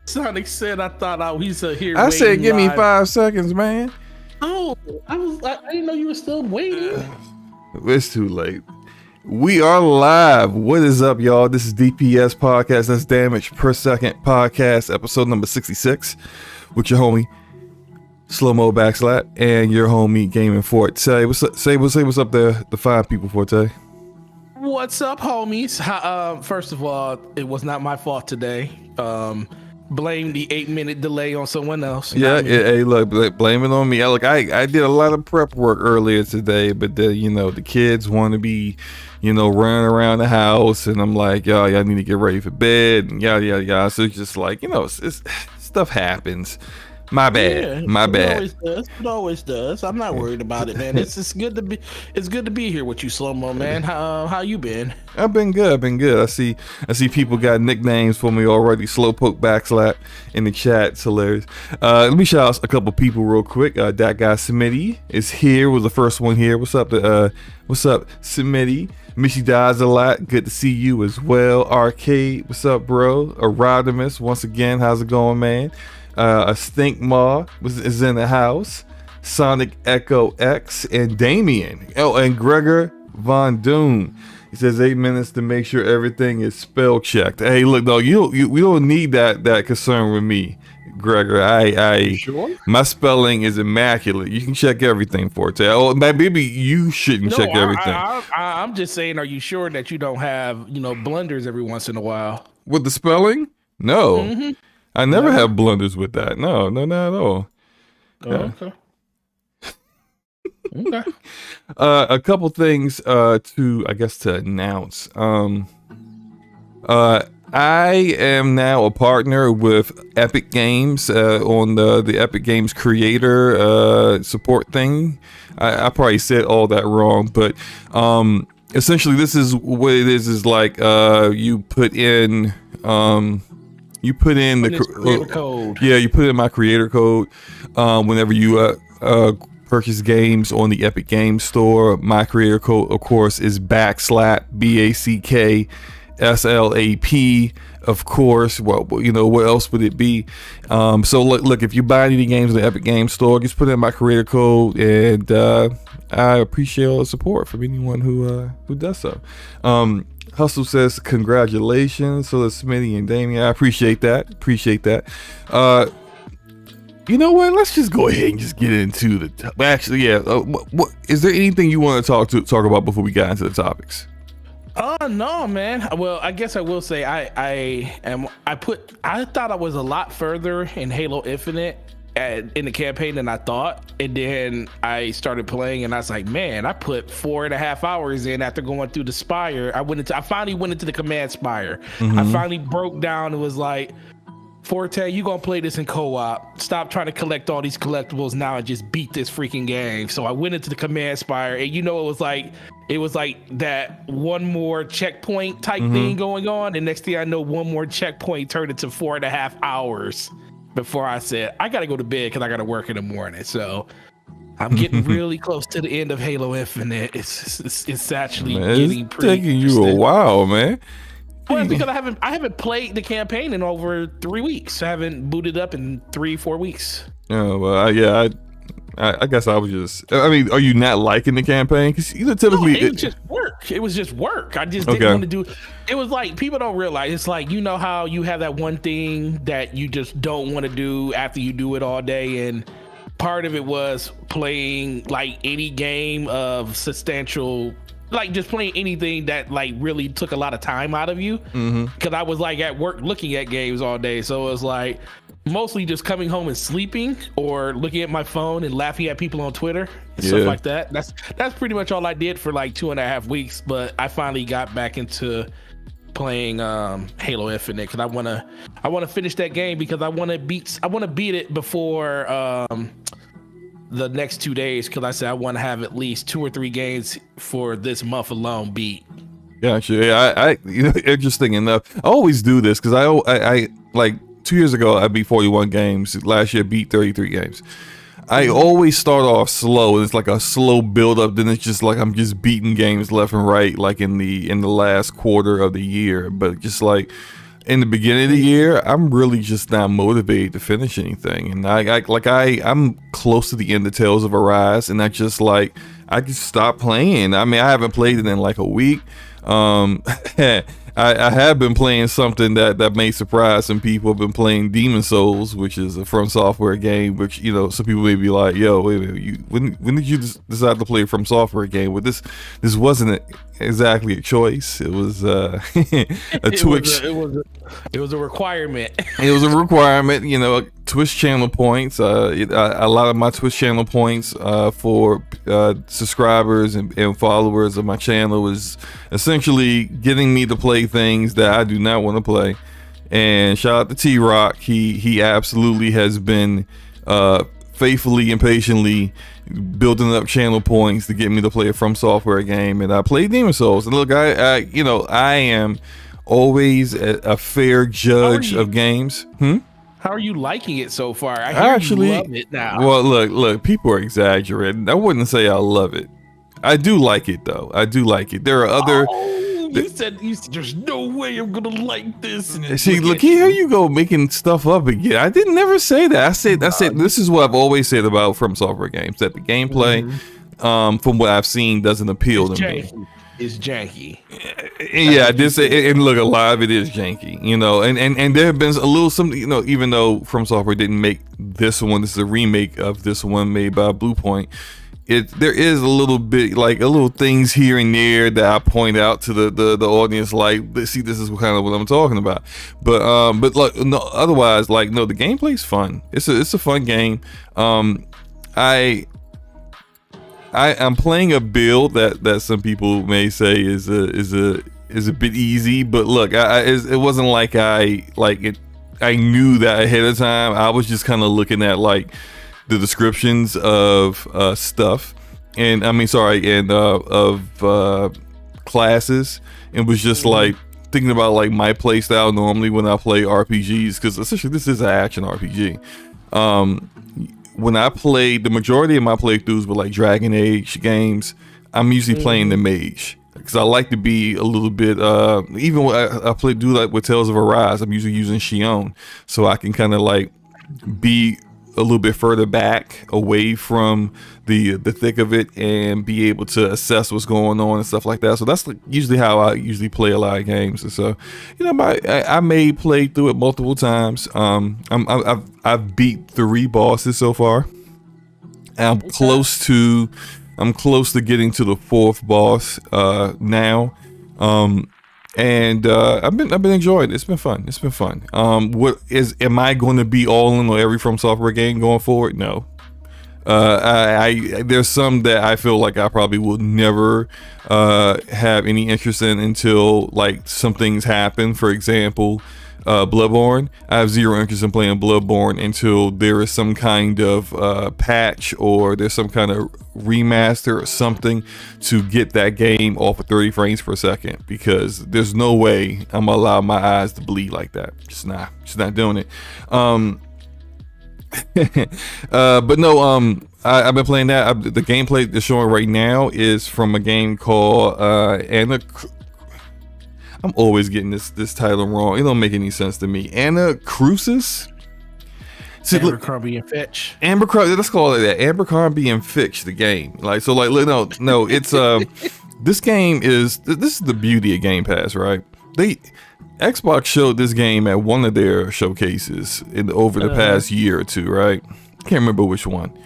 Sonic said, I thought I was here. I said, give me live. 5 seconds, man. Oh, I didn't know you were still waiting. It's too late. We are live. What is up, y'all? This is DPS Podcast. That's Damage Per Second Podcast, episode number 66, with your homie Slow Mo Backslap and your homie Gaming Forte. What's up? Say what's up there, the fine people, Forte. What's up, homies? First of all, it was not my fault today. Blame the 8-minute delay on someone else. Yeah, hey, look, blame it on me. I did a lot of prep work earlier today, but the kids want to be, running around the house, and I'm like, y'all need to get ready for bed, and yada. So it's just like, it's stuff happens. My bad. It always does. I'm not worried about it, man. It's good to be. It's good to be here with you, Slow Mo, man. How you been? I've been good. I see people got nicknames for me already. Slowpoke Backslap in the chat. It's hilarious. Let me shout out a couple people real quick. That guy Smitty is here. Was the first one here. What's up, Smitty? Miss you guys a lot. Good to see you as well. Arcade, what's up, bro? Erodimus, once again, how's it going, man? A Stink Maw is in the house. Sonic Echo X and Damien. Oh, and Gregor Von Doom. He says 8 minutes to make sure everything is spell checked. Hey, look, though, we don't need that concern with me, Gregor. Sure? My spelling is immaculate. You can check everything, Forte. Oh, maybe you shouldn't check everything. I'm just saying, are you sure that you don't have blunders every once in a while with the spelling? No. Mm-hmm. I never have blunders with that. No, not at all. Yeah. Okay. Okay. A couple things to announce. I am now a partner with Epic Games on the Epic Games creator support thing. I probably said all that wrong, but essentially this is what it is like you put in the creator code. Yeah, you put in my creator code whenever you purchase games on the Epic Games Store. My creator code, of course, is Backslap, BACKSLAP. Of course, well, what else would it be? So look, if you buy any games on the Epic Games Store, just put in my creator code, and I appreciate all the support from anyone who does so. Hustle says congratulations. So does Smitty and Damien. I appreciate that. You know what? Let's just go ahead and just get into the. Actually, yeah. What is there anything you want to talk about before we got into the topics? No, man. Well, I guess I will say I thought I was a lot further in Halo Infinite in the campaign than I thought, and then I started playing and I was like, man, I put 4.5 hours in after going through the spire. I finally went into the command spire. Mm-hmm. I finally broke down and was like, Forte, you gonna play this in co-op. Stop trying to collect all these collectibles now and just beat this freaking game. So I went into the command spire, and it was like that one more checkpoint type thing going on, and next thing I know, one more checkpoint turned into 4.5 hours before I said I gotta go to bed because I gotta work in the morning. So I'm getting really close to the end of Halo Infinite. It's actually getting pretty taking you a while, man. Well, because I haven't played the campaign in over 3 weeks. I haven't booted up in 3-4 weeks. Oh, well, I guess I was just. I mean, are you not liking the campaign? Because typically it was just work. It was just work. I just didn't want to do. It was like people don't realize. It's like how you have that one thing that you just don't want to do after you do it all day, and part of it was playing like any game of substantial. Like just playing anything that like really took a lot of time out of you, because I was like at work looking at games all day, so it was like mostly just coming home and sleeping or looking at my phone and laughing at people on Twitter and stuff like that. That's pretty much all I did for like 2.5 weeks, but I finally got back into playing Halo Infinite because I want to finish that game because I want to beat it before the next 2 days, because I said I want to have at least 2 or 3 games for this month alone beat. Gotcha. Yeah, interesting enough. I always do this because I like 2 years ago I beat 41 games. Last year I beat 33 games. I always start off slow, and it's like a slow build up. Then it's just like I'm just beating games left and right, like in the last quarter of the year. But just like in the beginning of the year, I'm really just not motivated to finish anything, and I'm close to the end of Tales of Arise, and I just stopped playing. I mean, I haven't played it in like a week. I have been playing something that may surprise some people. I've been playing Demon Souls, which is a From Software game, which, you know, some people may be like, yo, wait a minute, when did you decide to play a From Software game? Well, this wasn't exactly a choice. It was a Twitch. It was a requirement. It was a requirement, you know, Twitch channel points. A lot of my Twitch channel points for subscribers and followers of my channel is essentially getting me to play things that I do not want to play. And shout out to T-Rock. He absolutely has been faithfully and patiently building up channel points to get me to play a From Software game. And I played Demon Souls. And look, I am always a fair judge of games. How are you liking it so far? I actually you love it now. Well, look, people are exaggerating. I wouldn't say I love it. I do like it though. I do like it. There are other. You said there's no way I'm gonna like this. And see, look here you go making stuff up again. I didn't never say that. I said this is what I've always said about From Software games, that the gameplay, from what I've seen, doesn't appeal to me. It's janky. Yeah, and look, a lot of it is janky, you know, and there have been a little something, you know, even though From Software didn't make this one, this is a remake of this one made by Bluepoint. There is a little bit, like a little things here and there that I point out to the audience, like, see, this is kind of what I'm talking about. But like, no, otherwise, like, no, the gameplay's fun. It's a fun game. I'm playing a build that some people may say is a bit easy, but look, it wasn't like I knew that ahead of time. I was just kind of looking at like the descriptions of stuff, and of classes, and was just like thinking about like my play style normally when I play RPGs, because essentially this is an action RPG. When I played, the majority of my playthroughs were like Dragon Age games, I'm usually playing the mage, because I like to be a little bit, even when I do like with Tales of Arise, I'm usually using Shion, so I can kind of like be a little bit further back away from the thick of it and be able to assess what's going on and stuff like that. So that's like usually how I usually play a lot of games. And so, you know, I may play through it multiple times. I've beat 3 bosses so far. I'm close to getting to the 4th boss now. And I've been enjoying it. It's been fun. Am I going to be all in on every From Software game going forward? No. There's some that I feel like I probably will never have any interest in until like some things happen. For example, Bloodborne. I have zero interest in playing Bloodborne until there is some kind of patch, or there's some kind of remaster or something to get that game off of 30 frames per second, because there's no way I'm gonna allow my eyes to bleed like that. Just not doing it. But no, I've been playing that. The gameplay they're showing right now is from a game called I'm always getting this title wrong. It don't make any sense to me. Anacrusis? Abercrombie and Fitch. Let's call it that. Abercrombie and Fitch, the game. Like, so like, no, it's this game is the beauty of Game Pass, right? Xbox showed this game at one of their showcases over the past year or two, right? Can't remember which one.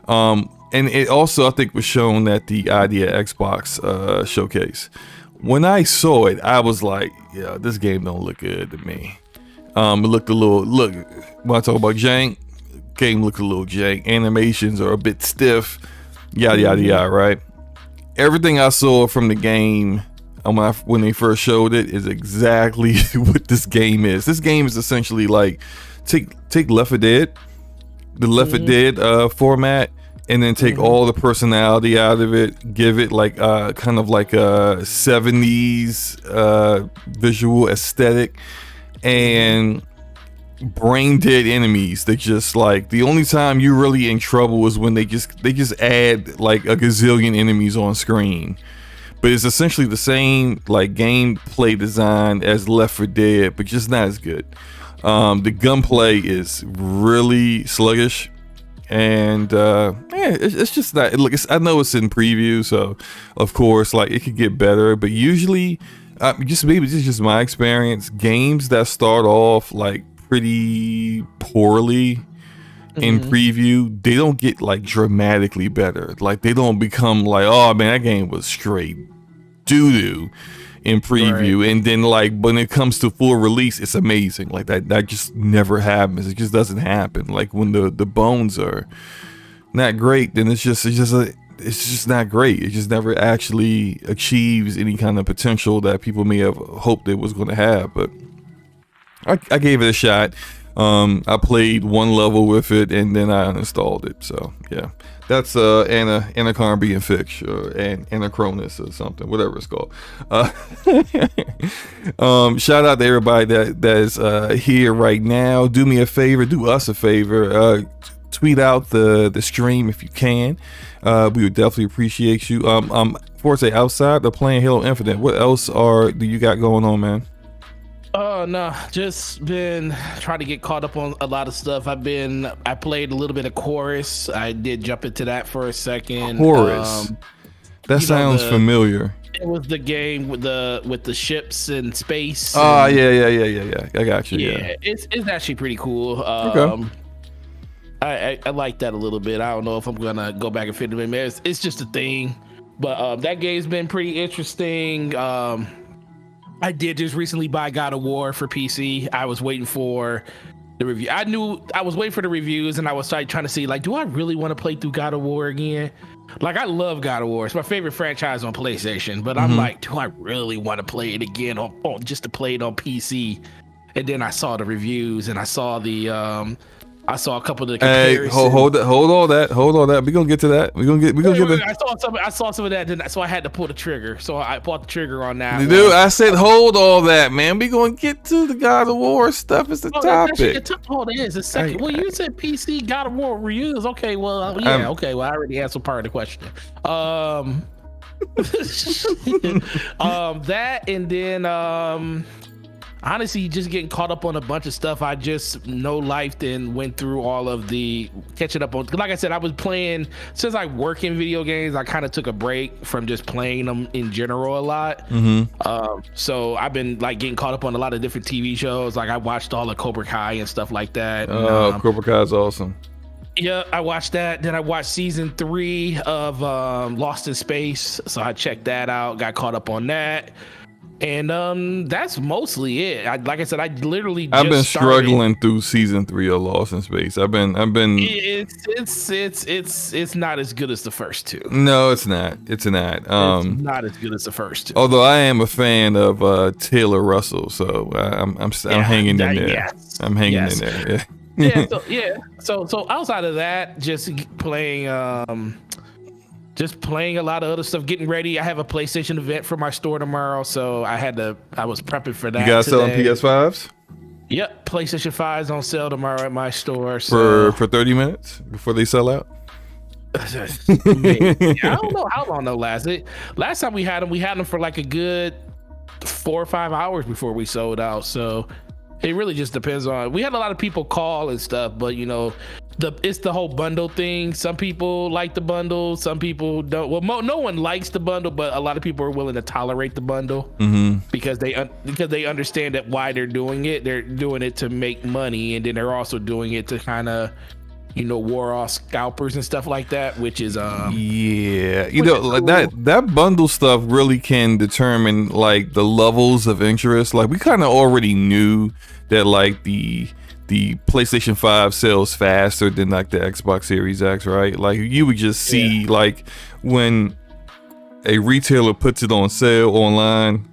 And it also, I think, was shown at the Idea Xbox showcase. When I saw it, I was like, yeah, this game don't look good to me. It looked when I talk about jank, game looked a little jank. Animations are a bit stiff, yada yada yada, right? Everything I saw from the game when they first showed it is exactly what this game is. This game is essentially like take Left 4 Dead, the Left 4 Dead format, and then take all the personality out of it, give it like kind of like a 70s visual aesthetic, and brain dead enemies that just like, the only time you're really in trouble is when they just add like a gazillion enemies on screen. but it's essentially the same like gameplay design as Left 4 Dead, but just not as good. The gunplay is really sluggish, and it's just not. Look, I know it's in preview, so of course, like it could get better. But usually, maybe this is just my experience. Games that start off like pretty poorly in preview, they don't get like dramatically better. Like they don't become like, oh man, that game was straight doo-doo in preview, right. And then like when it comes to full release, it's amazing. Like that just never happens. It just doesn't happen. Like when the bones are not great, then it's just not great. It just never actually achieves any kind of potential that people may have hoped it was going to have. But I gave it a shot. I played one level with it and then I uninstalled it. So yeah, that's Anacarn being fixed, and Anacrusis or something, whatever it's called. Shout out to everybody that is here right now. Do me a favor, do us a favor. Tweet out the stream if you can. We would definitely appreciate you. Forte, outside of playing Halo Infinite, what else do you got going on, man? No, just been trying to get caught up on a lot of stuff. I played a little bit of Chorus. I did jump into that for a second. Chorus. That sounds familiar. It was the game with the ships in space. Oh, yeah. I got you. Yeah, it's actually pretty cool. Okay. I like that a little bit. I don't know if I'm gonna go back and fit it in there. It's just a thing, but that game's been pretty interesting. I did just recently buy God of War for PC. I was waiting for the review. I was waiting for the reviews, and I was trying to see, like, do I really want to play through God of War again? Like, I love God of War. It's my favorite franchise on PlayStation, but I'm like, do I really want to play it again on just to play it on PC? And then I saw the reviews, and I saw I saw a couple of the comparisons. Hey, hold all that. We're gonna get to that. We're gonna get there. I saw some of that, so I had to pull the trigger. So I pulled the trigger on that. Dude, I said hold all that, man. We gonna get to the God of War stuff. It's the topic. It is a second. Well, you said PC God of War reviews. Okay, well, yeah, okay. Well, I already answered part of the question. That, and then honestly, just getting caught up on a bunch of stuff. I just no-lifed and went through all of the catching up on. Like I said, I was playing, since I work in video games, I kind of took a break from just playing them in general a lot. So I've been like getting caught up on a lot of different TV shows. Like I watched all of Cobra Kai and stuff like that. Cobra Kai is awesome. Yeah, I watched that. Then I watched season 3 of Lost in Space. So I checked that out, got caught up on that. And that's mostly it. Like I said, I've been struggling through season 3 of Lost in Space. I've been. It's not as good as the first 2. No, it's not. It's not. It's not as good as the first 2. Although I am a fan of Taylor Russell, so I'm hanging in there. Yes. I'm hanging in there. Yeah. So outside of that, just playing a lot of other stuff, getting ready. I have a PlayStation event for my store tomorrow, so I was prepping for that. You guys selling PS5s? Yep, PlayStation 5's on sale tomorrow at my store. So. For 30 minutes before they sell out? I don't know how long they'll last. Last time we had them for like a good 4 or 5 hours before we sold out. So it really just depends on. We had a lot of people call and stuff, but it's the whole bundle thing. Some people like the bundle, some people don't. Well, no one likes the bundle, but a lot of people are willing to tolerate the bundle because they understand that why they're doing it. They're doing it to make money, and then they're also doing it to kind of war off scalpers and stuff like that, which is that bundle stuff really can determine like the levels of interest. Like we kind of already knew that like the PlayStation 5 sells faster than like the Xbox Series X, right? Like you would just see like when a retailer puts it on sale online,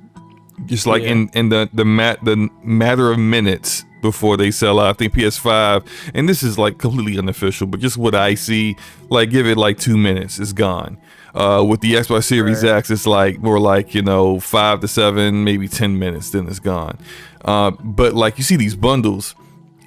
just like in the matter of minutes before they sell out. I think PS5, and this is like completely unofficial, but just what I see, like give it like 2 minutes, it's gone. With the Xbox Series X, it's like more like 5 to 7, maybe 10 minutes, then it's gone. But like you see these bundles,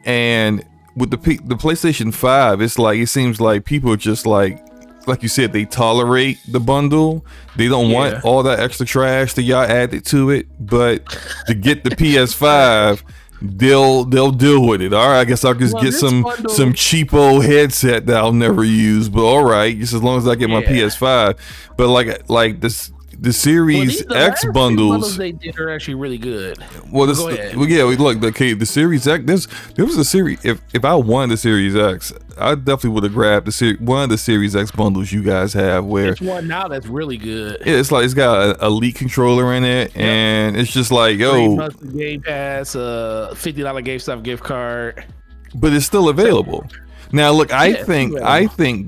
and with the PlayStation 5, it's like it seems like people are just like like you said, they tolerate the bundle. They don't want all that extra trash that y'all added to it. But to get the PS5, they'll deal with it. All right, I guess I'll just get some cheapo headset that I'll never use. But all right, just as long as I get my PS5. But like this. The Series X bundles they did are actually really good. Well, look, the Series X. There was a series. If I wanted the Series X, I definitely would have grabbed one of the Series X bundles you guys have. Where it's one now that's really good. Yeah, it's like it's got an Elite controller in it, and it's just like Game Pass, $50 GameStop gift card, but it's still available. Now, look, I think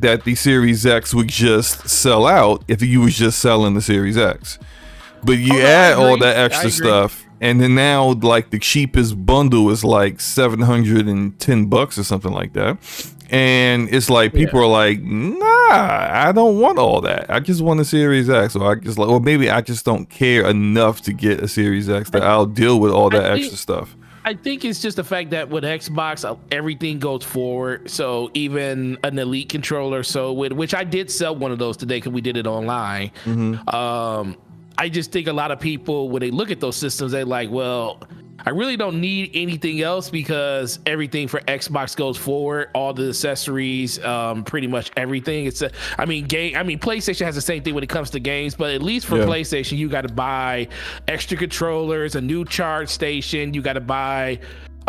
that the Series X would just sell out if you was just selling the Series X. But you add all that extra stuff, and then now, like, the cheapest bundle is like $710 or something like that. And it's like people are like, nah, I don't want all that. I just want a Series X, or maybe I just don't care enough to get a Series X that I'll deal with all that extra stuff. I think it's just the fact that with Xbox, everything goes forward. So even an Elite controller, which I did sell one of those today because we did it online. I just think a lot of people, when they look at those systems, they're like, well, I really don't need anything else because everything for Xbox goes forward. All the accessories, pretty much everything. PlayStation has the same thing when it comes to games, but at least for PlayStation, you got to buy extra controllers, a new charge station. You got to buy,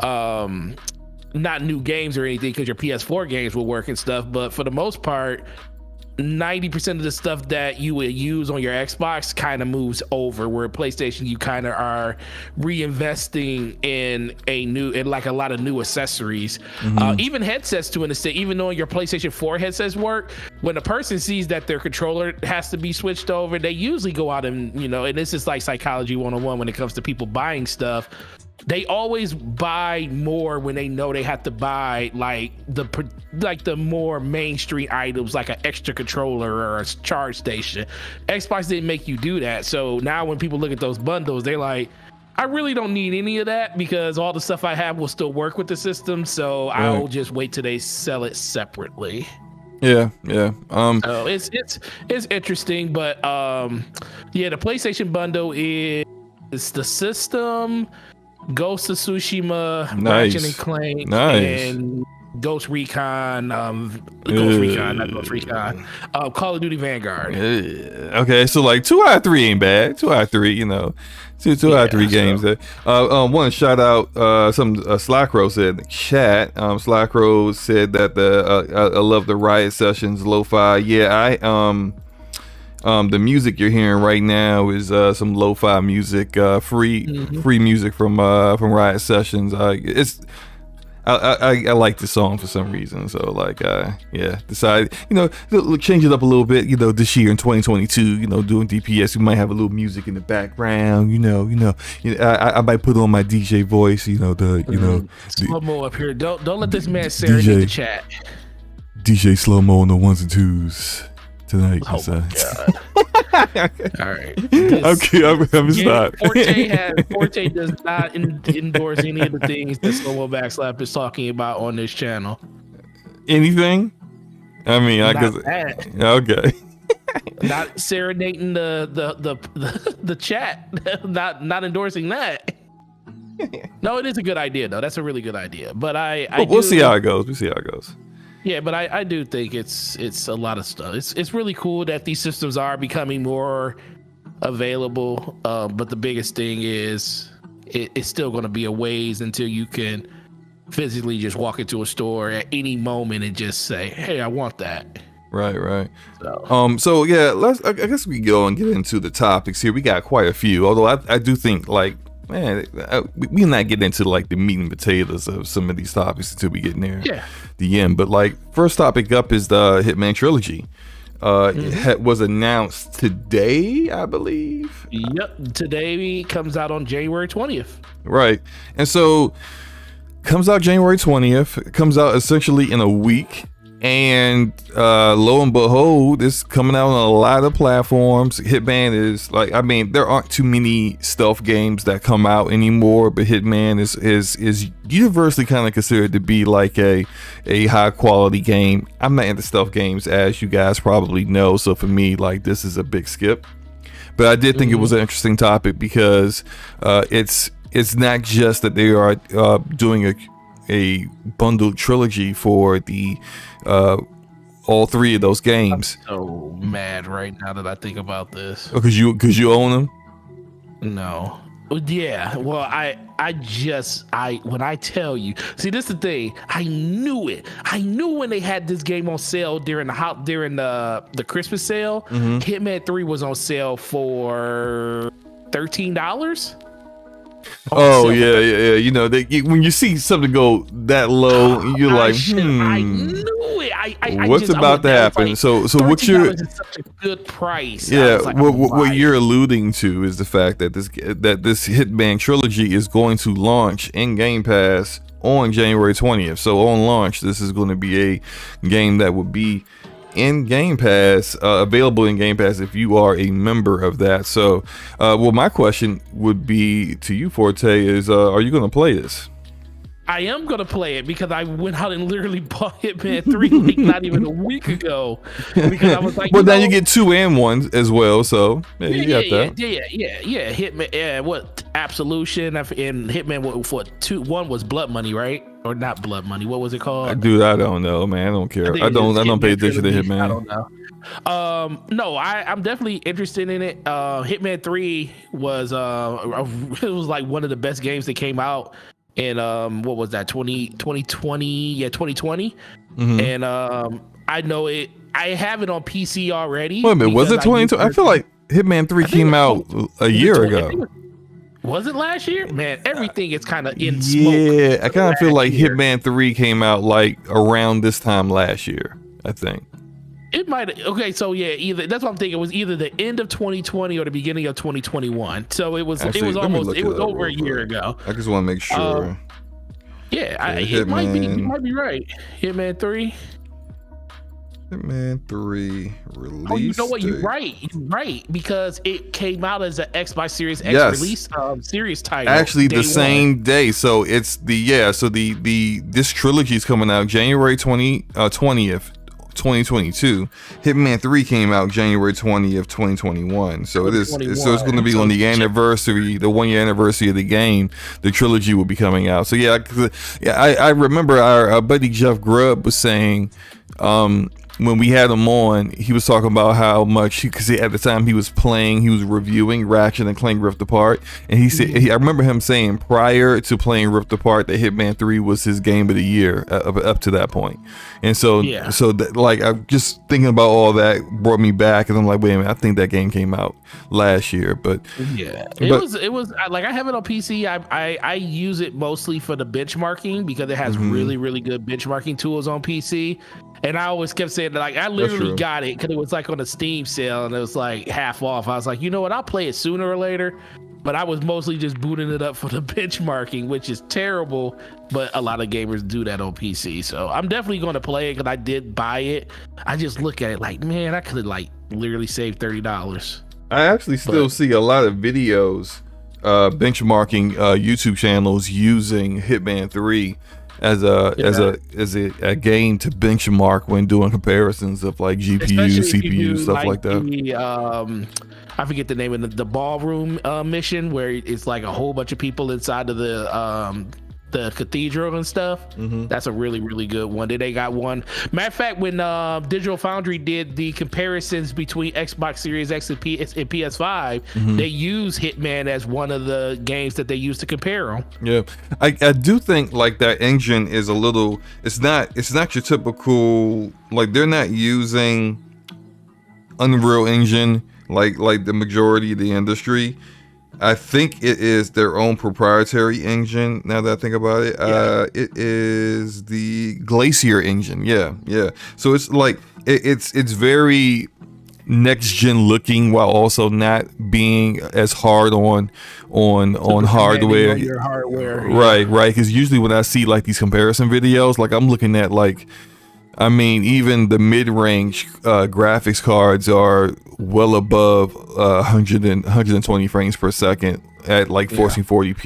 not new games or anything because your PS4 games will work and stuff. But for the most part, 90% of the stuff that you would use on your Xbox kind of moves over, where PlayStation you kind of are reinvesting in like a lot of new accessories, even headsets to an extent. Even though your PlayStation 4 headsets work, when a person sees that their controller has to be switched over, they usually go out and and this is like psychology 101 when it comes to people buying stuff. They always buy more when they know they have to buy like the more mainstream items, like an extra controller or a charge station. Xbox didn't make you do that. So now when people look at those bundles, they're like, I really don't need any of that because all the stuff I have will still work with the system. So I'll just wait till they sell it separately. Yeah. So it's interesting, but the PlayStation bundle is the system, Ghost of Tsushima, Ratchet and Clank, and Ghost Recon, Call of Duty Vanguard. Okay, so like 2 out of 3 ain't bad. 2 out of 3, two out of 3 games there. One shout out, Slackrow said in the chat. Slackrow said that I love the Riot Sessions lo-fi. Yeah, the music you're hearing right now is some lo-fi music, free music from Riot Sessions. I like the song for some reason, so decided change it up a little bit. This year in 2022, doing DPS, we might have a little music in the background. I might put on my DJ voice. Slow mo up here. Don't let this man serenade the chat. DJ slow mo on the ones and twos tonight. Oh my God. All right. Okay, I'm stop. Forte does not endorse any of the things that Slow Mo Backslap is talking about on this channel. Anything? I mean, I guess. Okay. Not serenading the chat. Not endorsing that. No, it is a good idea though. That's a really good idea. But we'll see how it goes. Yeah, but I do think it's a lot of stuff. It's really cool that these systems are becoming more available. But the biggest thing is it's still going to be a ways until you can physically just walk into a store at any moment and just say, "Hey, I want that." Right. So yeah, I guess we go and get into the topics here. We got quite a few. Although I do think we're not getting into like the meat and potatoes of some of these topics until we get near the end. But first topic up is the Hitman Trilogy. It was announced today, I believe. Yep, today comes out on January 20th. Right, and so comes out January 20th. It comes out essentially in a week. And lo and behold, it's coming out on a lot of platforms. Hitman is like, I mean, there aren't too many stealth games that come out anymore, but Hitman is universally kind of considered to be like a high quality game. I'm not into stealth games, as you guys probably know, so for me, like, this is a big skip. But I did think it was an interesting topic because it's not just that they are doing a bundled trilogy for the all three of those games. I'm so mad right now that I think about this. Oh, because you own them? No. Yeah. Well, when I tell you, see, this is the thing. I knew it. I knew when they had this game on sale during the Christmas sale. Hitman 3 was on sale for $13. Oh yeah. You know, when you see something go that low, you're like, I knew it. What's about to happen? So what you're such a good price. Yeah, what you're alluding to is the fact that this Hitman Trilogy is going to launch in Game Pass on January 20th. So on launch, this is going to be a game that will be in Game Pass, available in Game Pass if you are a member of that. So, well, my question would be to you, Forte, is are you going to play this? I am going to play it because I went out and literally bought Hitman 3 like not even a week ago. Because I was like, well, now you get 2 and 1 as well, so you got that. Yeah. Hitman, what Absolution and Hitman for 1 was Blood Money, right? Or not Blood Money? What was it called? Dude, I don't know, man. I don't care. I don't pay attention to Hitman. I don't know. No, I'm definitely interested in it. Hitman 3 was it was like one of the best games that came out in what was that, 2020? Yeah, 2020. And I know it. I have it on PC already. Wait a minute, was it 2020? I feel like Hitman 3 came out a year ago. Was it last year? Man, everything is kind of in smoke. Yeah, I kind of feel like Hitman 3 came out like around this time last year, I think. It might. Okay, so yeah, either that's what I'm thinking. It was either the end of 2020 or the beginning of 2021. So it was. Actually, it was almost. It was over a year ago. I just want to make sure. It might be. You might be right. Hitman 3. Hitman 3 release. Oh, you know what? You're right. You're right, because it came out as an Xbox Series X release series title. Actually, the same day. So it's this trilogy is coming out January 20th. 2022. Hitman 3 came out January 20th, 2021. So it's going to be on the anniversary, the 1-year anniversary of the game. The trilogy will be coming out. So I remember our buddy Jeff Grubb was saying, when we had him on, he was talking about how much, because at the time he was reviewing Ratchet and Clank Rift Apart, and he said, I remember him saying prior to playing Rift Apart that Hitman 3 was his game of the year up to that point. And so like, I'm just thinking about all that brought me back, and I'm like, wait a minute, I think that game came out last year, but it was like, I have it on PC. I use it mostly for the benchmarking because it has really, really good benchmarking tools on PC. And I always kept saying that, like, I literally got it because it was like on a Steam sale and it was like half off. I was like, you know what, I'll play it sooner or later. But I was mostly just booting it up for the benchmarking, which is terrible. But a lot of gamers do that on PC. So I'm definitely going to play it because I did buy it. I just look at it like, man, I could have like literally saved $30. I actually still see a lot of videos benchmarking YouTube channels using Hitman 3 as a game to benchmark when doing comparisons of like GPU, CPU, stuff like that. I forget the name of the ballroom mission where it's like a whole bunch of people inside of the cathedral and stuff. That's a really, really good one. They got one. Matter of fact, when Digital Foundry did the comparisons between Xbox Series X and PS5, they use Hitman as one of the games that they use to compare them. Yeah, I do think like that engine is a little. It's not your typical, like, they're not using Unreal Engine like the majority of the industry. I think it is their own proprietary engine. Now that I think about it, it is the Glacier engine. Yeah. So it's like it's very next gen looking while also not being as hard on hardware. Your hardware. Right. Because usually when I see like these comparison videos, like I'm looking at like I mean, even the mid-range graphics cards are well above 120 frames per second at like 1440p,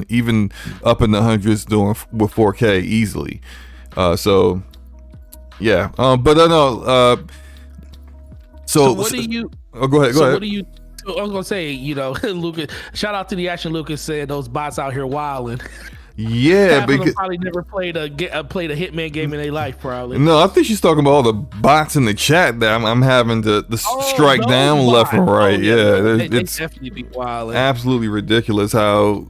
even up in the hundreds doing with 4K easily. So yeah, but I know. So what do you? Oh, go ahead. What do you? I was gonna say, Lucas. Shout out to the action. Lucas said those bots out here wilding. Yeah, because probably never played a Hitman game in their life. Probably. No, I think she's talking about all the bots in the chat that I'm having to strike down bots. Left and right. It's definitely be wild. Absolutely ridiculous how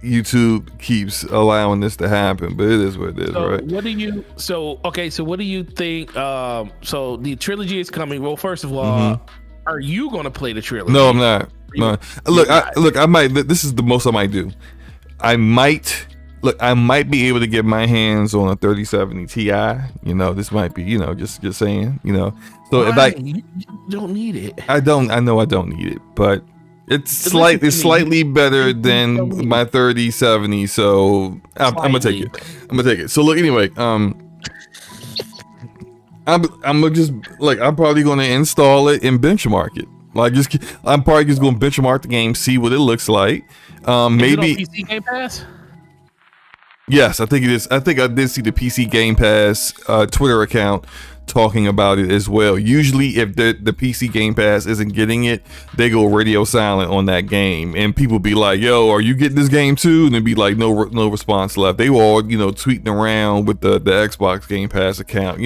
YouTube keeps allowing this to happen, but it is what it is, right? What do you? So what do you think? So the trilogy is coming. Well, first of all, are you going to play the trilogy? No, I'm not. No. Look, I might. This is the most I might do. I might be able to get my hands on a 3070 Ti. This might be, just saying, So why? You don't need it. I know I don't need it, but it's slightly better than my 3070. So I'm gonna take it. So look, anyway, I'm probably gonna install it and benchmark it. I'm probably just gonna benchmark the game, see what it looks like. Maybe PC Game Pass. Yes, I think it is. I think I did see the PC Game Pass Twitter account talking about it as well. Usually, if the PC Game Pass isn't getting it, they go radio silent on that game, and people be like, "Yo, are you getting this game too?" And it'd be like, no response left. They were all tweeting around with the Xbox Game Pass account.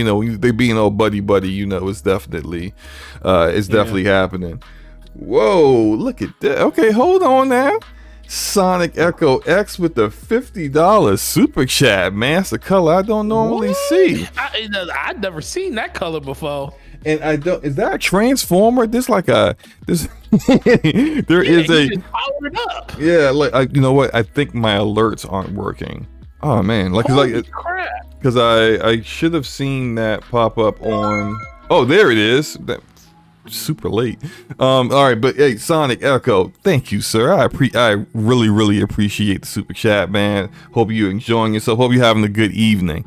They being all buddy. It's definitely happening. Whoa, look at that. Okay, hold on now. Sonic Echo X with the $50 super chat, man. It's a color I don't normally see. I've never seen that color before. And is that a transformer? There is a just power it up. Yeah, you know what? I think my alerts aren't working. Oh man, because I should have seen that pop up on. Oh, there it is. That super late. All right, but hey, Sonic Echo, thank you, sir. I really appreciate the super chat, man. Hope you're enjoying yourself. Hope you're having a good evening.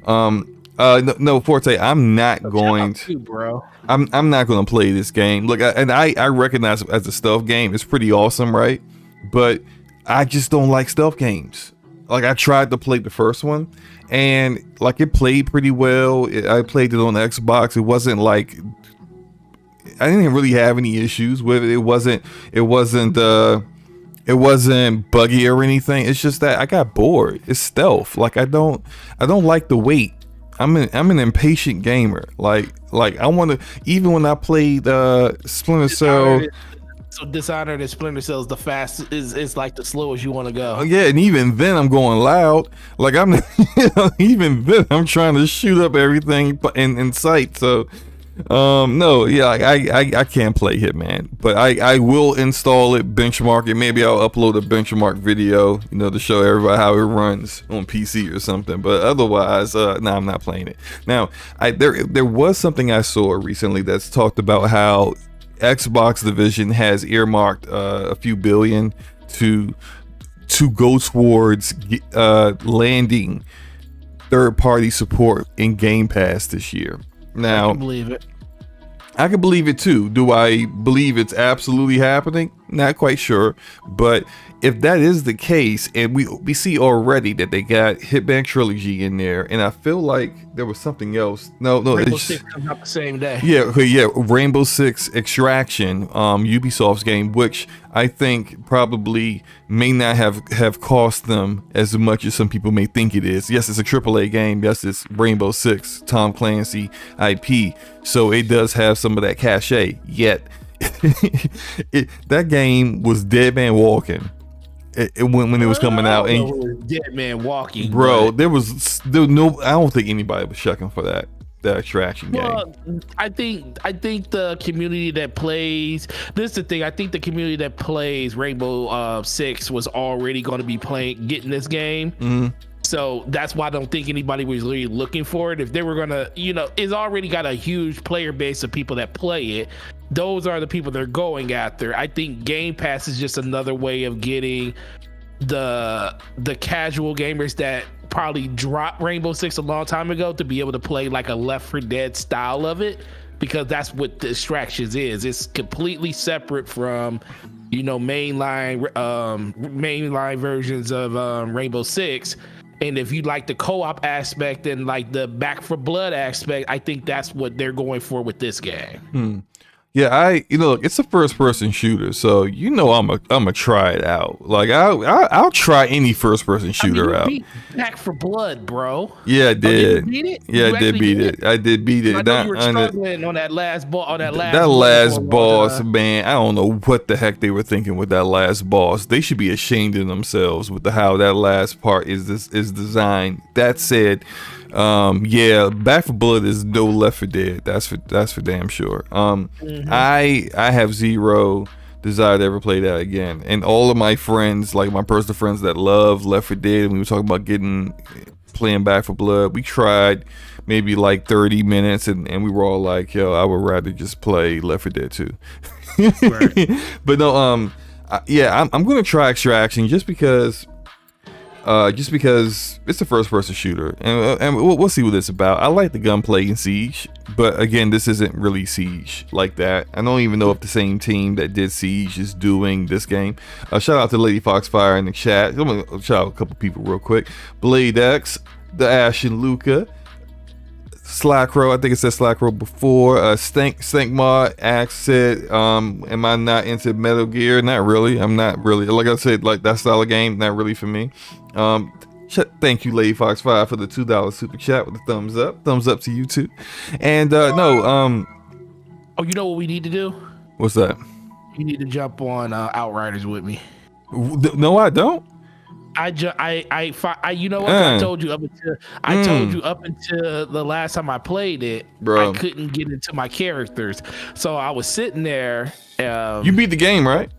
No, Forte, I'm not going to, bro. I'm not going to play this game. Look, I recognize it as a stealth game. It's pretty awesome, right? But I just don't like stealth games. I tried to play the first one, and it played pretty well. I played it on Xbox. It wasn't I didn't really have any issues with it. It wasn't buggy or anything. It's just that I got bored. It's stealth. I don't like the wait. I'm an impatient gamer. I want to, even when I played Splinter Cell. So Dishonored and Splinter Cell is the fastest, is the slowest you want to go. Yeah, and even then I'm going loud. Even then I'm trying to shoot up everything in sight. So no, yeah, I can't play Hitman, but I will install it, benchmark it. Maybe I'll upload a benchmark video, to show everybody how it runs on PC or something. But otherwise, no, I'm not playing it. Now, there was something I saw recently that's talked about how Xbox division has earmarked a few billion to go towards landing third-party support in Game Pass this year. Now, I can believe it. I can believe it too. Do I believe it's absolutely happening? Not quite sure. But if that is the case, and we see already that they got Hitman Trilogy in there, and I feel like there was something else. No, Rainbow Six comes out the same day. Yeah, Rainbow Six Extraction, Ubisoft's game, which I think probably may not have cost them as much as some people may think it is. Yes, it's a AAA game. Yes, it's Rainbow Six, Tom Clancy IP, so it does have some of that cachet. Yet, that game was dead man walking. When it was coming out, and dead man walking, bro. There was no. I don't think anybody was checking for that Extraction game. I think the community that plays. This is the thing. I think the community that plays Rainbow Six was already going to be getting this game. Mm-hmm. So that's why I don't think anybody was really looking for it. If they were gonna, it's already got a huge player base of people that play it. Those are the people they're going after. I think Game Pass is just another way of getting the casual gamers that probably dropped Rainbow Six a long time ago to be able to play like a Left 4 Dead style of it, because that's what the Extractions is. It's completely separate from, you know, mainline versions of Rainbow Six. And if you like the co-op aspect and like the Back 4 Blood aspect, I think that's what they're going for with this game. Yeah, look, it's a first-person shooter, so you know I'm a try it out. Like I'll try any first-person shooter out. Beat Back 4 Blood, bro. Yeah, I did. Did you beat it? Yeah, I did beat it. I did beat it. I know you were struggling on that last boss. That last boss, man. I don't know what the heck they were thinking with that last boss. They should be ashamed of themselves with how that last part is designed. That said, yeah, Back 4 Blood is no Left 4 Dead. That's for damn sure. I have zero desire to ever play that again. And all of my friends, like my personal friends that love Left 4 Dead, and we were talking about playing Back 4 Blood, we tried maybe like 30 minutes and we were all like, yo, I would rather just play Left 4 Dead 2. Right. But no, yeah, I'm gonna try Extraction just because it's a first-person shooter, and we'll see what it's about. I like the gunplay in Siege, but again, this isn't really Siege like that. I don't even know if the same team that did Siege is doing this game. Shout out to Lady Foxfire in the chat. I'm gonna shout out a couple people real quick. Blade X, the Ashen Luca, Slackrow, I think it said Slackrow before. Stank Mod asks it, am I not into Metal Gear? Not really. I'm not really. Like I said, like that style of game, not really for me. Thank you, Lady Foxfire, for the $2 super chat with a thumbs up. Thumbs up to you too. And oh, you know what we need to do? What's that? You need to jump on Outriders with me. No, I don't. You know what? I told you up until the last time I played it, bro, I couldn't get into my characters. So I was sitting there. You beat the game, right?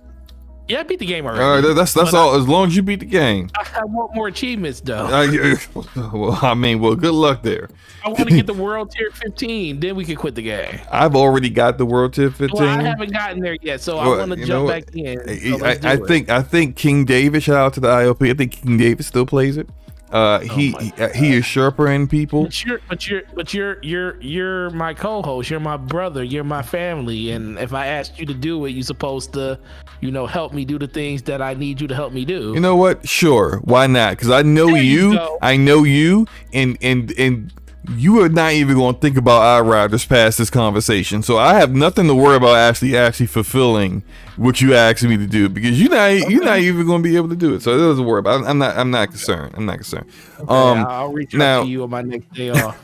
Yeah, I beat the game already. All right, that's all. As long as you beat the game. I want more achievements, though. Well, good luck there. I want to get the World Tier 15. Then we can quit the game. I've already got the World Tier 15. Well, I haven't gotten there yet, so I want to jump back in. So I think King David. Shout out to the IOP. I think King David still plays it. He is sharpering people. But you're my co-host. You're my brother. You're my family. And if I asked you to do it, you're supposed to, help me do the things that I need you to help me do. You know what? Sure, why not? Because I know you. I know you, and you are not even going to think about Outriders past this conversation. So I have nothing to worry about actually fulfilling what you asked me to do, because you're not even going to be able to do it. So it doesn't worry about it. I'm not concerned. Okay, I'll reach out to you on my next day off.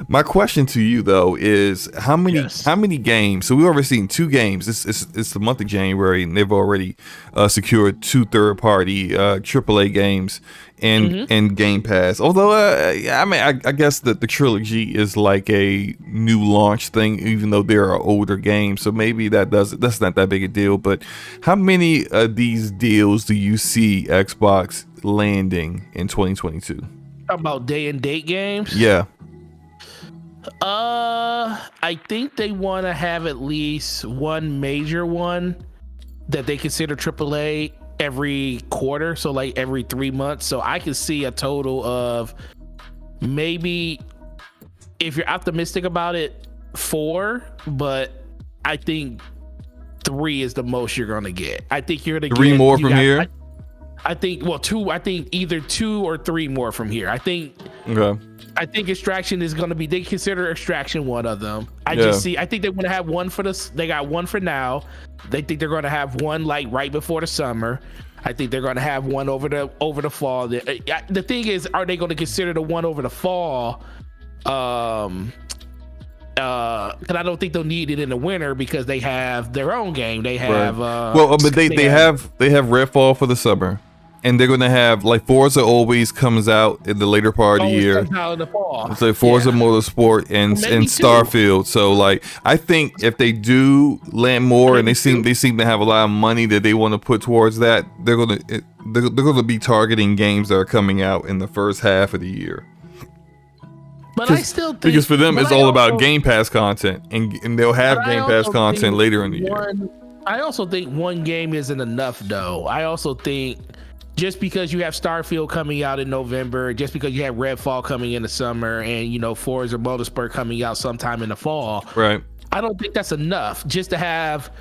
My question to you though is how many games? So we've already seen 2 games. It's the month of January, and they've already secured 2 third-party AAA games and Game Pass. Although I guess that the trilogy is like a new launch thing, even though there are older games. So maybe that's not that big a deal. But how many of these deals do you see Xbox landing in 2022? About day and date games? Yeah. I think they want to have at least one major one that they consider AAA every quarter, so like every 3 months. So I can see a total of maybe, if you're optimistic about it, 4, but I think 3 is the most you're gonna get. I think you're gonna 3 get more from here. I think 2. I think either 2 or 3 more from here. I think Extraction is going to be, they consider Extraction one of them. I think they want to have one for this. They got one for now. They think they're going to have one like right before the summer. I think they're going to have one over the fall. The thing is, are they going to consider the one over the fall? Because I don't think they'll need it in the winter, because they have their own game. They have but they have Redfall for the summer. And they're gonna have, like, Forza always comes out in the later part of the year. Comes out in the fall. It's like Forza Motorsport and Starfield. So like, I think if they do land more, and they seem to have a lot of money that they want to put towards that, they're gonna be targeting games that are coming out in the first half of the year. But I still think, because for them it's all about Game Pass content, and they'll have Game Pass content later in the year. I also think one game isn't enough, though. I also think just because you have Starfield coming out in November, just because you have Redfall coming in the summer, and Forza Motorsport coming out sometime in the fall, right? I don't think that's enough just to have.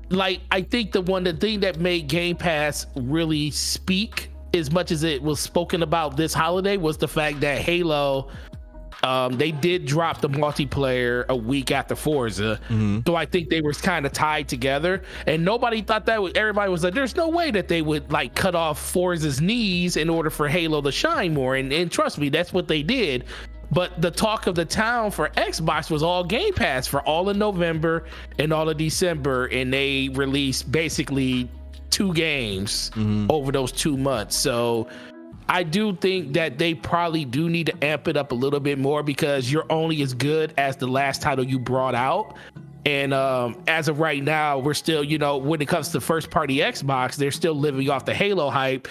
Like, I think the thing that made Game Pass really speak as much as it was spoken about this holiday was the fact that Halo. They did drop the multiplayer a week after Forza, so I think they were kind of tied together, and nobody thought that everybody was like, there's no way that they would like cut off Forza's knees in order for Halo to shine more, and trust me, that's what they did. But the talk of the town for Xbox was all Game Pass for all of November and all of December, and they released basically 2 games over those 2 months. So I do think that they probably do need to amp it up a little bit more, because you're only as good as the last title you brought out. And as of right now, we're still, when it comes to first party Xbox, they're still living off the Halo hype.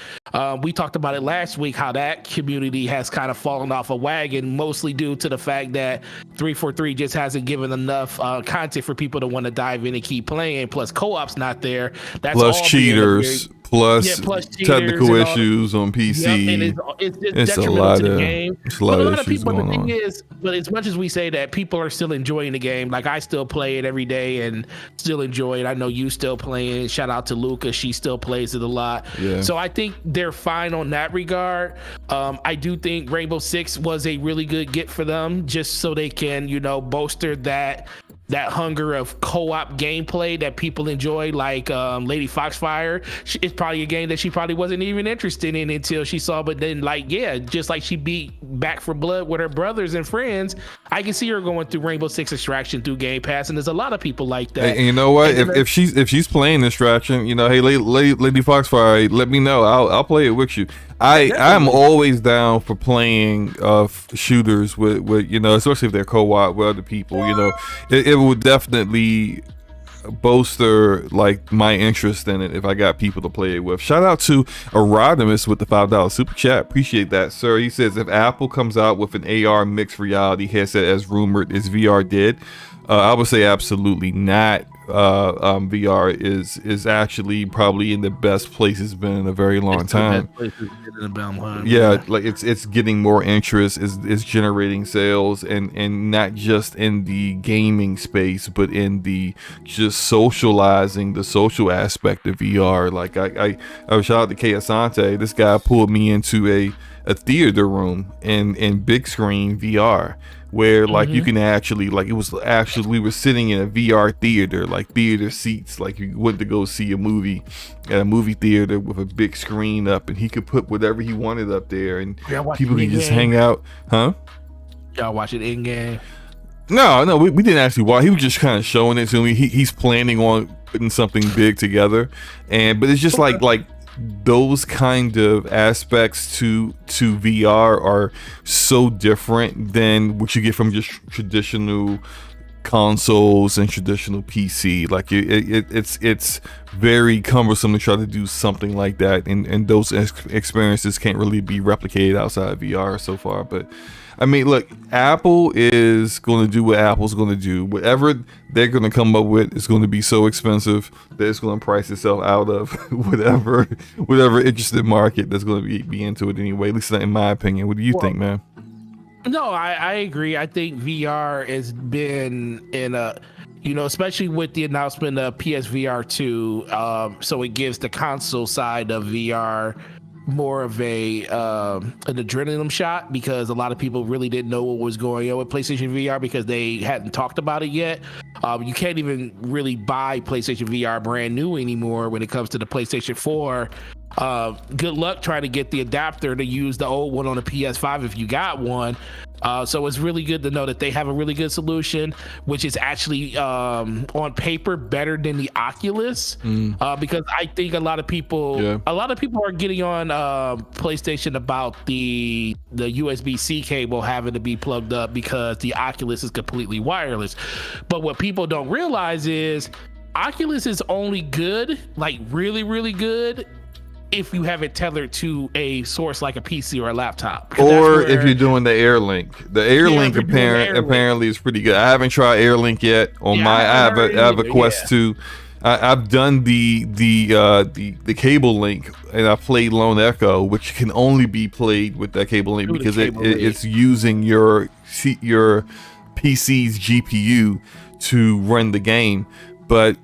We talked about it last week, how that community has kind of fallen off a wagon, mostly due to the fact that 343 just hasn't given enough content for people to want to dive in and keep playing. Plus co-op's not there. That's plus all cheaters. Plus technical issues on PC. Yep, and it's just detrimental to the game. It's a lot of people. The thing is, but as much as we say that, people are still enjoying the game. Like, I still play it every day and still enjoy it. I know you still playing it. Shout out to Luca. She still plays it a lot. Yeah. So I think they're fine on that regard. I do think Rainbow Six was a really good get for them, just so they can, bolster that hunger of co-op gameplay that people enjoy, like Lady Foxfire. It's probably a game that she probably wasn't even interested in until she saw, but then just like she beat Back 4 Blood with her brothers and friends, I can see her going through Rainbow Six Extraction through Game Pass, and there's a lot of people like that. And you know what? If she's playing Extraction, hey, Lady Foxfire, let me know. I'll play it with you. I'm always down for playing shooters with especially if they're co-op with other people. It would definitely bolster like my interest in it if I got people to play it with. Shout out to Erodimus with the $5 super chat. Appreciate that, sir. He says, if Apple comes out with an AR mixed reality headset as rumored, is VR dead? I would say absolutely not. VR is actually probably in the best place it's been in a very long time. Yeah, like it's getting more interest, it's generating sales, and not just in the gaming space, but in the just socializing, the social aspect of VR. Like I shout out to K Asante. This guy pulled me into a theater room in big screen VR, where like you can actually, like, it was actually, we were sitting in a VR theater, like theater seats, like you went to go see a movie at a movie theater with a big screen up, and he could put whatever he wanted up there, and people could just hang out. Y'all watch it in game? No, we didn't actually watch. He was just kind of showing it to me. He's planning on putting something big together, but it's just like those kind of aspects to VR are so different than what you get from just traditional consoles and traditional PC. Like it's very cumbersome to try to do something like that, and those experiences can't really be replicated outside of VR so far. But I mean, look, Apple is going to do what Apple's going to do. Whatever they're going to come up with is going to be so expensive that it's going to price itself out of whatever interested market that's going to be into it anyway. At least in my opinion. What do you think, man? No, I agree. I think VR has been in a, especially with the announcement of PSVR 2, so it gives the console side of VR more of an adrenaline shot, because a lot of people really didn't know what was going on with PlayStation VR because they hadn't talked about it yet. You can't even really buy PlayStation VR brand new anymore when it comes to the PlayStation 4. Good luck trying to get the adapter to use the old one on the PS5 if you got one. So it's really good to know that they have a really good solution, which is actually on paper better than the Oculus, because I think a lot of people are getting on PlayStation about the USB-C cable having to be plugged up because the Oculus is completely wireless. But what people don't realize is Oculus is only good, like really, really good, if you have it tethered to a source like a PC or a laptop, or if you're doing the AirLink. The AirLink apparently is pretty good. I haven't tried AirLink yet on my. I have a Quest 2. I've done the cable link, and I played Lone Echo, which can only be played with that cable link because it's using your PC's GPU to run the game. But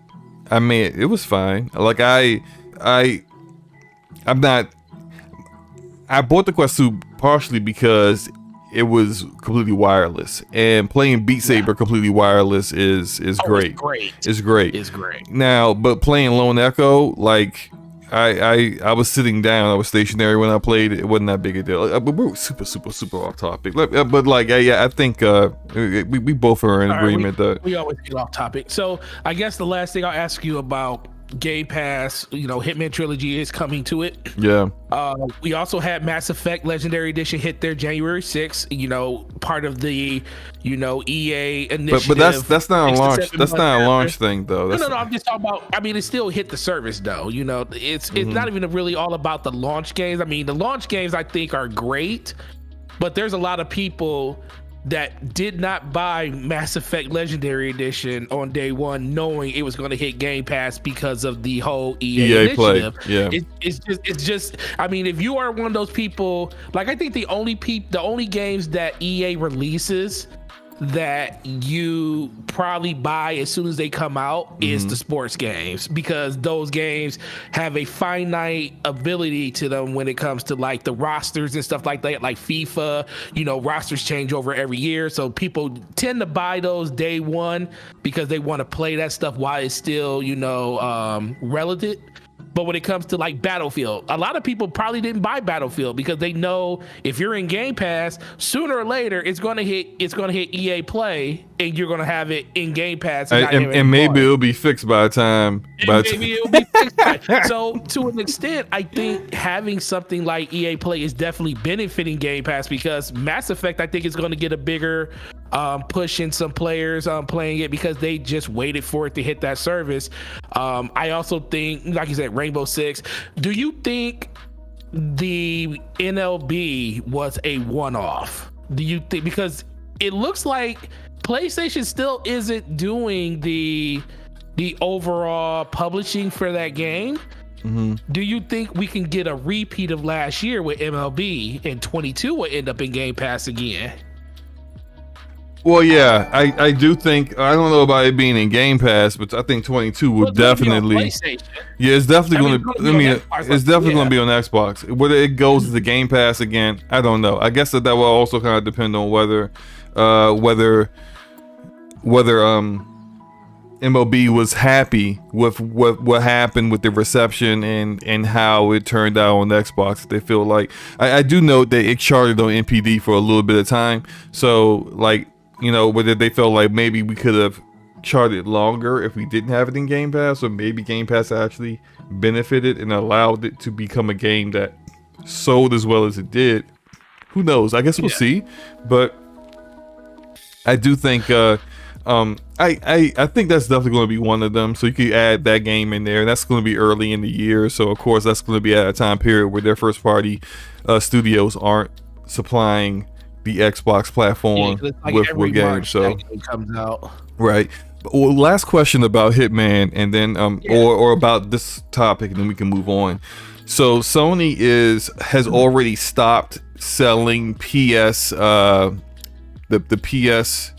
I mean, it was fine. Like I bought the Quest 2 partially because it was completely wireless, and playing Beat Saber completely wireless is great. It's great. Now, but playing Lone Echo, like I was sitting down, I was stationary when I played. It wasn't that big a deal. But we're super off topic. But like, I think we both are in agreement that we always get off topic. So I guess the last thing I'll ask you about Game Pass, Hitman Trilogy is coming to it. Yeah. We also had Mass Effect Legendary Edition hit there January 6th, part of the, EA initiative. But that's not a launch. That's not a launch thing, though. No, I'm just talking about, it still hit the service, though. It's not even really all about the launch games. I mean, the launch games, I think, are great, but there's a lot of people that did not buy Mass Effect Legendary Edition on day one, knowing it was going to hit Game Pass because of the whole EA initiative. Play. Yeah, it's just. I mean, if you are one of those people, like I think the only games that EA releases that you probably buy as soon as they come out is the sports games, because those games have a finite ability to them when it comes to like the rosters and stuff like that. Like FIFA, rosters change over every year, so people tend to buy those day one because they want to play that stuff while it's still relative. But when it comes to like Battlefield, a lot of people probably didn't buy Battlefield because they know if you're in Game Pass, sooner or later it's gonna hit EA Play, and you're gonna have it in Game Pass. And maybe it'll be fixed by the time. Maybe it'll be fixed. So to an extent, I think having something like EA Play is definitely benefiting Game Pass, because Mass Effect, I think, is going to get a bigger push in some players playing it because they just waited for it to hit that service. I also think, like you said, Rainbow Six. Do you think the NLB was a one-off? Do you think, because it looks like PlayStation still isn't doing the overall publishing for that game? Do you think we can get a repeat of last year with MLB, and 22 will end up in Game Pass again? Well, yeah, I do think, I don't know about it being in Game Pass, but I think 22 will definitely. Yeah, it's definitely going to. It's definitely going to be on Xbox. Whether it goes to the Game Pass again, I don't know. I guess that will also kind of depend on whether MLB was happy with what happened with the reception and how it turned out on Xbox. They feel like, I do know that it charted on NPD for a little bit of time, so like, whether they felt like maybe we could have charted longer if we didn't have it in Game Pass, or maybe Game Pass actually benefited and allowed it to become a game that sold as well as it did. Who knows? I guess we'll see. But I do think I think that's definitely going to be one of them. So you could add that game in there, and that's going to be early in the year. So of course that's going to be at a time period where their first party studios aren't supplying the Xbox platform with games. So game comes out. Right. Well, last question about Hitman, and then or about this topic, and then we can move on. So Sony has already stopped selling PS the PS.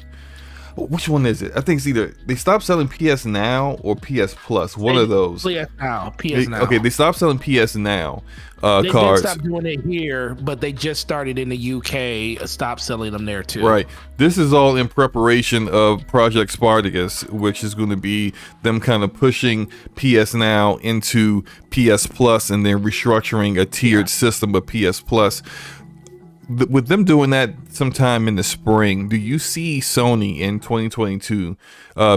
Which one is it? I think it's either they stopped selling PS Now or PS Plus. One of those. PS Now. Okay, they stopped selling PS Now they cards. They stopped doing it here, but they just started in the UK. Stopped selling them there too. Right. This is all in preparation of Project Spartacus, which is going to be them kind of pushing PS Now into PS Plus and then restructuring a tiered system of PS Plus. With them doing that sometime in the spring, do you see Sony in 2022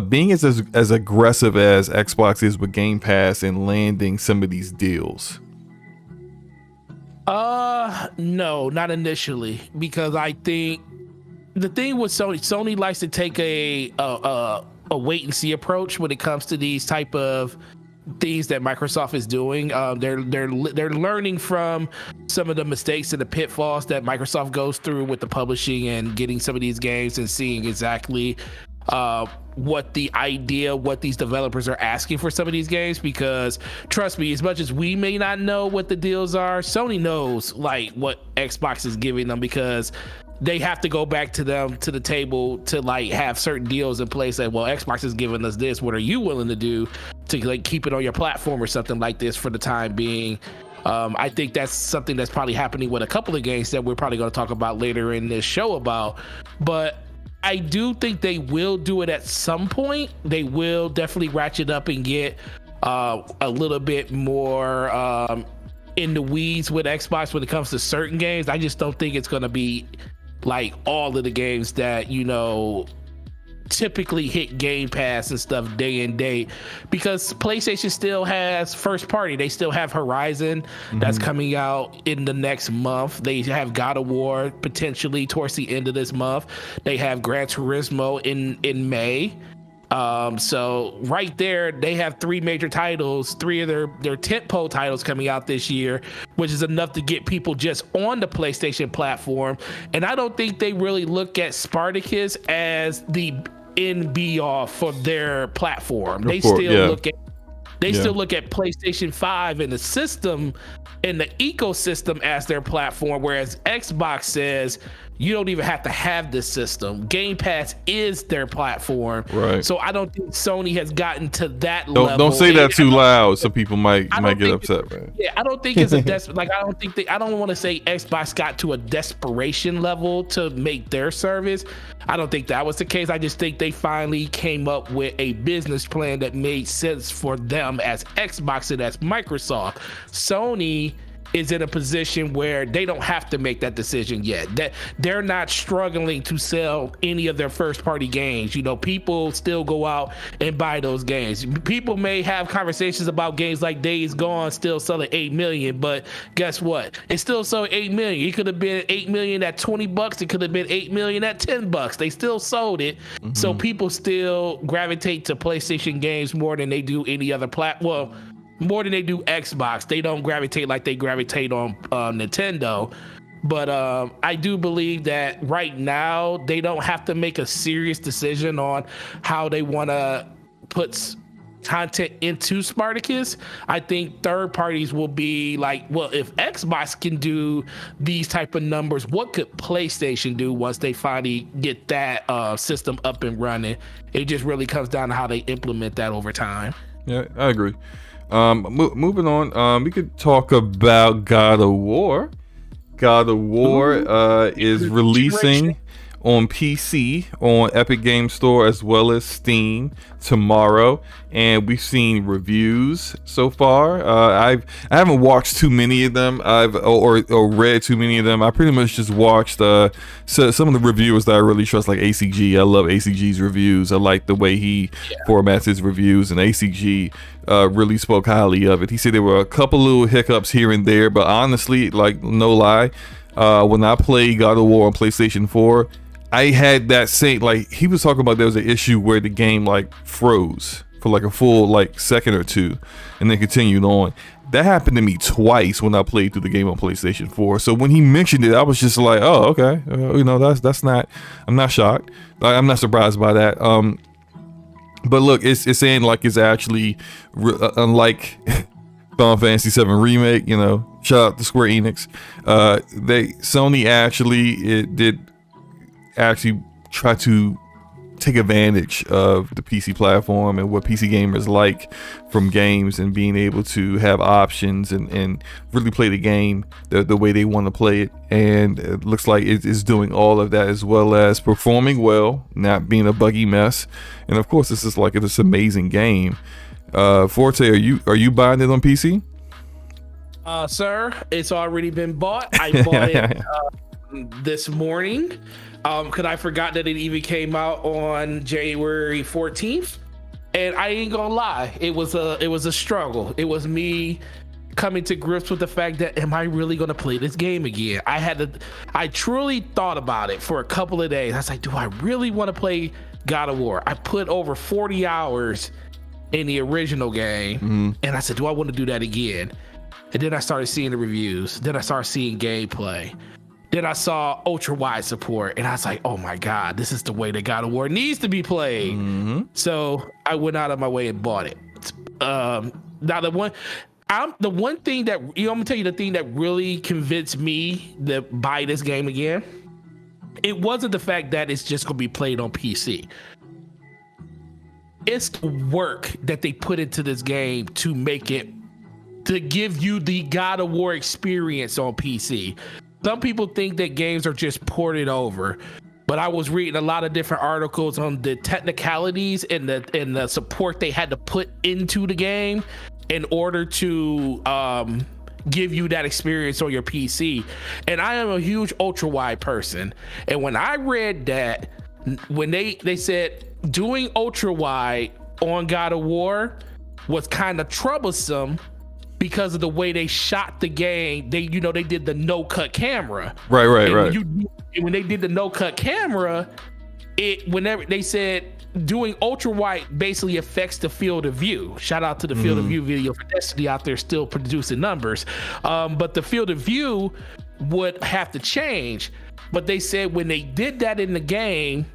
being as aggressive as Xbox is with Game Pass and landing some of these deals? No, not initially, because I think the thing with Sony likes to take a wait and see approach when it comes to these type of things that Microsoft is doing. They're learning from some of the mistakes and the pitfalls that Microsoft goes through with the publishing and getting some of these games, and seeing exactly what these developers are asking for some of these games, because trust me, as much as we may not know what the deals are, Sony knows like what Xbox is giving them, because they have to go back to the table to like have certain deals in place that, well, Xbox is giving us this, what are you willing to do to like keep it on your platform or something like this for the time being. I think that's something that's probably happening with a couple of games that we're probably going to talk about later in this show about. But I do think they will do it at some point. They will definitely ratchet up and get a little bit more in the weeds with Xbox when it comes to certain games. I just don't think it's going to be like all of the games that, you know, typically hit Game Pass and stuff day and day, because PlayStation still has first party. They still have Horizon that's coming out in the next month. They have God of War potentially towards the end of this month. They have Gran Turismo in May. So right there, they have three major titles, three of their tentpole titles coming out this year, which is enough to get people just on the PlayStation platform. And I don't think they really look at Spartacus as the end be all for their platform. They still look at PlayStation 5 and the system and the ecosystem as their platform, whereas Xbox says you don't even have to have this system. Game Pass is their platform. Right. So I don't think Sony has gotten to that level. Don't say that too loud. Some people might get upset, man. Yeah, I don't think it's a I don't want to say Xbox got to a desperation level to make their service. I don't think that was the case. I just think they finally came up with a business plan that made sense for them as Xbox and as Microsoft. Sony is in a position where they don't have to make that decision yet. That they're not struggling to sell any of their first party games. You know, people still go out and buy those games. People may have conversations about games like Days Gone still selling 8 million, but guess what? It still sold 8 million. It could have been 8 million at $20. It could have been 8 million at $10. They still sold it. So people still gravitate to PlayStation games more than they do any other more than they do Xbox. They don't gravitate like they gravitate on Nintendo. But I do believe that right now they don't have to make a serious decision on how they want to put content into Spartacus. I think third parties will be like, well, if Xbox can do these type of numbers, what could PlayStation do once they finally get that system up and running? It just really comes down to how they implement that over time. Yeah, I agree. Moving on, we could talk about God of War. God of War is releasing on PC on Epic Game Store as well as Steam tomorrow, and we've seen reviews so far. I haven't watched too many of them. Or read too many of them. I pretty much just watched some of the reviewers that I really trust, like ACG. I love ACG's reviews. I like the way he formats his reviews, and ACG really spoke highly of it. He said there were a couple little hiccups here and there, but honestly, like, no lie, when I played God of War on PlayStation 4, I had that same, like, he was talking about there was an issue where the game like froze for like a full like second or two and then continued on. That happened to me twice when I played through the game on PlayStation 4. So when he mentioned it, I was just like, oh, okay, you know, that's not, I'm not shocked. I'm not surprised by that. But look, it's saying like it's actually unlike Final Fantasy 7 remake. You know, shout out to Square Enix. Sony did try to take advantage of the PC platform and what PC gamers like from games, and being able to have options and really play the game the way they want to play it. And it looks like it's doing all of that, as well as performing well, not being a buggy mess. And of course, this is like this amazing game. Forte, are you buying it on PC? Sir, it's already been bought. I bought it this morning. Because I forgot that it even came out on January 14th, and I ain't gonna lie, it was a struggle. It was me coming to grips with the fact that, am I really gonna play this game again? I truly thought about it for a couple of days. I was like, do I really want to play God of War? I put over 40 hours in the original game, and I said, do I want to do that again? And then I started seeing the reviews. Then I started seeing gameplay. Then I saw ultra wide support, and I was like, "Oh my god, this is the way that God of War needs to be played." Mm-hmm. So I went out of my way and bought it. Now the one thing that I'm gonna tell you, the thing that really convinced me to buy this game again, it wasn't the fact that it's just gonna be played on PC. It's the work that they put into this game to make it, to give you the God of War experience on PC. Some people think that games are just ported over, but I was reading a lot of different articles on the technicalities and the support they had to put into the game in order to give you that experience on your PC. And I am a huge ultra wide person, and when I read that, when they said doing ultra wide on God of War was kind of troublesome because of the way they shot the game. They did the no cut camera. Right. When they did the no cut camera, whenever they said doing ultra wide basically affects the field of view. Shout out to the field of view video for Destiny out there still producing numbers. But the field of view would have to change. But they said when they did that in the game,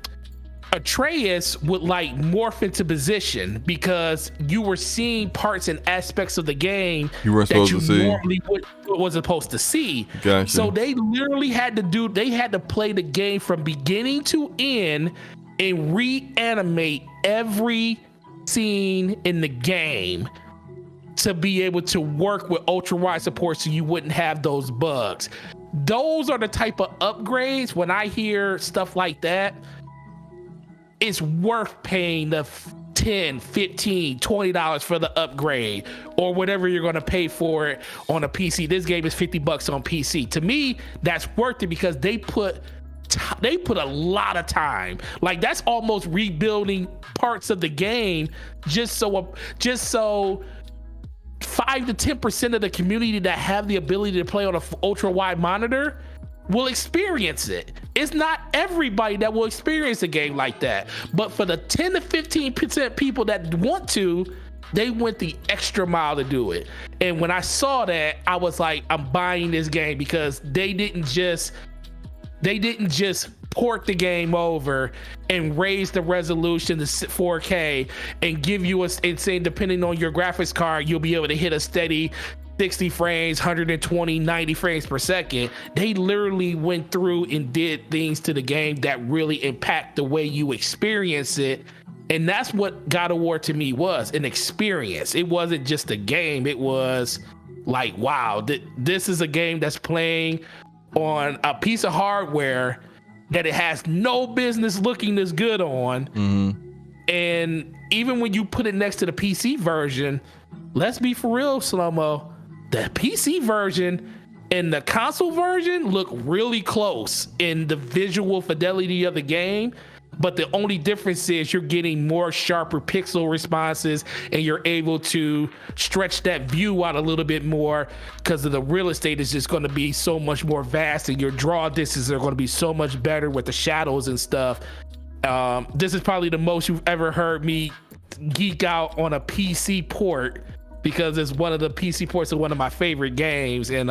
Atreus would like morph into position because you were seeing parts and aspects of the game you weren't supposed to see. Normally wasn't supposed to see. Gotcha. So they literally had to play the game from beginning to end and reanimate every scene in the game to be able to work with ultra wide support so you wouldn't have those bugs. Those are the type of upgrades. When I hear stuff like that, it's worth paying the $10, $15, $20 for the upgrade or whatever you're going to pay for it on a PC. This game is $50 on PC. To me, that's worth it because they put a lot of time. Like, that's almost rebuilding parts of the game just so 5 to 10% of the community that have the ability to play on an ultra wide monitor will experience it. It's not everybody that will experience a game like that, but for the 10 to 15% people that want to, they went the extra mile to do it. And when I saw that, I was like, I'm buying this game because they didn't just port the game over and raise the resolution to 4K and give you and say, depending on your graphics card, you'll be able to hit a steady 60 frames, 120, 90 frames per second. They literally went through and did things to the game that really impact the way you experience it. And that's what God of War to me was, an experience. It wasn't just a game. It was like, wow, this is a game that's playing on a piece of hardware that it has no business looking this good on. And even when you put it next to the PC version, let's be for real, Slow-Mo, the PC version and the console version look really close in the visual fidelity of the game, but the only difference is you're getting more sharper pixel responses and you're able to stretch that view out a little bit more because of the real estate is just going to be so much more vast and your draw distances are going to be so much better with the shadows and stuff. This is probably the most you've ever heard me geek out on a PC port because it's one of the PC ports of one of my favorite games. And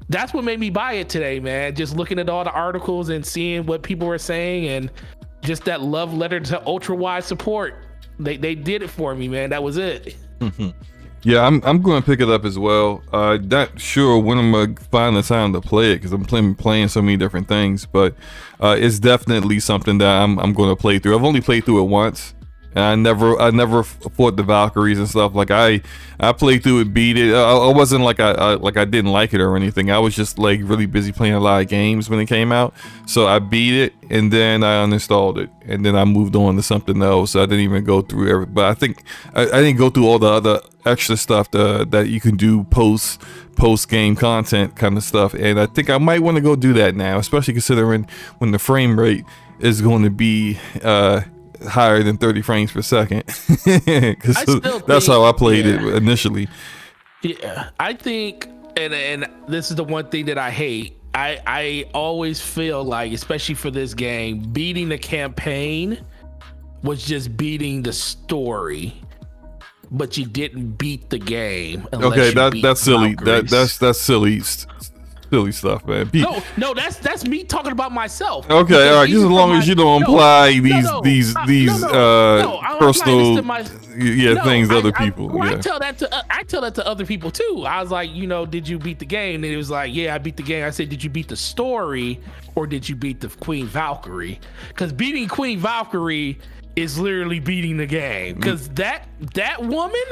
that's what made me buy it today, man. Just looking at all the articles and seeing what people were saying and just that love letter to ultra wide support. They did it for me, man. That was it. Yeah, I'm going to pick it up as well. Not sure when I'm going to find the time to play it because I'm playing so many different things, but it's definitely something that I'm going to play through. I've only played through it once. And I never fought the Valkyries and stuff. Like I played through it, beat it. I wasn't like I didn't like it or anything. I was just like really busy playing a lot of games when it came out. So I beat it and then I uninstalled it and then I moved on to something else. I didn't even go through everything. But I think I didn't go through all the other extra stuff that you can do post game content kind of stuff. And I think I might want to go do that now, especially considering when the frame rate is going to be higher than 30 frames per second because that's how I played it initially. Yeah, I think, and this is the one thing that I hate. I always feel like, especially for this game, beating the campaign was just beating the story, but you didn't beat the game. Okay, that's silly. That's silly. silly stuff, man. No, that's me talking about myself. Okay, all right. Just as long as you don't apply these personal things to other people. I tell that to other people too. I was like, did you beat the game? And it was like, yeah, I beat the game. I said, did you beat the story or did you beat the Queen Valkyrie? Because beating Queen Valkyrie is literally beating the game. Because that woman,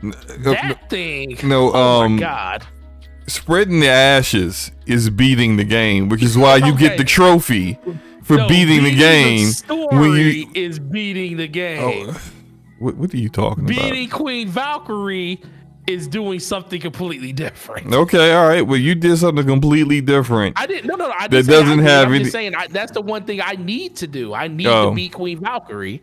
that thing. Oh my God. Spreading the ashes is beating the game, which is why you get the trophy for beating the game. The story is beating the game. Oh, what are you talking about? Beating Queen Valkyrie is doing something completely different. Okay, all right. Well, you did something completely different. I didn't. No. I that doesn't have any. I'm just saying that's the one thing I need to do. I need to beat Queen Valkyrie.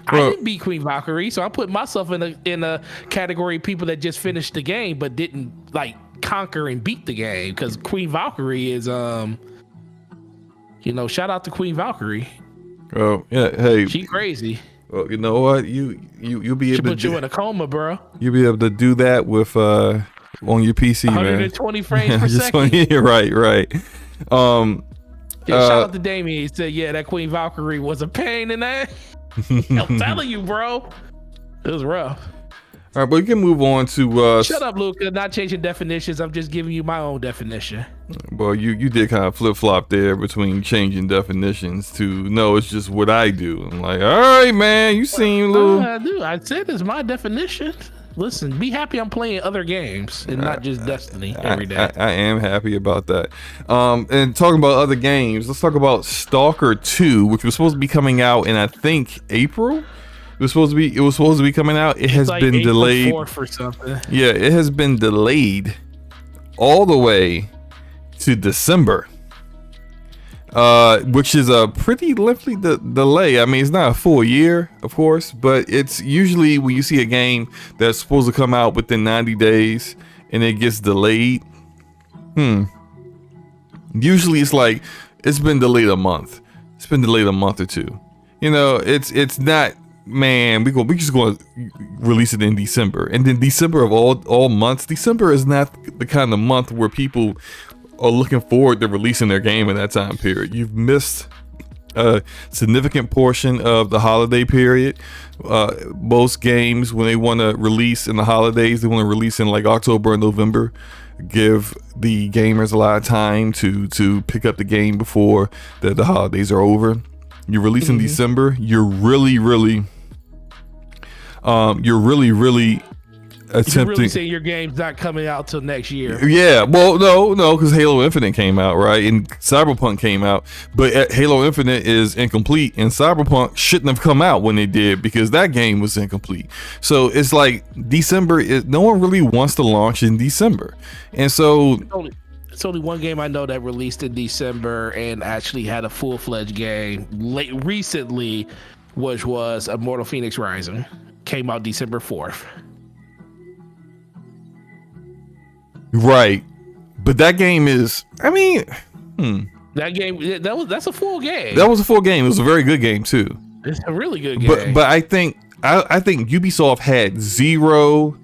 I didn't beat Queen Valkyrie, so I put myself in a category of people that just finished the game but didn't like conquer and beat the game. Because Queen Valkyrie is shout out to Queen Valkyrie. Oh yeah, hey, she crazy. Well, you know what? You'll be able to put you in a coma, bro. You'll be able to do that with on your PC, 120 frames per second. Right. Shout out to Damien. He said, "Yeah, that Queen Valkyrie was a pain in that." I'm telling you, bro, it was rough. All right, but we can move on to shut up, Luca. Not changing definitions. I'm just giving you my own definition. Well, you did kind of flip-flop there between changing definitions to no, it's just what I do. I'm like, all right, man, you seem little. I said it's my definition. Listen, be happy I'm playing other games and not just Destiny every day. I am happy about that. And talking about other games, let's talk about Stalker 2, which was supposed to be coming out in I think April. It was supposed to be coming out. It has been April delayed. 4th or something. Yeah, it has been delayed all the way to December. Which is a pretty lengthy delay. I mean, it's not a full year, of course, but it's usually when you see a game that's supposed to come out within 90 days and it gets delayed. Usually it's like it's been delayed a month. It's been delayed a month or two. It's not. Man, we just going to release it in December, and then December of all months. December is not the kind of month where people are looking forward to releasing their game in that time period. You've missed a significant portion of the holiday period. Most games, when they want to release in the holidays, they want to release in like October and November. Give the gamers a lot of time to pick up the game before the holidays are over. You release in December, you're really attempting. You're really saying your game's not coming out till next year? Yeah, well, no, because Halo Infinite came out, right, and Cyberpunk came out, but Halo Infinite is incomplete, and Cyberpunk shouldn't have come out when they did because that game was incomplete. So it's like December no one really wants to launch in December, and so it's only one game I know that released in December and actually had a full-fledged game recently, which was Immortal Phoenix Rising. Came out December 4th. Right, but that game is. I mean, that game that's a full game. That was a full game. It was a very good game too. It's a really good game. But I think Ubisoft had zero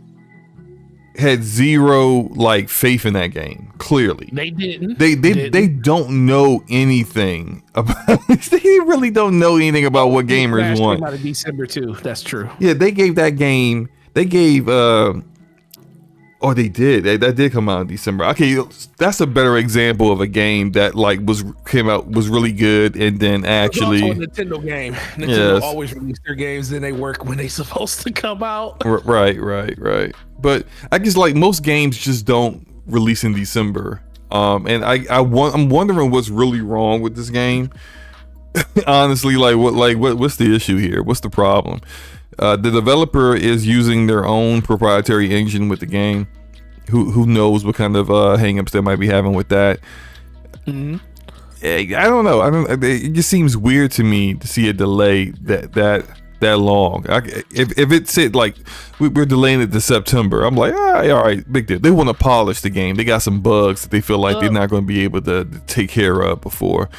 like faith in that game. Clearly, they didn't. They don't know anything about. They really don't know anything about what gamers want. Came out of December too. That's true. Yeah, they gave that game. They gave. Oh, they did. That did come out in December. Okay, that's a better example of a game that like was really good and then actually. It's also a Nintendo game. Nintendo always release their games and they work when they're supposed to come out. Right. But I guess like most games just don't release in December. And I'm wondering what's really wrong with this game. Honestly, what's the issue here? What's the problem? The developer is using their own proprietary engine with the game. Who knows what kind of hangups they might be having with that? I don't know. It just seems weird to me to see a delay that long. If it said like we're delaying it to September, I'm like, all right, big deal. They want to polish the game. They got some bugs that they feel like they're not going to be able to take care of before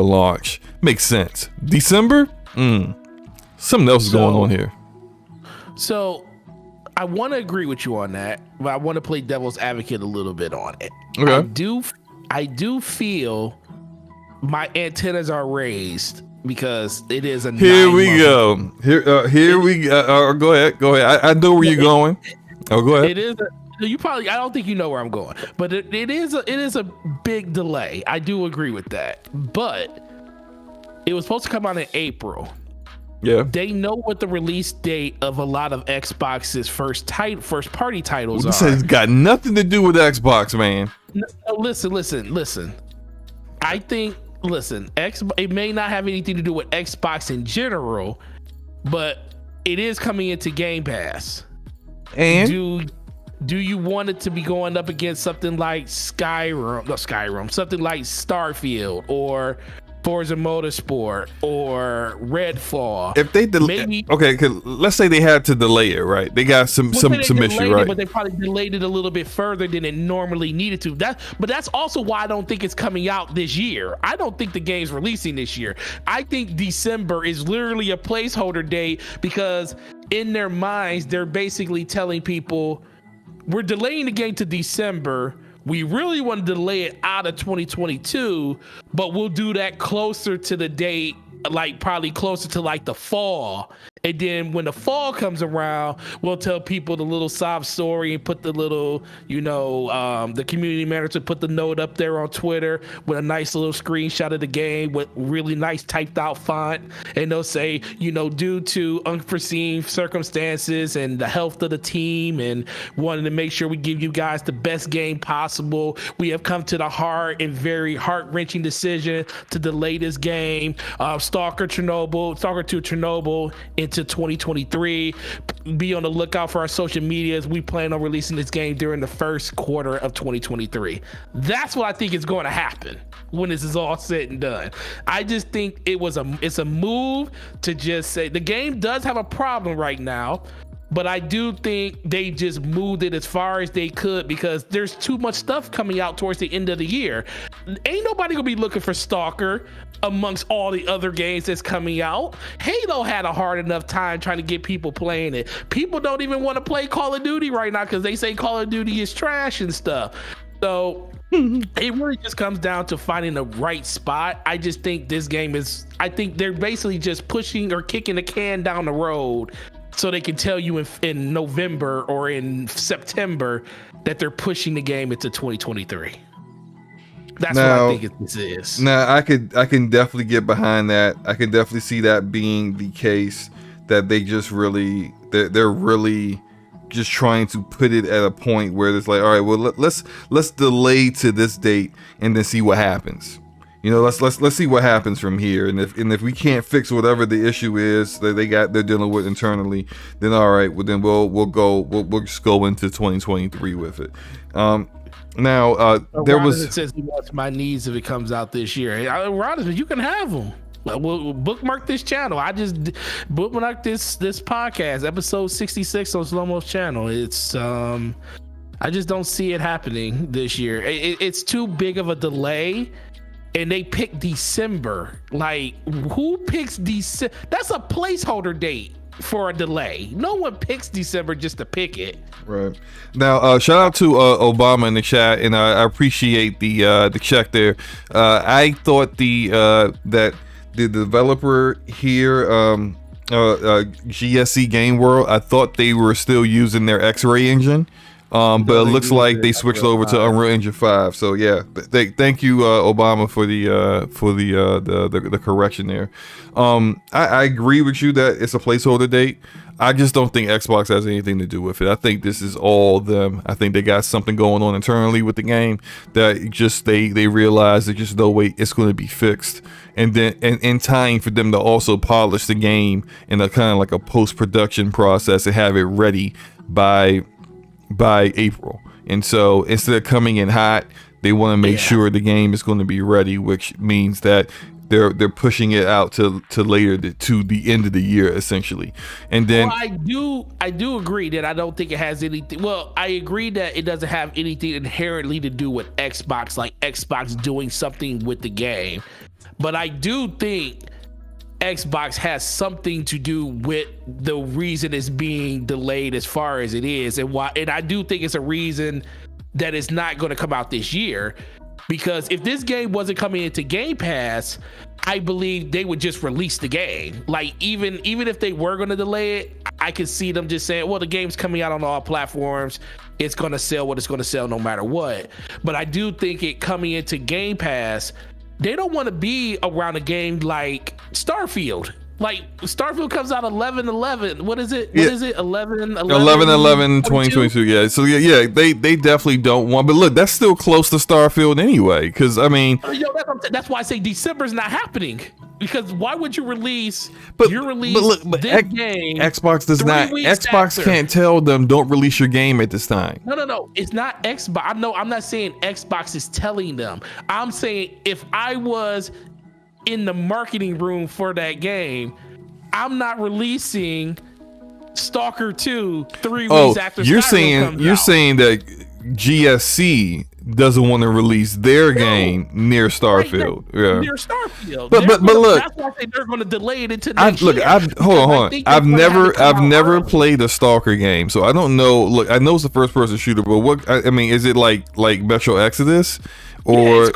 launch. Makes sense. December. Something else is going on here. So I want to agree with you on that, but I want to play devil's advocate a little bit on it. Okay. I do feel my antennas are raised because it is a Here we go. Here we go. Go ahead. I know where you're going. Oh, go ahead. It is. I don't think you know where I'm going, but it is a big delay. I do agree with that, but it was supposed to come out in April. Yeah. They know what the release date of a lot of Xbox's first party titles This are. has got nothing to do with Xbox, man. No, listen. I think, it may not have anything to do with Xbox in general, but it is coming into Game Pass. And do you want it to be going up against something like something like Starfield or Forza Motorsport or Redfall? if they delay, okay, let's say they had to delay it, right? They got some issue, right? But they probably delayed it a little bit further than it normally needed to. But that's also why I don't think it's coming out this year. I don't think the game's releasing this year. I think December is literally a placeholder date because in their minds, they're basically telling people, we're delaying the game to December. We really want to delay it out of 2022, but we'll do that closer to the date, like probably closer to like the fall. And then when the fall comes around, we'll tell people the little sob story and put the little, the community manager put the note up there on Twitter with a nice little screenshot of the game with really nice typed out font. And they'll say, due to unforeseen circumstances and the health of the team and wanting to make sure we give you guys the best game possible, we have come to the hard and very heart-wrenching decision to delay this game. Stalker 2 Chernobyl into 2023. Be on the lookout for our social medias. We plan on releasing this game during the first quarter of 2023. That's what I think is going to happen when this is all said and done. I just think it's a move to just say the game does have a problem right now, but I do think they just moved it as far as they could because there's too much stuff coming out towards the end of the year. Ain't nobody gonna be looking for Stalker amongst all the other games that's coming out. Halo had a hard enough time trying to get people playing it. People don't even want to play Call of Duty right now because they say Call of Duty is trash and stuff. So it really just comes down to finding the right spot. I just think this game I think they're basically just pushing or kicking the can down the road so they can tell you in November or in September that they're pushing the game into 2023. That's what I think this is. Now, I can definitely get behind that. I can definitely see that being the case, that they just really, they're really just trying to put it at a point where it's like, all right, well, let's delay to this date and then see what happens. Let's see what happens from here. And if we can't fix whatever the issue is that they're dealing with internally, then all right, well then we'll just go into 2023 with it. Now, there was. Says he wants my needs if it comes out this year. Rodimus, you can have them. We'll bookmark this channel. I just bookmarked this podcast, episode 66 on Slow-Mo's channel. It's I just don't see it happening this year. It's too big of a delay. And they pick December. Like, who picks December? That's a placeholder date for a delay. No one picks December just to pick it. Right. Now, shout out to Obama in the chat, and I appreciate the check there. I thought that the developer here, GSC Game World, I thought they were still using their X-Ray engine. But it looks like they switched over to Unreal Engine 5. So yeah, thank you, Obama, for the correction there. I agree with you that it's a placeholder date. I just don't think Xbox has anything to do with it. I think this is all them. I think they got something going on internally with the game that just they realize there's just no way it's going to be fixed. And then in time for them to also polish the game in a kind of like a post-production process and have it ready by April. And so instead of coming in hot, they want to make sure the game is going to be ready, which means that they're pushing it out to later to the end of the year essentially. And then I do agree that I don't think it has anything. Well, I agree that it doesn't have anything inherently to do with Xbox, like Xbox doing something with the game. But I do think Xbox has something to do with the reason it's being delayed as far as it is, and I do think it's a reason that it's not going to come out this year, because if this game wasn't coming into Game Pass, I believe they would just release the game. Like even if they were going to delay it, I could see them just saying, well, the game's coming out on all platforms. It's going to sell what it's going to sell no matter what. But I do think it coming into Game Pass, they don't want to be around a game like Starfield. Like Starfield comes out 11/11. What is it? What is it? 11/11/2022. Yeah. So yeah, they definitely don't want. But look, that's still close to Starfield anyway. Because I mean, that's why I say December's not happening. Because why would you release? But game? Xbox does not. Xbox can't tell them don't release your game at this time. No. It's not Xbox. I know. I'm not saying Xbox is telling them. I'm saying if I was in the marketing room for that game, I'm not releasing Stalker 2 3 weeks after you're Skyrim comes you're out. saying that GSC doesn't want to release their game near Starfield. Near Starfield. But look, that's why I say they're going to delay it into next year. Hold on. I've never played a Stalker game, so I don't know. Look, I know it's a first person shooter, but what I mean, is it like Metro Exodus? Or it's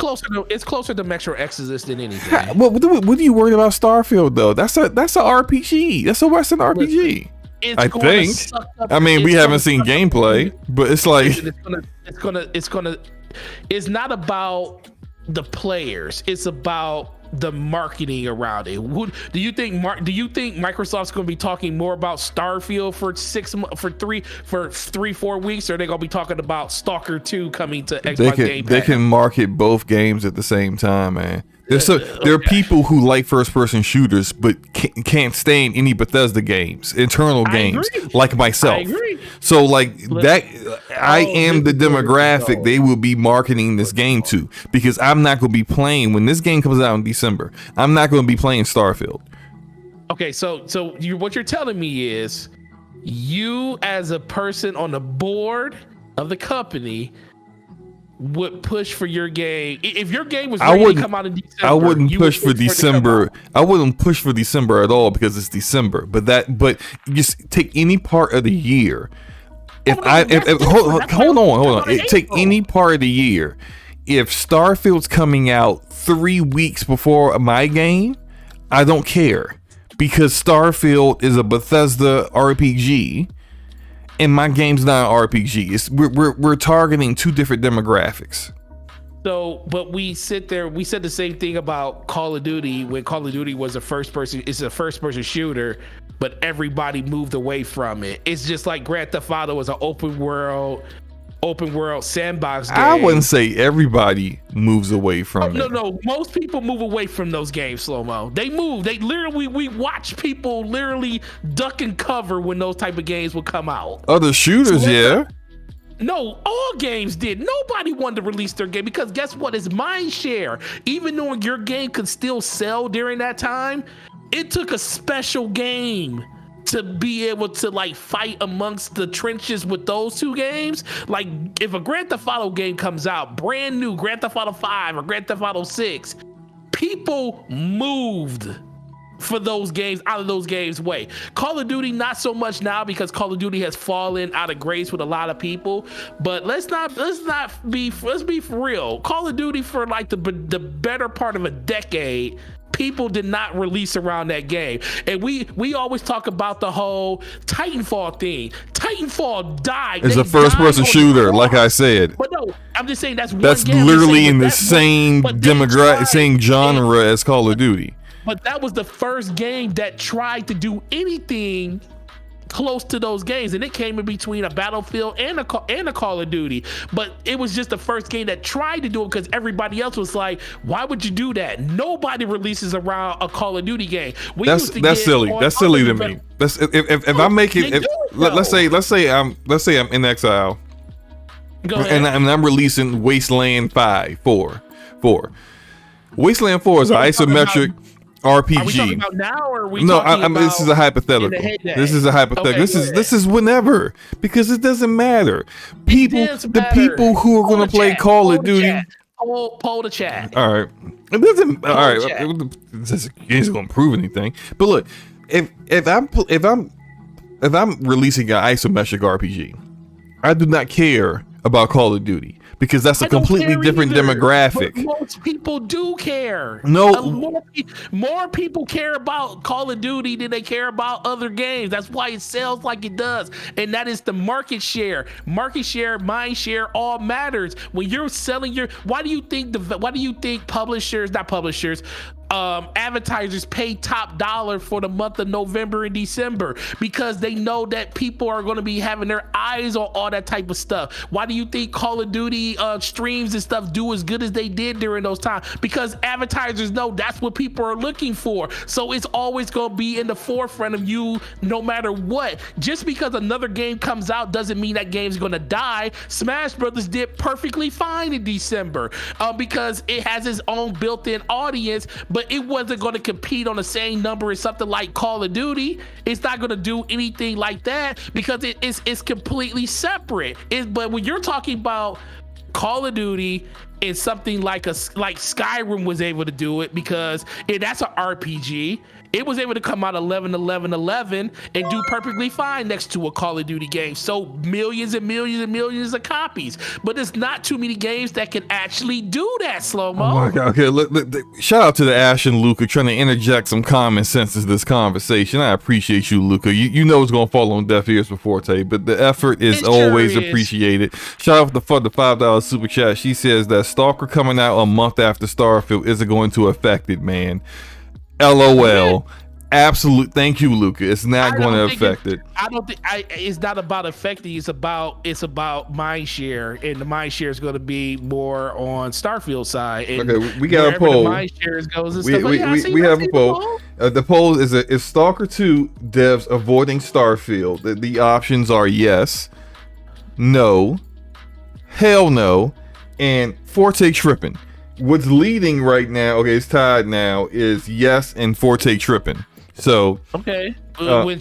closer to Metro Exodus than anything. What are you worried about Starfield though? That's a RPG. That's a Western RPG. I think. I mean, we haven't seen gameplay, but it's like it's not about the players. It's about the marketing around it. Do you think Microsoft's going to be talking more about Starfield for 3-4 weeks, or are they going to be talking about Stalker 2 coming to Xbox Game Pass? They can market both games at the same time, man. There are people who like first-person shooters but can't stand any Bethesda games, internal games, like myself. I agree. So like I am the demographic they will be marketing this game to, because I'm not going to be playing when this game comes out in December. I'm not going to be playing Starfield. Okay, so what you're telling me is, you as a person on the board of the company would push for your game. If your game was ready to come out in December, I wouldn't push for December. I wouldn't push for December at all, because it's December. But just take any part of the year. Hold on. Take any part of the year. If Starfield's coming out 3 weeks before my game, I don't care, because Starfield is a Bethesda RPG. And my game's not an RPG. We're targeting two different demographics. So, but we said the same thing about Call of Duty, when Call of Duty was it's a first person shooter, but everybody moved away from it. It's just like Grand Theft Auto was an open world sandbox game. I wouldn't say everybody moves away from it. No, most people move away from those games, Slow-Mo. They move. We watch people literally duck and cover when those type of games would come out. Other shooters, yeah. No, all games did. Nobody wanted to release their game, because guess what? It's mind share. Even though your game could still sell during that time, it took a special game to be able to like fight amongst the trenches with those two games. Like if a Grand Theft Auto game comes out, brand new Grand Theft Auto 5 or Grand Theft Auto 6, people moved for those games, out of those games way. Call of Duty, not so much now, because Call of Duty has fallen out of grace with a lot of people. But let's be for real. Call of Duty, for like the better part of a decade, people did not release around that game. And we always talk about the whole Titanfall thing. Titanfall died. It's a first-person shooter, like I said. But no, I'm just saying that's literally in the same demographic, same genre as Call of Duty. But that was the first game that tried to do anything close to those games, and it came in between a Battlefield and a Call of Duty. But it was just the first game that tried to do it, because everybody else was like, why would you do that? Nobody releases around a Call of Duty game. That's silly. That's silly to me. That's if I make it. Let's say I'm in exile, and I'm releasing Wasteland 4. Wasteland 4 is an isometric RPG. Are we talking about now, or are we talking about this is a hypothetical. This is a hypothetical. Okay, this is whenever, because it doesn't matter. The people who are going to play Call of Duty. Poll the chat. All right. It doesn't. All right. This isn't going to prove anything. But look, if I'm releasing an isometric RPG, I do not care about Call of Duty because that's a completely different demographic. But most people do care. No, more people care about Call of Duty than they care about other games. That's why it sells like it does, and that is the market share. Market share, mind share, all matters when you're selling your. Why do you think advertisers pay top dollar for the month of November and December? Because they know that people are going to be having their eyes on all that type of stuff. Why do you think Call of Duty streams and stuff do as good as they did during those times? Because advertisers know that's what people are looking for. So it's always going to be in the forefront of you no matter what. Just because another game comes out doesn't mean that game's going to die. Smash Brothers did perfectly fine in December because it has its own built-in audience, but it wasn't going to compete on the same number as something like Call of Duty. It's not going to do anything like that because it's completely separate. But when you're talking about Call of Duty and something like Skyrim was able to do it because that's an RPG. It was able to come out 11/11/11 and do perfectly fine next to a Call of Duty game. So millions and millions and millions of copies. But there's not too many games that can actually do that, Slow-Mo. Oh my God. Okay, look, shout out to the Ash and Luca trying to interject some common sense into this conversation. I appreciate you, Luca. You know it's going to fall on deaf ears for Forte, but the effort is always appreciated. Shout out for the $5 super chat. She says that Stalker coming out a month after Starfield isn't going to affect it, man. LOL. Absolute. Thank you, Luca. It's not going to affect it. I don't think it's not about affecting. It's about mind share, and the mind share is going to be more on Starfield side. And okay, we got a poll. The mind shares goes and we have a poll. The poll is Stalker 2 devs avoiding Starfield? The options are yes, no, hell no, and Forte tripping. What's leading right now, okay, it's tied now, is yes and Forte tripping. So okay, when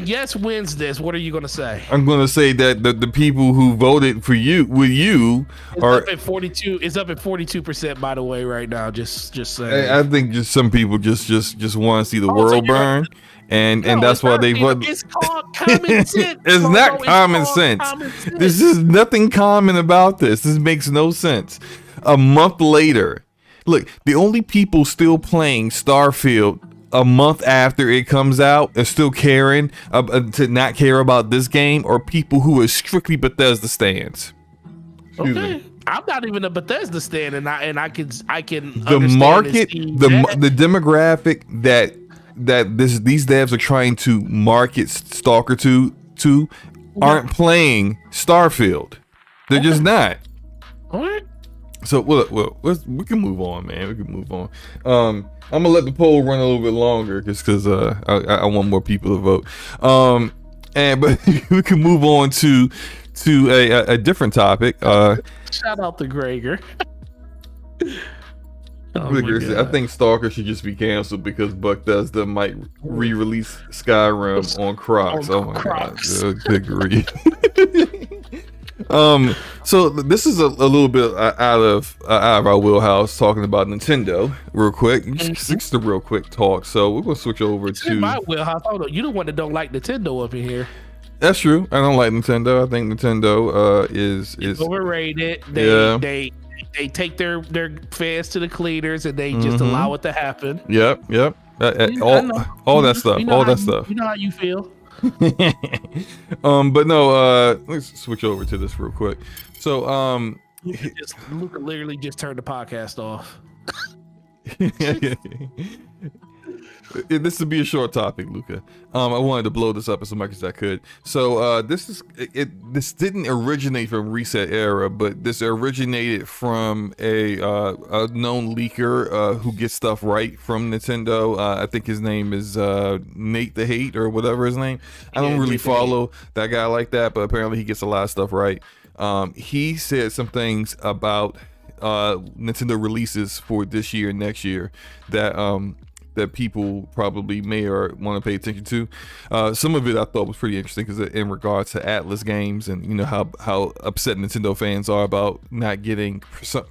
yes wins this, what are you gonna say? I'm gonna say that the people who voted for you are up at 42. It's up at 42%, by the way, right now. Just saying. I think just some people just want to see the world burn. And that's why they vote. It's called common sense. It's not common sense. This is nothing common about this. This makes no sense. A month later, look, the only people still playing Starfield a month after it comes out and still caring to not care about this game are people who are strictly Bethesda stands. Okay. I'm not even a Bethesda stan, and I can the market, the demographic that these devs are trying to market Stalker to aren't playing Starfield. They're just not. All right. So we can move on, man. We can move on. I'm gonna let the poll run a little bit longer because I want more people to vote. But we can move on to a different topic. Shout out to Gregor. I think Stalker should just be canceled because Bethesda might re-release Skyrim on Crocs. Oh my Crocs. God, good grief. So this is a little bit out of our wheelhouse, talking about Nintendo real quick. It's the real quick talk. So we're gonna switch over to my wheelhouse. Oh, no, you the one that don't like Nintendo up in here. That's true. I don't like Nintendo. I think Nintendo is overrated. They take their fans to the cleaners and they just allow it to happen. Yep. All that stuff. All that stuff. You know how you feel. But no, let's switch over to this real quick. So Luca literally just turned the podcast off. This would be a short topic, Luca. I wanted to blow this up as much as I could. So this didn't originate from Reset Era, but this originated from a known leaker who gets stuff right from Nintendo. I think his name is Nate the Hate or whatever his name. I don't really follow that guy like that, but apparently he gets a lot of stuff right. He said some things about Nintendo releases for this year and next year that people probably may or want to pay attention to. Some of it I thought was pretty interesting because in regards to Atlas games and you know how upset Nintendo fans are about not getting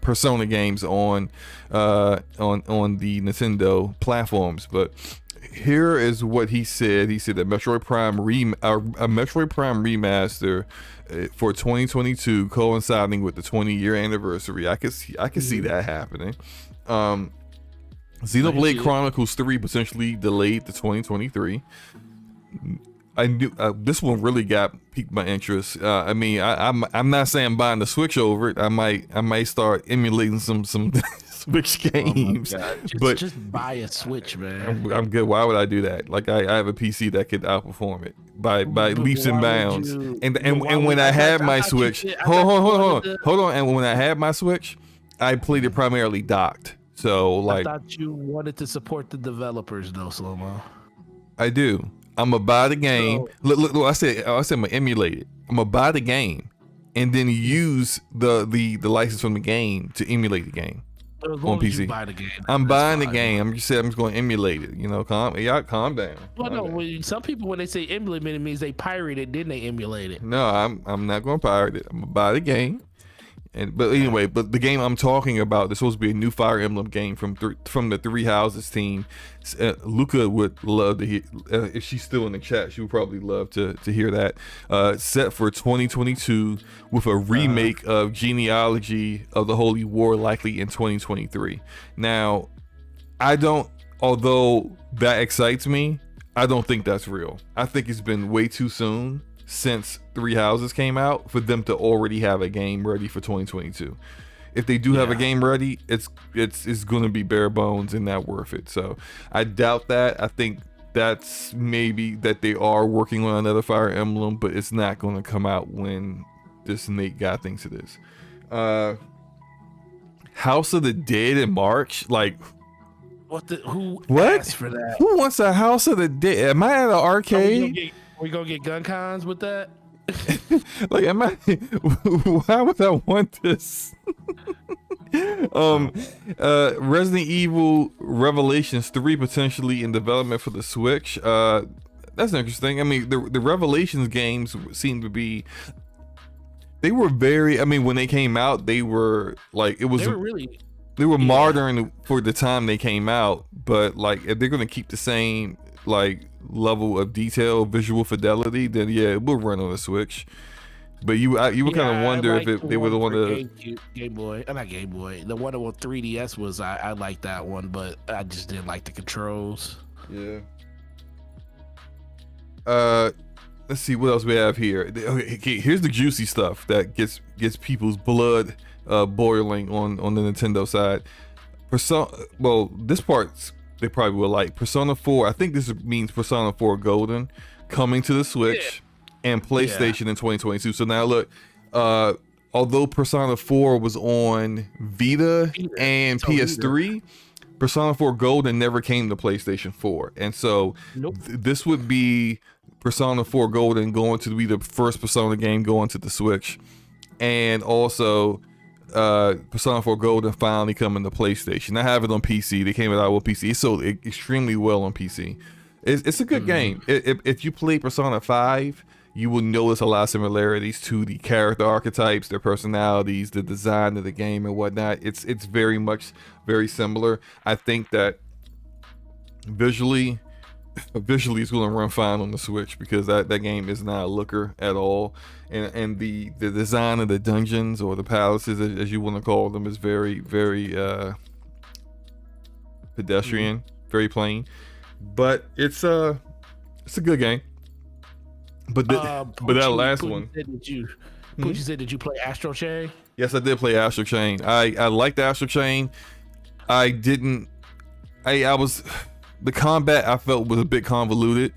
Persona games on the Nintendo platforms. But Here is what he said. He said that Metroid Prime a Metroid Prime remaster for 2022, coinciding with the 20-year anniversary. I could see that happening. Xenoblade Chronicles 3 potentially delayed to 2023. I knew this one really piqued my interest. I mean, I'm not saying buying the Switch over it. I might start emulating some Switch games. But just buy a Switch, man. I'm good. Why would I do that? Like I have a PC that could outperform it by leaps and bounds. And when I had my Switch, hold on. And when I had my Switch, I played it primarily docked. So like, I thought you wanted to support the developers, though, Slow-Mo. I do. I'm gonna buy the game. Look, I said I'm gonna emulate it. I'm gonna buy the game and then use the license from the game to emulate the game on PC. I'm buying the game. I'm just saying I'm just gonna emulate it. You know, calm down. Well, no. Some people, when they say emulate, it means they pirate it, then they emulate it. No, I'm not gonna pirate it. I'm gonna buy the game. But anyway, the game I'm talking about, there's supposed to be a new Fire Emblem game from the Three Houses team. Luca would love to hear, if she's still in the chat, she would probably love to hear that. Set for 2022 with a remake of Genealogy of the Holy War likely in 2023. Now, although that excites me, I don't think that's real. I think it's been way too soon since Three Houses came out for them to already have a game ready for 2022. If they do have a game ready, it's going to be bare bones and not worth it. So I doubt that. I think that's maybe that they are working on another Fire Emblem, but it's not going to come out when this Nate guy thinks it is. House of the Dead in March, like who asked for that? Who wants a House of the Dead? Am I at an arcade? We gonna get gun cons with that? Like, why would I want this? Resident Evil Revelations 3 potentially in development for the Switch. That's interesting. I mean, the Revelations games seem to be, they were very, I mean, when they came out, they were like, they were modern for the time they came out, but like, if they're gonna keep the same like level of detail, visual fidelity, then yeah, it will run on the Switch. But you would kind of wonder if they were the one to Game Boy, not Game Boy. The one on 3DS was I liked that one, but I just didn't like the controls. Yeah. Let's see what else we have here. Okay, here's the juicy stuff that gets people's blood boiling on the Nintendo side. Well, this part's they probably will like. Persona 4, I think this means Persona 4 Golden coming to the Switch and PlayStation in 2022. So now look, although Persona 4 was on Vita and PS3, Persona 4 Golden never came to PlayStation 4. And so this would be Persona 4 Golden going to be the first Persona game going to the Switch. And also Persona 4 Golden finally coming to PlayStation. I have it on PC. They came out with PC. It's sold extremely well on PC. It's a good game. If you play Persona 5, you will notice a lot of similarities to the character archetypes, their personalities, the design of the game and whatnot. It's very much very similar. I think that visually it's going to run fine on the Switch because that game is not a looker at all, and the design of the dungeons or the palaces, as you want to call them, is very pedestrian, very plain, but it's a good game. But that last one, Poochie said, did you play Astral Chain? Yes, I did play Astral Chain. I liked Astral Chain. The combat I felt was a bit convoluted.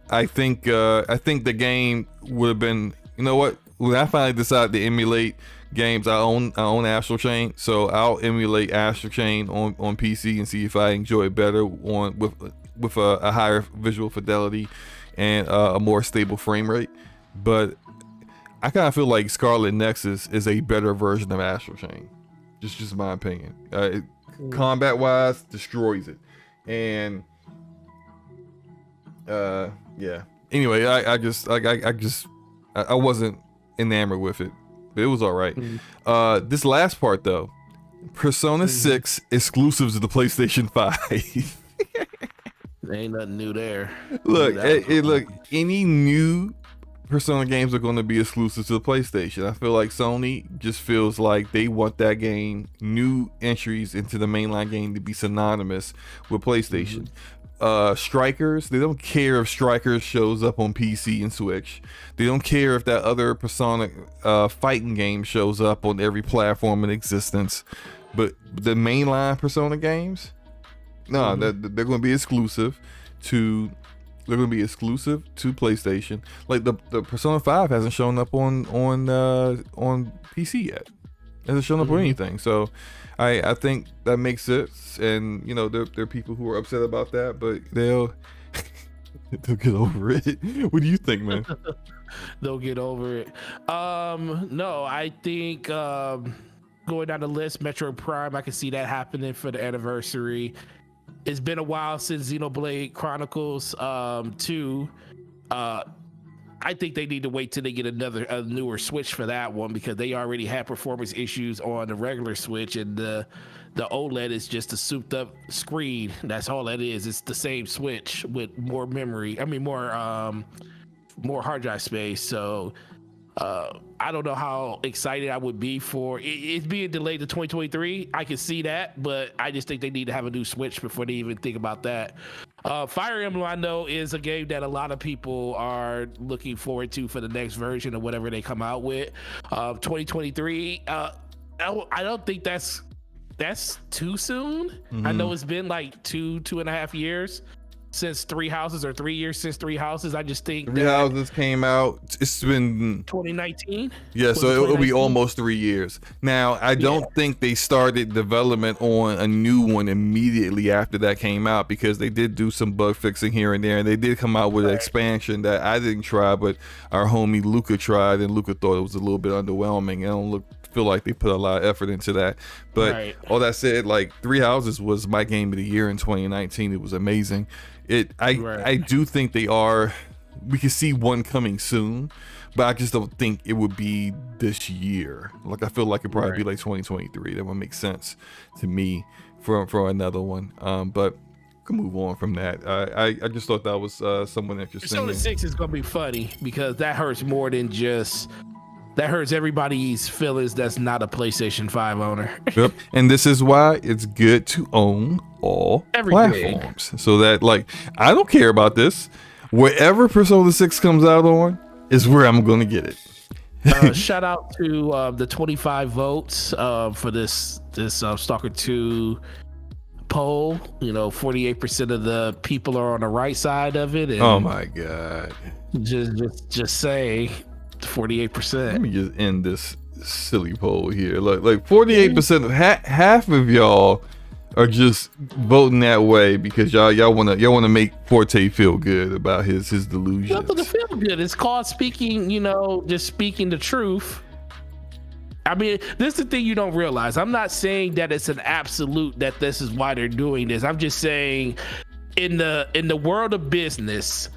I think the game would have been, you know what? When I finally decided to emulate games, I own Astral Chain, so I'll emulate Astral Chain on PC and see if I enjoy it better with a higher visual fidelity and a more stable frame rate. But I kind of feel like Scarlet Nexus is a better version of Astral Chain. Just my opinion. Combat wise, destroys it. And yeah. Anyway, I wasn't enamored with it, but it was all right. This last part though, Persona 6 exclusives of the PlayStation 5. Ain't nothing new there. Look, look. Any new Persona games are going to be exclusive to the PlayStation. I feel like Sony just feels like they want that game, new entries into the mainline game, to be synonymous with PlayStation. Strikers, they don't care if Strikers shows up on PC and Switch. They don't care if that other Persona fighting game shows up on every platform in existence. But the mainline Persona games, no, they're going to be exclusive to. They're going to be exclusive to PlayStation. Like the Persona 5 hasn't shown up on PC yet. It hasn't shown up on anything. So I think that makes sense. And you know, there are people who are upset about that, but they'll get over it. What do you think, man? They'll get over it. No, I think going down the list, Metro Prime, I can see that happening for the anniversary. It's been a while since Xenoblade Chronicles 2. I think they need to wait till they get a newer Switch for that one, because they already had performance issues on the regular Switch, and the OLED is just a souped up screen. That's all that is. It's the same Switch with more memory. I mean, more hard drive space. So I don't know how excited I would be for it's being delayed to 2023. I can see that, but I just think they need to have a new Switch before they even think about that. Fire Emblem, I know, is a game that a lot of people are looking forward to for the next version of whatever they come out with. 2023, I don't think that's too soon. I know it's been like 2.5 years since 3 Houses, or 3 years since 3 Houses. I just think 3 Houses came out. It's been 2019. Yeah, so it'll be almost 3 years. Now, I don't think they started development on a new one immediately after that came out, because they did do some bug fixing here and there, and they did come out with an expansion that I didn't try, but our homie Luca tried, and Luca thought it was a little bit underwhelming. I don't feel like they put a lot of effort into that. But all that said, like 3 Houses was my game of the year in 2019. It was amazing. I do think we can see one coming soon, but I just don't think it would be this year. Like, I feel like it'd probably be like 2023. That would make sense to me for another one. But we can move on from that. I just thought that was somewhat interesting. Persona 6 is gonna be funny, because that hurts more than just that hurts everybody's feelings that's not a PlayStation 5 owner. Yep. And this is why it's good to own all platforms. So that, like, I don't care about this. Wherever Persona 6 comes out on is where I'm going to get it. Shout out to the 25 votes for this Stalker 2 poll. You know, 48% of the people are on the right side of it. And oh my God. Just say 48%. Let me just end this silly poll here. Like 48% of half of y'all are just voting that way because y'all wanna make Forte feel good about his delusions. Nothing to feel good. It's called speaking, just speaking the truth. I mean, this is the thing you don't realize. I'm not saying that it's an absolute that this is why they're doing this. I'm just saying, in the world of business,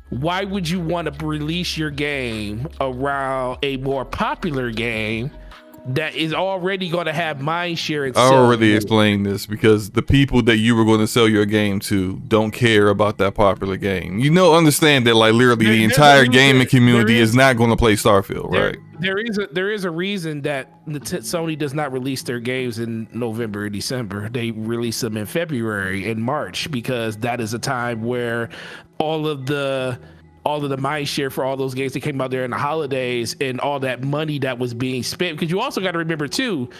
why would you want to release your game around a more popular game that is already going to have mind share? I already explained this, because the people that you were going to sell your game to don't care about that popular game. Understand that, like, literally the entire gaming community is not going to play Starfield, right? There is a reason that Sony does not release their games in November or December. They release them in February and March, because that is a time where all of the mind share for all those games that came out there in the holidays, and all that money that was being spent. Because you also got to remember too,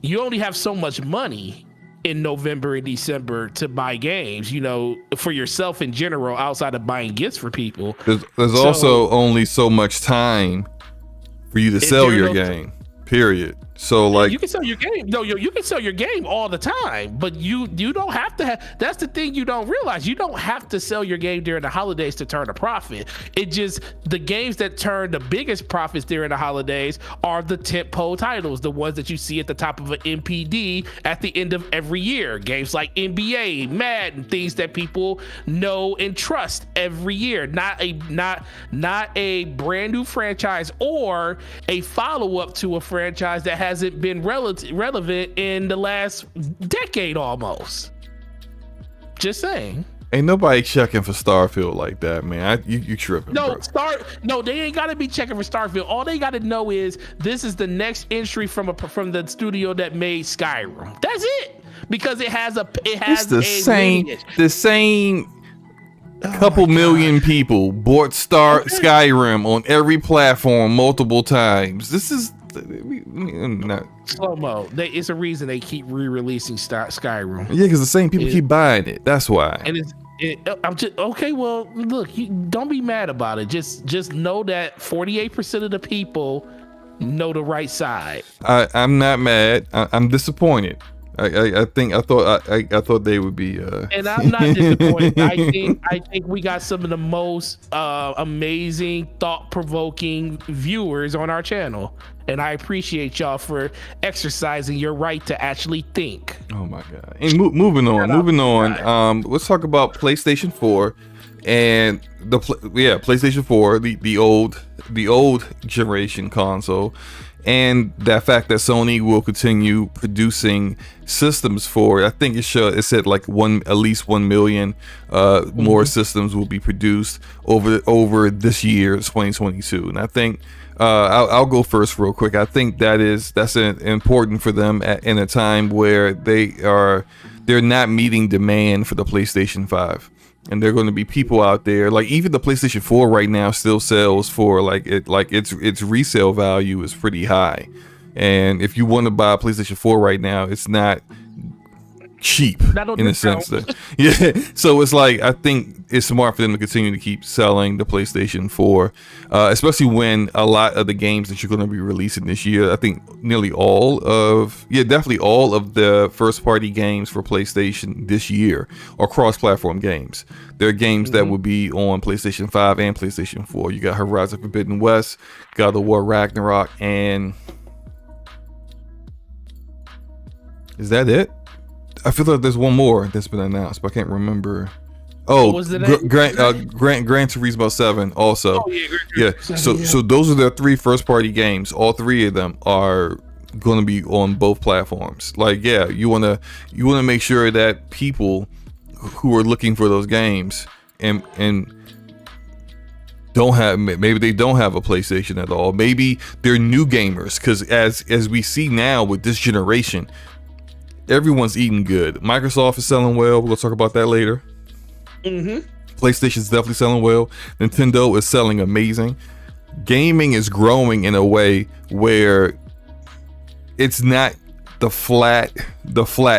you only have so much money in November and December to buy games, for yourself in general, outside of buying gifts for people. There's also only so much time for you to sell your game, period. So, like, you can sell your game. No, you can sell your game all the time, but you don't have to have. That's the thing you don't realize. You don't have to sell your game during the holidays to turn a profit. It just, the games that turn the biggest profits during the holidays are the tentpole titles, the ones that you see at the top of an MPD at the end of every year. Games like NBA, Madden, things that people know and trust every year. Not a brand new franchise or a follow up to a franchise that hasn't been relevant in the last decade almost. Just saying. Ain't nobody checking for Starfield like that, man. You tripping, No, bro. No, they ain't gotta be checking for Starfield. All they gotta know is this is the next entry from the studio that made Skyrim. That's it. Because It's the same couple million people bought Skyrim on every platform multiple times. This is not slow-mo. It's a reason they keep re-releasing Skyrim. Yeah, because the same people keep buying it. That's why. And I'm just okay. Well, look, you don't be mad about it. Just know that 48% of the people know the right side. I'm not mad. I'm disappointed. I thought they would be. And I'm not disappointed. I think we got some of the most amazing, thought-provoking viewers on our channel, and I appreciate y'all for exercising your right to actually think. Oh my god! And moving on. Let's talk about PlayStation 4 and PlayStation 4, the old generation console. And that fact that Sony will continue producing systems for it. I think it said like at least 1 million more systems will be produced over this year, 2022. And I think I'll go first real quick. I think that's important for them in a time where they're not meeting demand for the PlayStation 5. And there are going to be people out there, like even the PlayStation 4 right now still sells for its resale value is pretty high. And if you want to buy a PlayStation 4 right now, it's not cheap in a sense that, yeah. So it's like, I think it's smart for them to continue to keep selling the PlayStation 4, especially when a lot of the games that you're going to be releasing this year, I think definitely all of the first party games for PlayStation this year are cross-platform games. There are games that will be on PlayStation 5 and PlayStation 4. You got Horizon Forbidden West, God of War Ragnarok, and is that it? I feel like there's one more that's been announced, but I can't remember. Oh, Gran Turismo 7 also. Oh, yeah. So those are their 3 first party games. All 3 of them are going to be on both platforms. Like, yeah, you want to make sure that people who are looking for those games and maybe they don't have a PlayStation at all. Maybe they're new gamers, because as we see now with this generation, everyone's eating good. Microsoft is selling well. We'll talk about that later. PlayStation's definitely selling well. Nintendo is selling amazing. Gaming is growing in a way where it's not the flat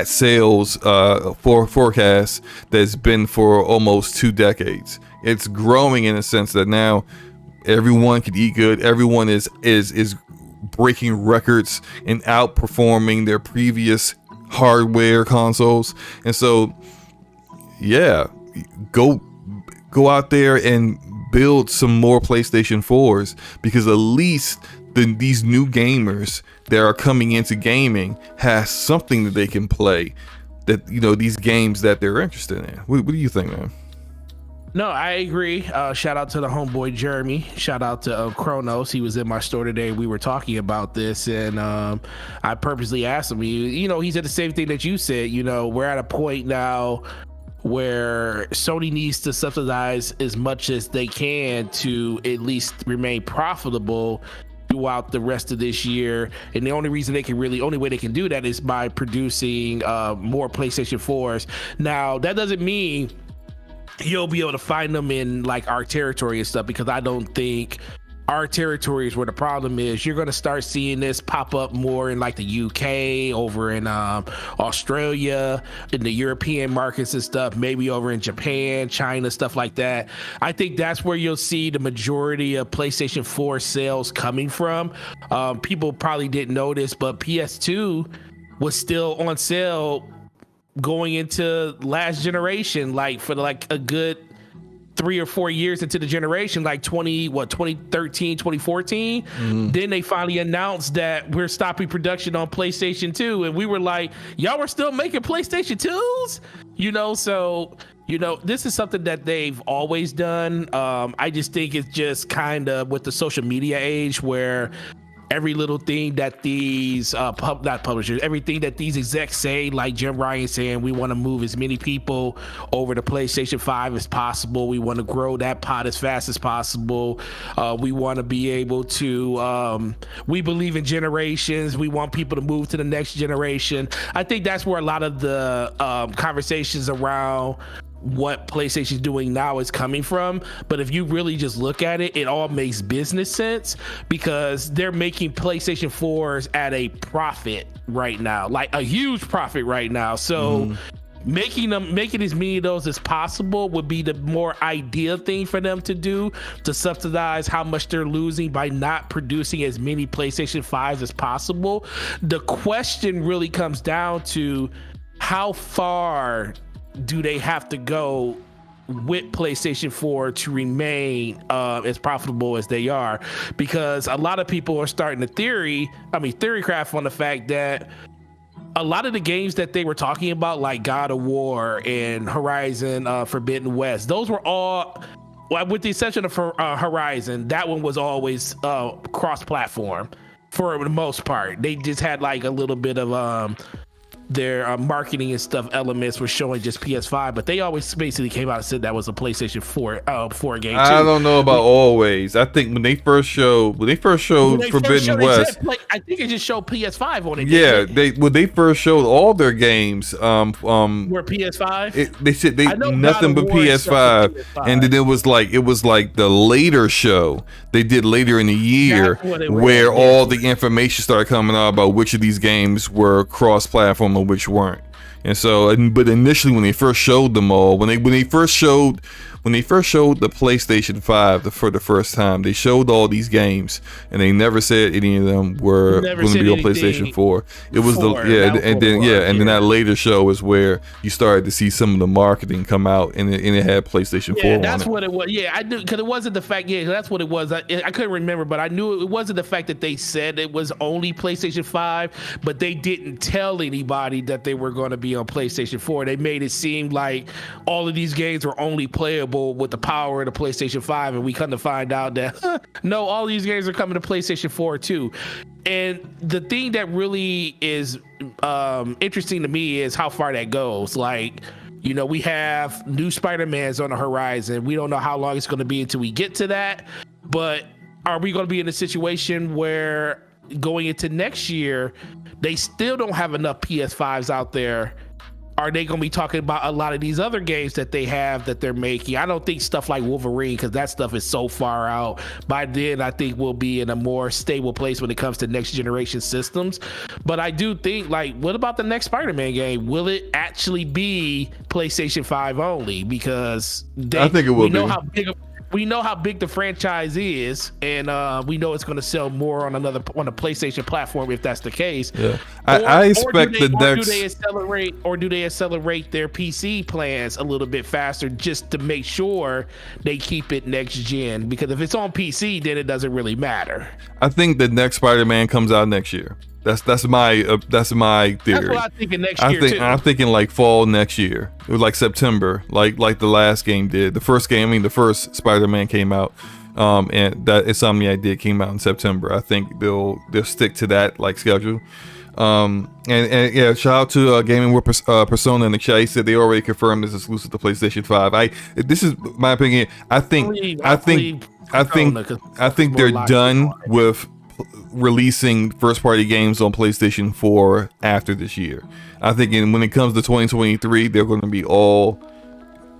sales forecast that's been for almost 2 decades. It's growing in a sense that now everyone can eat good. Everyone is breaking records and outperforming their previous hardware consoles. And so yeah, go out there and build some more PlayStation 4s, because at least these new gamers that are coming into gaming has something that they can play, that these games that they're interested in. What do you think, man? No, I agree. Shout out to the homeboy Jeremy. Shout out to Kronos. He was in my store today. We were talking about this, and I purposely asked him. He said the same thing that you said. We're at a point now where Sony needs to subsidize as much as they can to at least remain profitable throughout the rest of this year. And the only way they can do that is by producing more PlayStation 4s. Now, that doesn't mean you'll be able to find them in like our territory and stuff, because I don't think our territory is where the problem is. You're going to start seeing this pop up more in like the UK, over in Australia, in the European markets and stuff, maybe over in Japan, China, stuff like that. I think that's where you'll see the majority of PlayStation 4 sales coming from. People probably didn't notice, but PS2 was still on sale going into last generation, like for like a good 3 or 4 years into the generation, like 2013, 2014. Then they finally announced that we're stopping production on PlayStation 2, and we were like, y'all were still making PlayStation 2s? So this is something that they've always done. I just think it's just kind of with the social media age where every little thing that these not publishers, everything that these execs say, like Jim Ryan saying, we want to move as many people over to PlayStation 5 as possible. We want to grow that pot as fast as possible. We want to be able to, we believe in generations. We want people to move to the next generation. I think that's where a lot of the conversations around what PlayStation's doing now is coming from. But if you really just look at it, it all makes business sense because they're making PlayStation 4s at a profit right now, like a huge profit right now. So making as many of those as possible would be the more ideal thing for them to do, to subsidize how much they're losing by not producing as many PlayStation 5s as possible. The question really comes down to how far do they have to go with PlayStation 4 to remain as profitable as they are? Because a lot of people are starting to theorycraft on the fact that a lot of the games that they were talking about, like God of War and Horizon Forbidden West, those were all, well, with the exception of Horizon, that one was always cross-platform for the most part. They just had like a little bit of their marketing and stuff elements were showing just PS5, but they always basically came out and said that was a PlayStation 4 game too. I don't know about always. I think when they first showed Forbidden West, I think it just showed PS5 on it. Yeah, they first showed all their games were PS5. They said they nothing but PS5, and then it was like the later show they did later in the year where all the information started coming out about which of these games were cross-platform and which weren't. And so, but initially when they first showed them all, when they first showed the PlayStation 5 for the first time, they showed all these games, and they never said any of them were going to be on PlayStation 4. It was and then that later show is where you started to see some of the marketing come out, and it had PlayStation 4 on it. That's what it was. Yeah, I knew, because it wasn't the fact. Yeah, that's what it was. I couldn't remember, but I knew it wasn't the fact that they said it was only PlayStation 5, but they didn't tell anybody that they were going to be on PlayStation 4. They made it seem like all of these games were only playable with the power of the PlayStation 5, and we come to find out that no, all these games are coming to PlayStation 4 too. And the thing that really is interesting to me is how far that goes. Like, you know, we have new Spider-Mans on the horizon. We don't know how long it's going to be until we get to that, but are we going to be in a situation where going into next year, they still don't have enough PS5s out there? Are they going to be talking about a lot of these other games that they have that they're making? I don't think stuff like Wolverine, because that stuff is so far out. By then, I think we'll be in a more stable place when it comes to next generation systems. But I do think, like, what about the next Spider-Man game? Will it actually be PlayStation 5 only? Because I think it will be. We know how big the franchise is, and we know it's going to sell more on a PlayStation platform if that's the case. Yeah, I expect do they accelerate their PC plans a little bit faster just to make sure they keep it next gen? Because if it's on PC, then it doesn't really matter. I think the next Spider-Man comes out next year. That's my theory. That's what I'm thinking next year too. I'm thinking like fall next year, it was like September, like the last game did. The first Spider-Man came out, and that Insomniac did came out in September. I think they'll stick to that like schedule. And yeah, shout out to Gaming with Persona in the chat. He said they already confirmed this exclusive to PlayStation 5. This is my opinion. I think they're done with releasing first-party games on PlayStation 4 after this year. I think when it comes to 2023, they're going to be all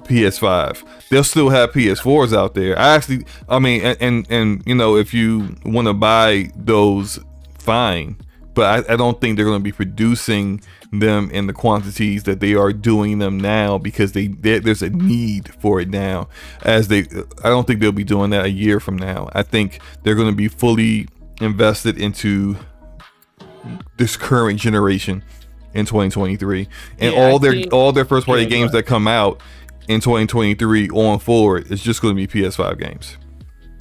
PS5. They'll still have PS4s out there. And you know, if you want to buy those, fine. But I don't think they're going to be producing them in the quantities that they are doing them now, because there's a need for it now. I don't think they'll be doing that a year from now. I think they're going to be fully invested into this current generation in 2023, and all their first party games that come out in 2023 on forward is just going to be PS5 games.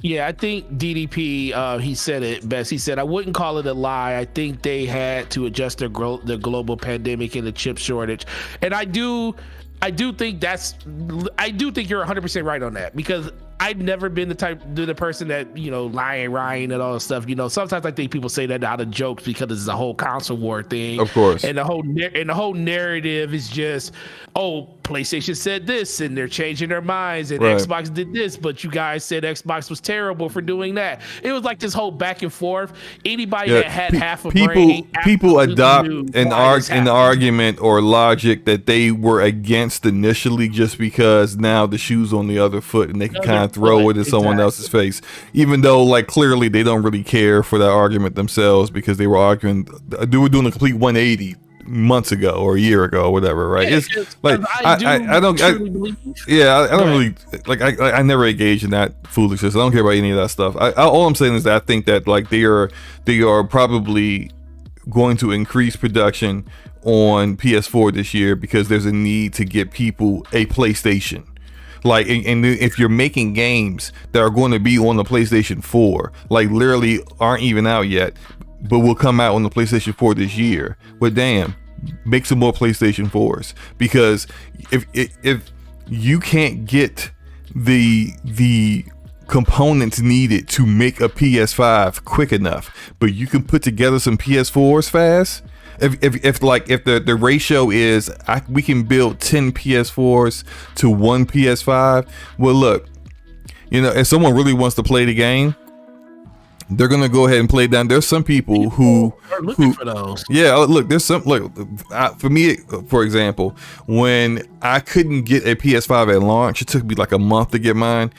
Yeah, I think DDP, he said it best. He said, I wouldn't call it a lie. I think they had to adjust the global pandemic and the chip shortage. And I do think you're 100% right on that, because I've never been the person that, you know, lying and all that stuff. You know, sometimes I think people say that out of jokes because it's a whole console war thing. Of course. And the whole narrative is just, oh, PlayStation said this and they're changing their minds, and right. Xbox did this, but you guys said Xbox was terrible for doing that. It was like this whole back and forth. Anybody that had half a brain, people adopt an argument or logic that they were against initially just because now the shoe's on the other foot and they can kind of throw it in someone else's face, even though like clearly they don't really care for that argument themselves because they were doing a complete 180 months ago or a year ago or whatever, right? Yeah, it's like I don't really like I never engage in that foolishness. I don't care about any of that stuff. All I'm saying is that I think that like they are probably going to increase production on PS4 this year because there's a need to get people a PlayStation. Like, and if you're making games that are going to be on the PlayStation 4, like literally aren't even out yet, but will come out on the PlayStation 4 this year. But damn, make some more PlayStation 4s, because if you can't get the components needed to make a PS5 quick enough, but you can put together some PS4s fast. If the ratio is we can build 10 PS4s to one PS5, well, look, you know, if someone really wants to play the game, they're gonna go ahead and play it down. There's some people who are looking for those. Yeah, look, there's some for me, for example, when I couldn't get a PS5 at launch, it took me like a month to get mine.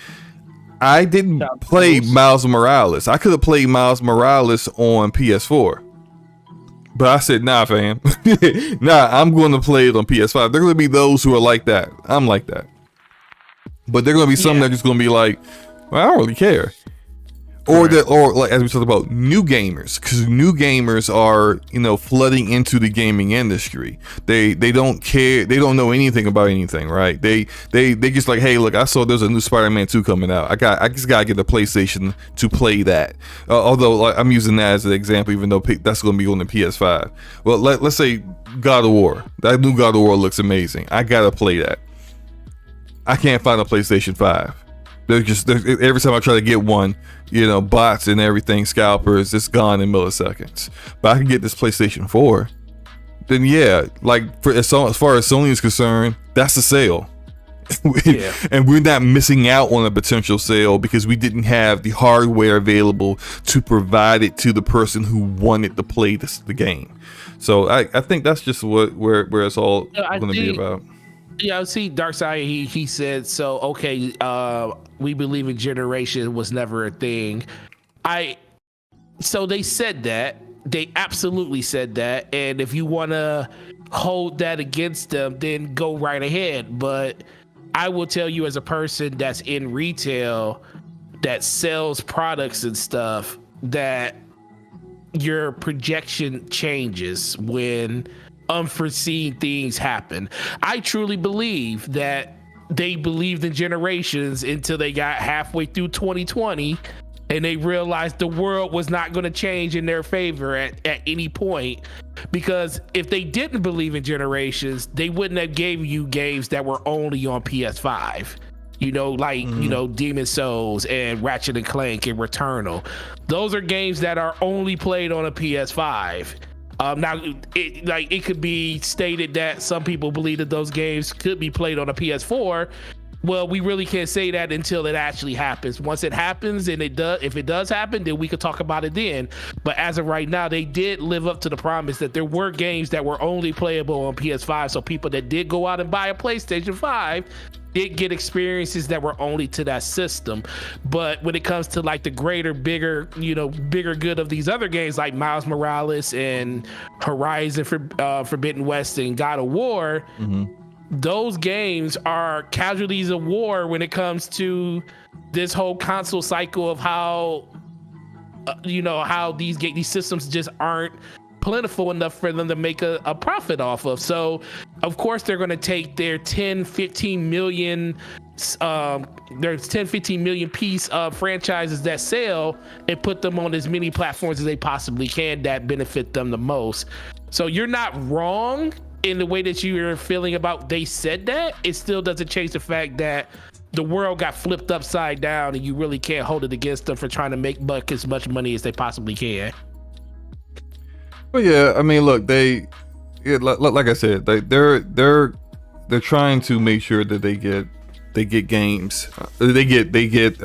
I didn't play Miles Morales. I could have played Miles Morales on PS4. But I said, nah, fam. Nah, I'm going to play it on PS5. There are going to be those who are like that. I'm like that. But there are going to be some that are just going to be like, well, I don't really care. Or like as we talked about, new gamers, because new gamers are, you know, flooding into the gaming industry. They don't care. They don't know anything about anything, right? They just like, hey, look, I saw there's a new Spider-Man 2 coming out. I just gotta get the PlayStation to play that. Although like, I'm using that as an example, even though that's going to be on the PS5. Well, let's say God of War. That new God of War looks amazing. I gotta play that. I can't find a PlayStation 5. There's every time I try to get one, you know, bots and everything, scalpers, it's gone in milliseconds. But I can get this PlayStation 4. Then yeah, like as far as Sony is concerned, that's a sale. And we're not missing out on a potential sale because we didn't have the hardware available to provide it to the person who wanted to play the game. So I think that's just where it's all going to be about. Yeah, see, Darkseid, he said, so, okay, we believe in generation was never a thing. So they said that. They absolutely said that. And if you want to hold that against them, then go right ahead. But I will tell you, as a person that's in retail, that sells products and stuff, that your projection changes when unforeseen things happen. I truly believe that they believed in generations until they got halfway through 2020 and they realized the world was not going to change in their favor at any point. Because if they didn't believe in generations, they wouldn't have gave you games that were only on PS5. You know, like, you know, Demon's Souls and Ratchet and Clank and Returnal. Those are games that are only played on a PS5. Now, it could be stated that some people believe that those games could be played on a PS4. Well, we really can't say that until it actually happens. Once it happens, and if it does happen, then we could talk about it then. But as of right now, they did live up to the promise that there were games that were only playable on PS5. So people that did go out and buy a PlayStation 5 did get experiences that were only to that system. But when it comes to like the greater, bigger good of these other games like Miles Morales and Horizon Forbidden West and God of War, those games are casualties of war when it comes to this whole console cycle of how how these systems just aren't plentiful enough for them to make a profit off of. So of course they're going to take their 10-15 million piece of franchises that sell and put them on as many platforms as they possibly can that benefit them the most. So you're not wrong in the way that you're feeling about they said that. It still doesn't change the fact that the world got flipped upside down, and you really can't hold it against them for trying to make as much money as they possibly can. Well, yeah, I mean, look, like I said, they're trying to make sure that they get games, they get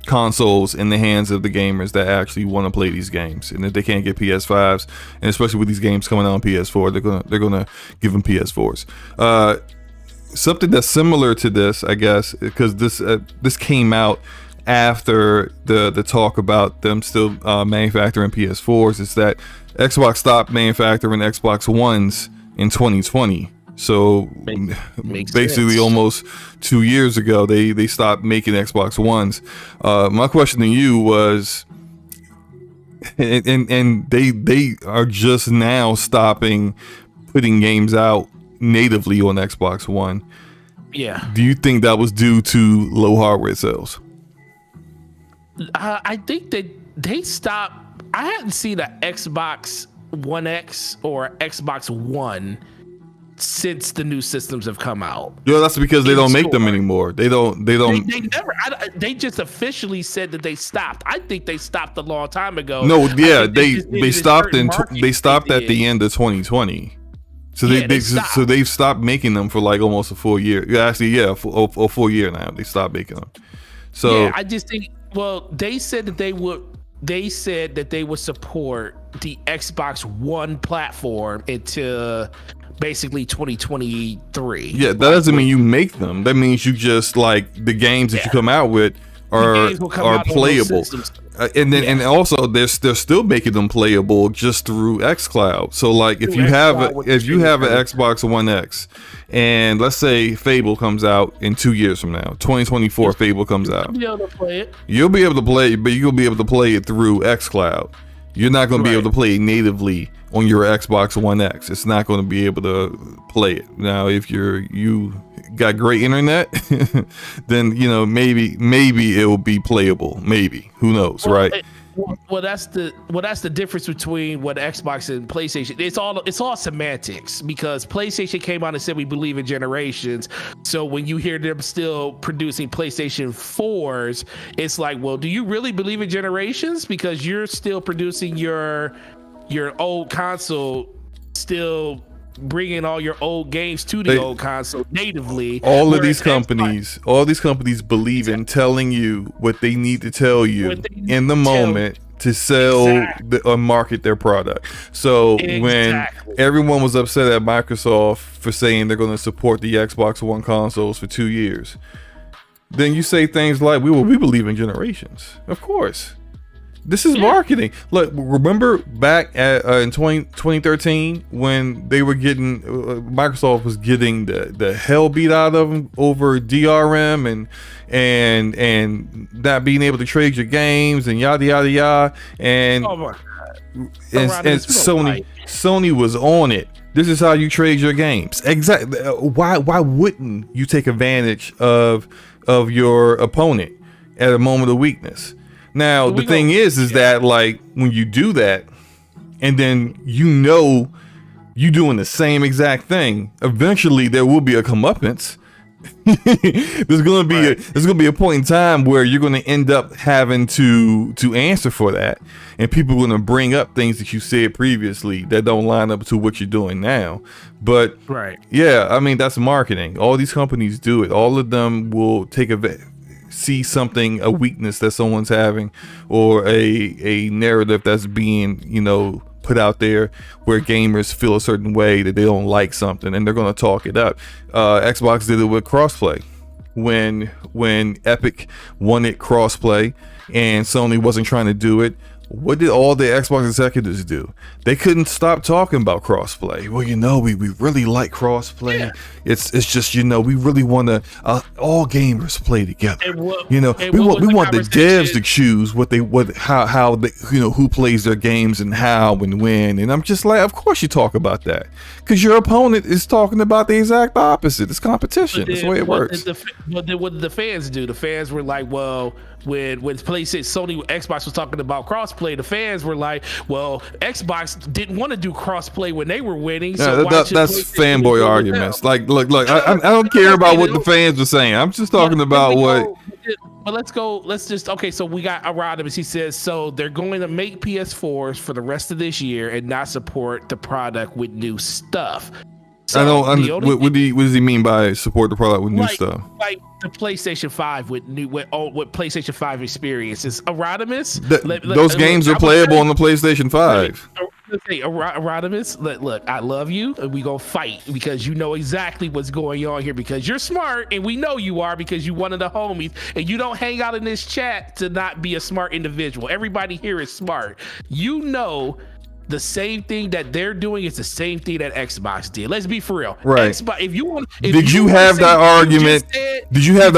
consoles in the hands of the gamers that actually want to play these games. And if they can't get PS5s, and especially with these games coming out on PS4, they're gonna give them PS4s. Something that's similar to this, I guess, because this came out after the talk about them still manufacturing PS4s, is that Xbox stopped manufacturing Xbox Ones in 2020. So Makes basically sense. Almost 2 years ago, they stopped making Xbox Ones. My question to you was, and they are just now stopping putting games out natively on Xbox One. Yeah. Do you think that was due to low hardware sales? I think that they stopped. I hadn't seen an Xbox One X or Xbox One since the new systems have come out. Yeah, that's because they don't make them anymore. They don't. They never. They just officially said that they stopped. I think they stopped a long time ago. No, yeah, they stopped they stopped at the end of 2020. So they've stopped making them for like almost a full year. Yeah, actually, yeah, a full year now. They stopped making them. So yeah, I just think. Well, they said that they would. They said that they would support the Xbox One platform until basically 2023. Yeah, that doesn't mean you make them. That means you just like the games that you come out with are playable. And also they're still making them playable just through xCloud. So like if you have an Xbox One X, and let's say Fable comes out in 2 years from now, 2024, Fable comes out. You'll be able to play it. You'll be able to play it, but you'll be able to play it through xCloud. You're not going to be able to play it natively on your Xbox One X. It's not going to be able to play it. Now, if you got great internet, then maybe it will be playable. Maybe, who knows, right? Well, that's the difference between what Xbox and PlayStation. It's all semantics, because PlayStation came out and said we believe in generations. So when you hear them still producing PlayStation 4s, it's like, well, do you really believe in generations? Because you're still producing your old console, still bringing all your old games to the old console natively. All these companies believe in telling you what they need to tell you in the moment to sell or market their product. So when everyone was upset at Microsoft for saying they're going to support the Xbox One consoles for 2 years, then you say things like, we believe in generations. Of course. This is marketing. Look, remember back in 2013 when they were getting Microsoft was getting the hell beat out of them over DRM and not being able to trade your games and yada yada yada, and Sony was on it. This is how you trade your games. Exactly. Why wouldn't you take advantage of your opponent at a moment of weakness? Now, the thing is that like when you do that, and then you doing the same exact thing, eventually there will be a comeuppance. There's gonna be a point in time where you're gonna end up having to answer for that, and people are gonna bring up things that you said previously that don't line up to what you're doing now. But yeah, I mean, that's marketing. All these companies do it. All of them will see something, a weakness that someone's having, or a narrative that's being put out there where gamers feel a certain way that they don't like something, and they're going to talk it up. Xbox did it with crossplay when Epic wanted crossplay and Sony wasn't trying to do it. What did all the Xbox executives do? They couldn't stop talking about crossplay. Well, we really like crossplay. Yeah. It's just we really want to all gamers play together. We want the devs to choose how they who plays their games and how and when. And I'm just like, of course you talk about that, because your opponent is talking about the exact opposite. It's competition. That's the way it works. But then what did the fans do? The fans were like, well, when PlayStation, Sony, Xbox was talking about crossplay, crossplay. The fans were like, well, Xbox didn't want to do crossplay when they were winning. So that's fanboy arguments. Like, look, I don't care about what the fans are saying. I'm just talking about what. But so we got Anacrusis. He says, so they're going to make PS4s for the rest of this year and not support the product with new stuff. So what does he mean by support the product with new stuff? Like the PlayStation 5 with PlayStation 5 experiences. Anacrusis. Those games are playable on the PlayStation 5. Anacrusis, look, I love you, and we gonna fight because you know exactly what's going on here because you're smart, and we know you are because you one of the homies, and you don't hang out in this chat to not be a smart individual. Everybody here is smart. You know. The same thing that they're doing is the same thing that Xbox did. Let's be for real. Right. Xbox, did you have that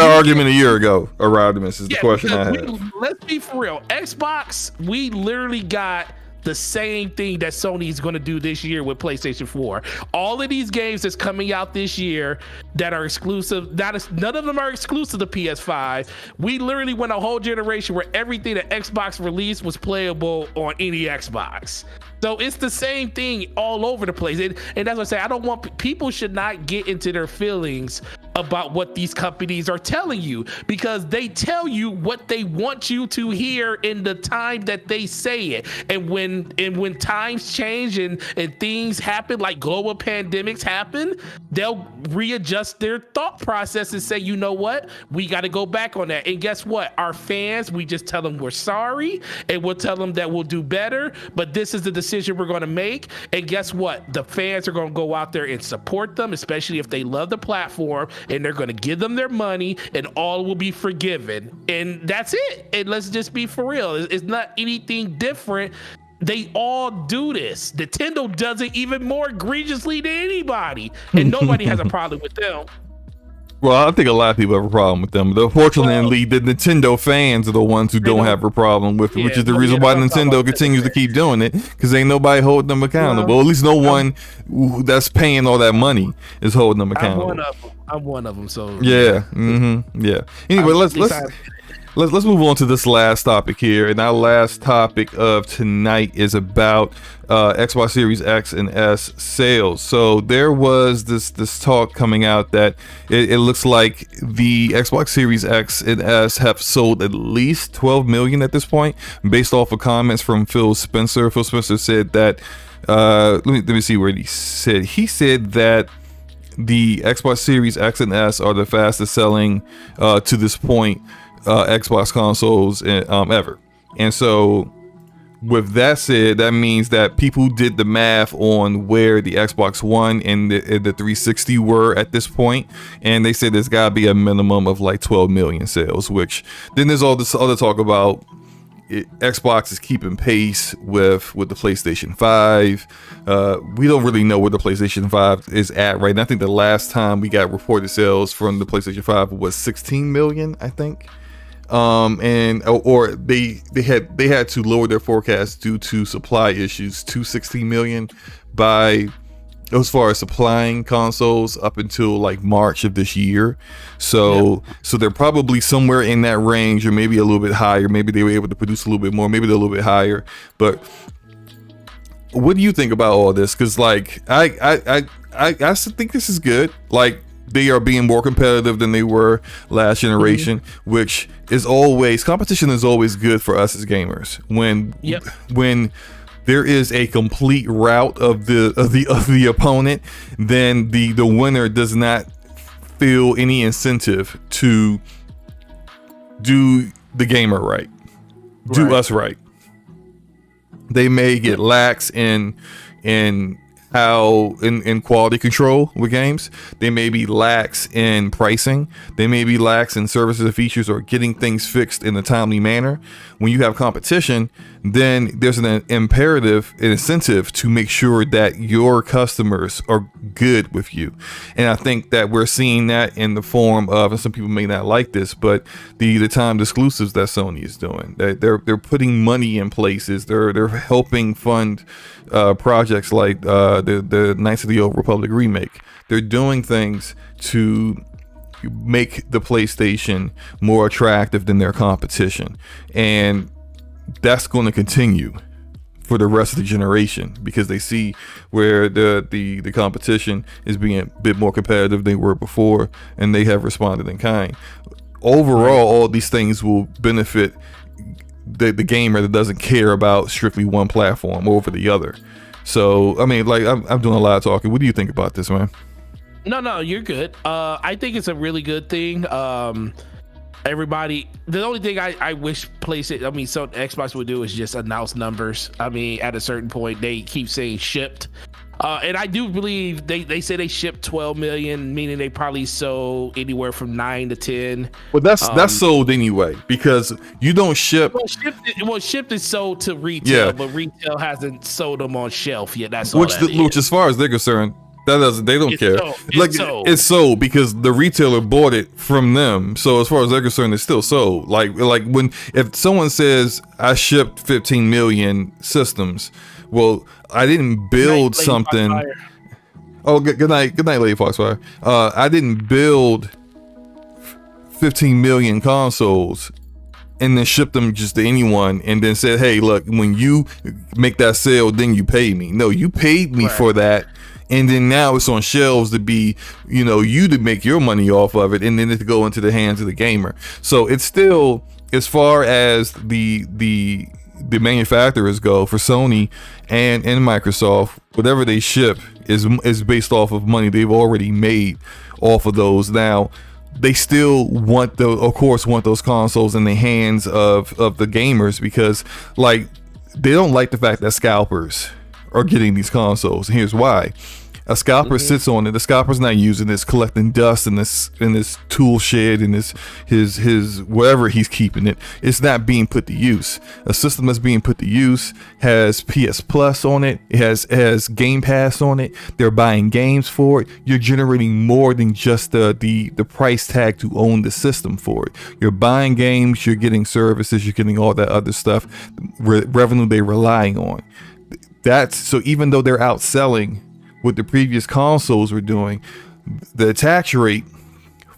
argument a year ago? Anacrusis is the question I have. Let's be for real. Xbox, we literally got the same thing that Sony is going to do this year with PlayStation 4. All of these games that's coming out this year that are exclusive, none of them are exclusive to PS5. We literally went a whole generation where everything that Xbox released was playable on any Xbox. So it's the same thing all over the place. And that's what I say, I don't want people should not get into their feelings about what these companies are telling you because they tell you what they want you to hear in the time that they say it. And when times change and things happen, like global pandemics happen, they'll readjust their thought process and say, you know what, we got to go back on that. And guess what, our fans, we just tell them we're sorry and we'll tell them that we'll do better, but this is the decision we're going to make. And guess what, the fans are going to go out there and support them, especially if they love the platform, and they're going to give them their money and all will be forgiven. And that's it. And let's just be for real. It's not anything different. They all do this. Nintendo does it even more egregiously than anybody, and nobody has a problem with them. Well, I think a lot of people have a problem with them. Fortunately, the Nintendo fans are the ones who don't have a problem with it, which is the reason why Nintendo continues to keep doing it, because ain't nobody holding them accountable. At least no one that's paying all that money is holding them accountable. I'm one of them. So yeah, yeah. Anyway, let's move on to this last topic here, and our last topic of tonight is about Xbox Series X and S sales. So there was this talk coming out that it looks like the Xbox Series X and S have sold at least 12 million at this point, based off of comments from Phil Spencer. Phil Spencer said that let me see what he said. He said that the Xbox Series X and S are the fastest selling to this point Xbox consoles ever. And so with that said, that means that people did the math on where the Xbox One and the 360 were at this point, and they said there's got to be a minimum of like 12 million sales, which then there's all this other talk about Xbox is keeping pace with the PlayStation 5. We don't really know where the PlayStation 5 is at right now. I think the last time we got reported sales from the PlayStation 5 was 16 million, I think. Or they had to lower their forecast due to supply issues to 16 million by, as far as supplying consoles, up until like March of this year. So they're probably somewhere in that range, or maybe a little bit higher. Maybe they were able to produce a little bit more, maybe they're a little bit higher. But what do you think about all this? Because like I think this is good. Like, they are being more competitive than they were last generation, which is always, competition is always good for us as gamers. When there is a complete rout of the opponent, then the winner does not feel any incentive to do the gamer right, do us right. They may get lax in quality control with games. They may be lax in pricing. They may be lax in services and features, or getting things fixed in a timely manner. When you have competition, then there's an incentive to make sure that your customers are good with you. And I think that we're seeing that in the form of, and some people may not like this, but the timed exclusives that Sony is doing. They're putting money in places. They're helping fund projects like the Knights of the Old Republic remake. They're doing things to make the PlayStation more attractive than their competition. And that's going to continue for the rest of the generation, because they see where the competition is being a bit more competitive than they were before, and they have responded in kind. Overall, all these things will benefit the gamer that doesn't care about strictly one platform over the other. So I mean, like, I'm doing a lot of talking. What do you think about this, man? No, you're good. I think it's a really good thing. Everybody, the only thing I wish PlayStation, so Xbox would do is just announce numbers. I mean, at a certain point, they keep saying shipped. And I do believe they say they shipped 12 million, meaning they probably sold anywhere from 9 to 10. Well, that's sold anyway, because you don't ship. Shipped is sold to retail, but retail hasn't sold them on shelf yet. That's all. Which, as far as they're concerned, they don't care. It's sold because the retailer bought it from them. So as far as they're concerned, it's still sold. Like if someone says I shipped 15 million systems, well, I didn't build something. Oh, good night, Lady Foxfire. I didn't build 15 million consoles and then ship them just to anyone and then said, hey, look, when you make that sale, then you pay me. No, you paid me for that. And then now it's on shelves to be, you to make your money off of it, and then it to go into the hands of the gamer. So it's still, as far as the manufacturers go, for Sony and Microsoft, whatever they ship is based off of money they've already made off of those. Now, they still want those consoles in the hands of the gamers, because like they don't like the fact that scalpers are getting these consoles. And here's why. A scalper sits on it. The scalper's not using this, collecting dust in this tool shed, in his wherever he's keeping it. It's not being put to use. A system that's being put to use has PS Plus on it. It has Game Pass on it. They're buying games for it. You're generating more than just the price tag to own the system for it. You're buying games. You're getting services. You're getting all that other stuff, revenue they're relying on. So even though they're outselling what the previous consoles were doing, the attach rate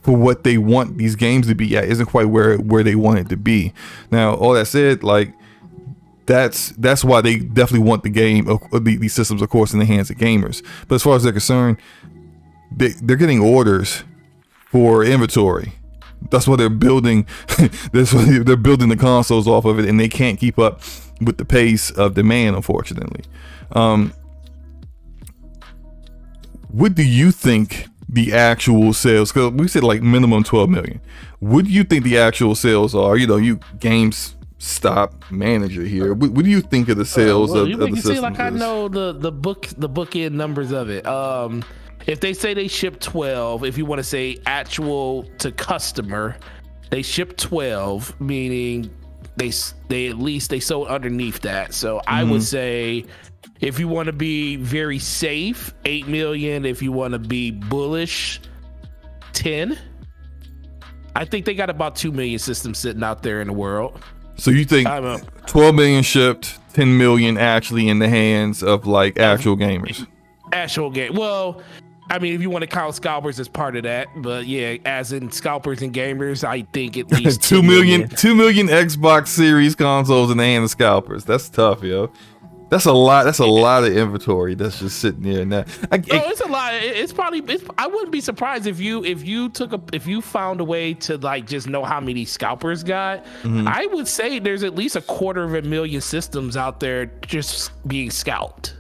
for what they want these games to be at isn't quite where they want it to be. Now, all that said, like that's why they definitely want these systems, of course, in the hands of gamers. But as far as they're concerned, they're getting orders for inventory. That's why they're building. That's why they're building the consoles off of it, and they can't keep up with the pace of demand, unfortunately. What do you think the actual sales? Because we said like minimum 12 million. What do you think the actual sales are? You GameStop manager here. What do you think of the sales of the systems? Like I know the bookend numbers of it. If they say they ship 12, if you want to say actual to customer, they ship 12, meaning they at least they sold underneath that. So I would say, if you want to be very safe, 8 million. If you want to be bullish, 10. I think they got about 2 million systems sitting out there in the world. So you think 12 million shipped, 10 million actually in the hands of like actual gamers? Actual game. Well, I mean, if you want to count scalpers as part of that, but yeah, as in scalpers and gamers, I think at least 2 million Xbox Series consoles in the hands of scalpers. That's tough, yo. That's a lot. That's a lot of inventory that's just sitting there now. It's a lot. It's probably. I wouldn't be surprised if you found a way to like just know how many scalpers got. I would say there's at least 250,000 systems out there just being scalped.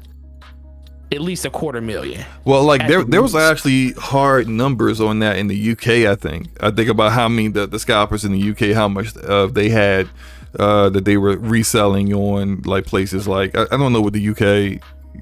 At least 250,000. Well, like there was actually hard numbers on that in the UK. I think about how many the scalpers in the UK, how much they had. That they were reselling on like places like I don't know what the UK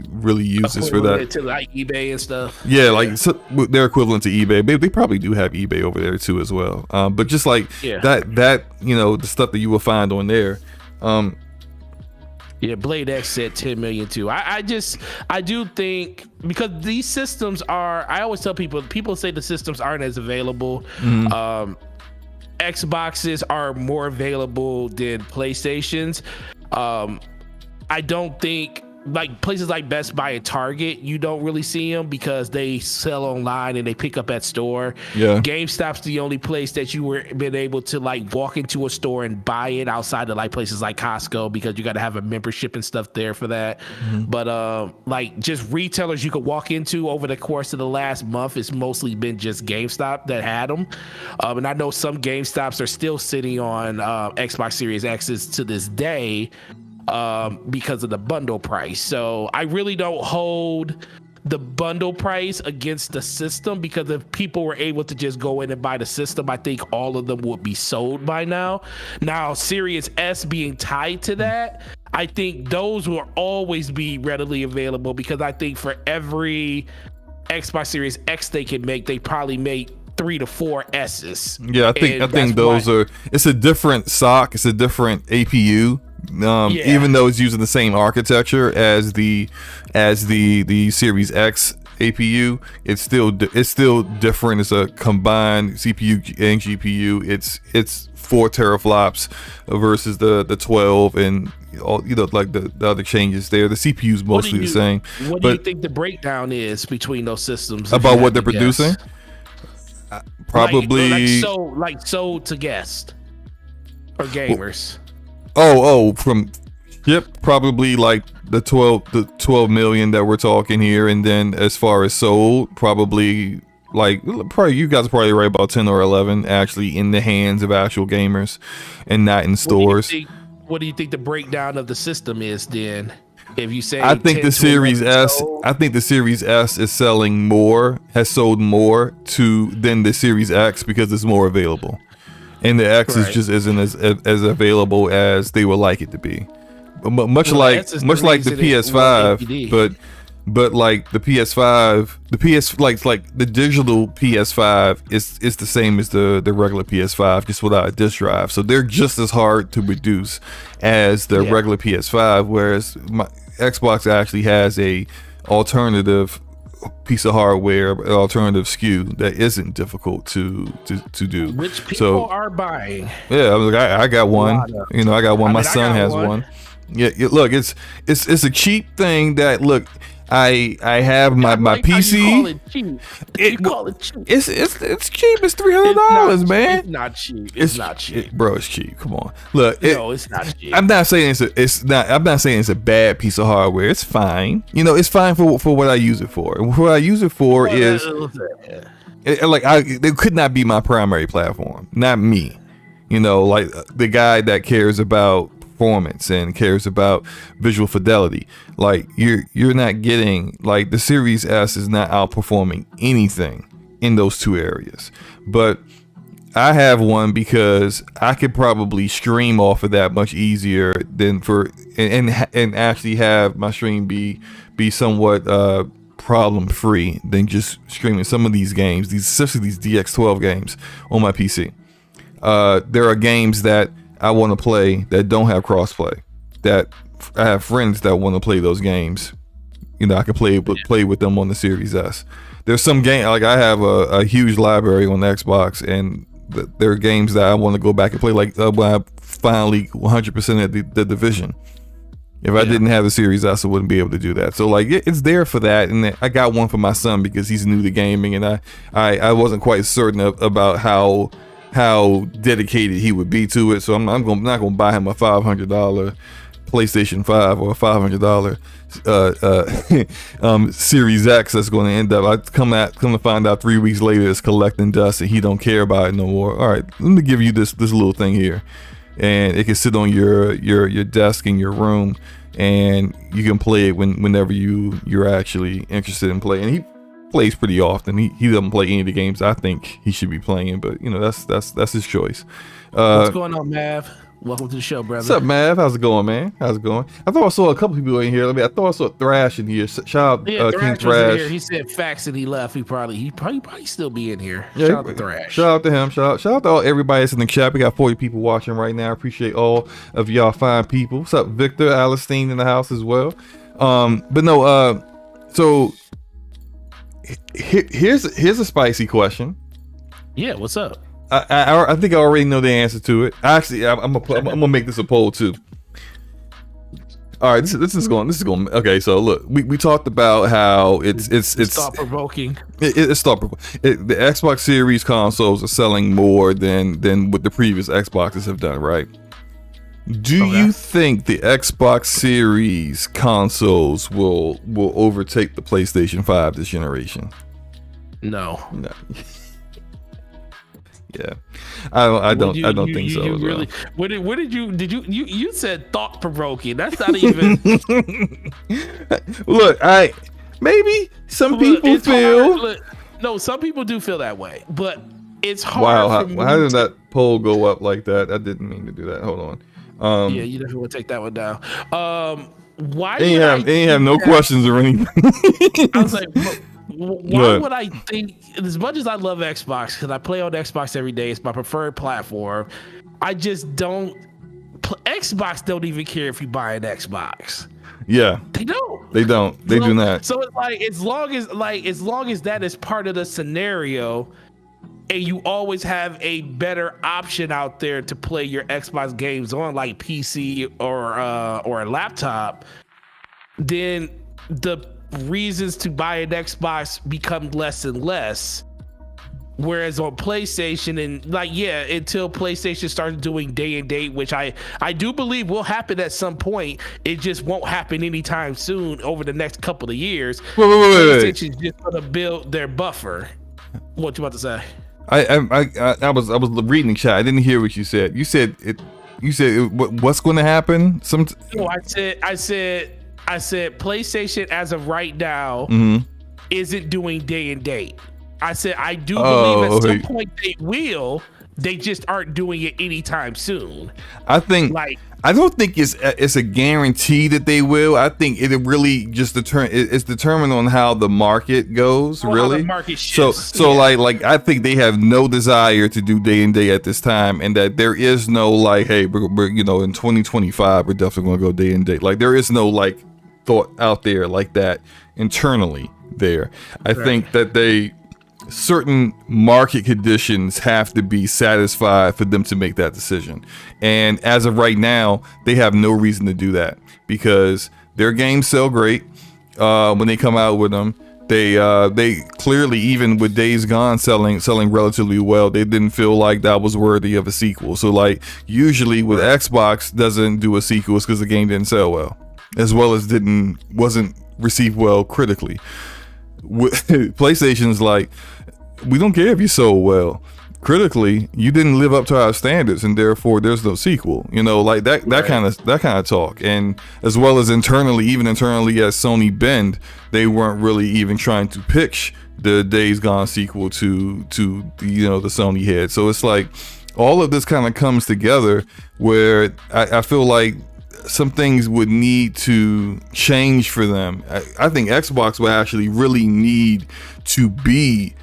really uses for that. To like eBay and stuff. Yeah, like so they're equivalent to eBay. They probably do have eBay over there too as well. But just like that the stuff that you will find on there. Yeah, Blade X said 10 million too. I do think, because these systems are, I always tell people say the systems aren't as available. Xboxes are more available than PlayStations. I don't think like places like Best Buy and Target, you don't really see them because they sell online and they pick up at store. Yeah. GameStop's the only place that you were been able to like walk into a store and buy it outside of like places like Costco, because you got to have a membership and stuff there for that. But like just retailers you could walk into over the course of the last month, it's mostly been just GameStop that had them. And I know some GameStops are still sitting on Xbox Series X's to this day, because of the bundle price. So I really don't hold the bundle price against the system, because if people were able to just go in and buy the system, I think all of them would be sold by now. Now, Series S being tied to that, I think those will always be readily available, because I think for every Xbox Series X they can make, they probably make 3 to 4 S's. Yeah, I think those are, it's a different SoC, it's a different APU. Even though it's using the same architecture as the Series X APU, it's still different. It's a combined CPU and GPU. It's 4 teraflops versus the 12 and all, like the other changes there. The CPU is mostly the same. What do you think the breakdown is between those systems about what they're producing? Probably like sold to guests or gamers. Probably like the 12 million that we're talking here, and then as far as sold, probably you guys are probably right about 10 or 11 actually in the hands of actual gamers and not in stores. What do you think the breakdown of the system is then? If you say I think the Series S, is selling more, has sold more than the Series X because it's more available. And the X is just isn't as available as they would like it to be. Much like the PS5, but like the PS5, like the digital PS5 is the same as the regular PS5, just without a disk drive. So they're just as hard to produce as the regular PS5, whereas my Xbox actually has a alternative piece of hardware, an alternative SKU that isn't difficult to do, which people are buying. Yeah, I got one. I got one. My son has one. Yeah, look, it's a cheap thing that I have my PC. You call it cheap. It's cheap. It's $300, man. It's not cheap. It's not cheap, bro. It's cheap. Come on, look. No, it's not cheap. I'm not saying I'm not saying it's a bad piece of hardware. It's fine. It's fine for what I use it for. What I use it for is it could not be my primary platform. Not me. Like the guy that cares about performance and cares about visual fidelity. Like you're not getting, like, the Series S is not outperforming anything in those two areas. But I have one because I could probably stream off of that much easier than and actually have my stream be somewhat problem free than just streaming some of these games, especially these DX12 games on my PC. There are games that I want to play that don't have crossplay, that I have friends that want to play those games. I can play with them on the Series S. There's some game, like I have a huge library on the Xbox, and there are games that I want to go back and play, like when I finally 100% at the Division. If I didn't have the Series S, I wouldn't be able to do that. So like it's there for that, and I got one for my son because he's new to gaming, and I wasn't quite certain about how dedicated he would be to it. So I'm not gonna buy him a $500 PlayStation 5 or a $500 Series X that's going to end up, I come to find out 3 weeks later it's collecting dust and he don't care about it no more. All right, let me give you this little thing here, and it can sit on your desk in your room, and you can play it whenever you're actually interested in playing. And he plays pretty often. He doesn't play any of the games I think he should be playing, but that's his choice. What's going on, Mav? Welcome to the show, brother. What's up, Mav? How's it going, man? How's it going? I thought I saw a couple people in here. I thought I saw Thrash in here. Shout out King Thrash. He said facts and he left. He probably still be in here. Yeah, shout out to Thrash. Shout out to him. Shout out to all everybody that's in the chat. We got 40 people watching right now. I appreciate all of y'all fine people. What's up, Victor? Alistine in the house as well. But no, so here's a spicy question. Yeah, what's up? I think I already know the answer to it. Actually, I'm gonna make this a poll too. All right, this is going. Okay, so look, we talked about how it's thought provoking. It's thought provoking. The Xbox Series consoles are selling more than what the previous Xboxes have done, right? Do you think the Xbox Series consoles will overtake the PlayStation 5 this generation? No. Yeah, I don't think so. You really? What did you said thought provoking? That's not even. Look, maybe some people feel. No, some people do feel that way, but it's hard. Wow, how did that poll go up like that? I didn't mean to do that. Hold on. Yeah, you definitely want to take that one down. Why? Ain't have no questions or anything. I was like. Why would I think, as much as I love Xbox, because I play on Xbox every day, it's my preferred platform, I just don't, Xbox don't even care if you buy an Xbox. Yeah. They don't. They do not. So it's like, as long as that is part of the scenario, and you always have a better option out there to play your Xbox games on, like PC or a laptop, then the reasons to buy an Xbox become less and less. Whereas on PlayStation, and until PlayStation starts doing day and date, which I do believe will happen at some point, it just won't happen anytime soon over the next couple of years. Wait. PlayStation's just gonna build their buffer. What you about to say? I was reading the chat. I didn't hear what you said. You said what's going to happen? No, I said PlayStation as of right now isn't doing day and date. I said I do believe at some point they will. They just aren't doing it anytime soon. I don't think it's a guarantee that they will. I think it really just it's determined on how the market goes. Really, the market shifts. So I think they have no desire to do day and day at this time, and that there is no hey, we're in 2025 we're definitely going to go day and day. There is no thought out there like that internally there. I think that certain market conditions have to be satisfied for them to make that decision. And as of right now, they have no reason to do that because their games sell great when they come out with them. They clearly, even with Days Gone selling relatively well, they didn't feel like that was worthy of a sequel. So usually with Xbox doesn't do a sequel, it's because the game didn't sell well, as well as wasn't received well critically. PlayStation's we don't care if you sold well. Critically, you didn't live up to our standards, and therefore there's no sequel. That kind of talk. And as well as internally as Sony bend, they weren't really even trying to pitch the Days Gone sequel to the Sony head. So it's all of this kind of comes together where I feel like some things would need to change for them. I think Xbox would actually really need to be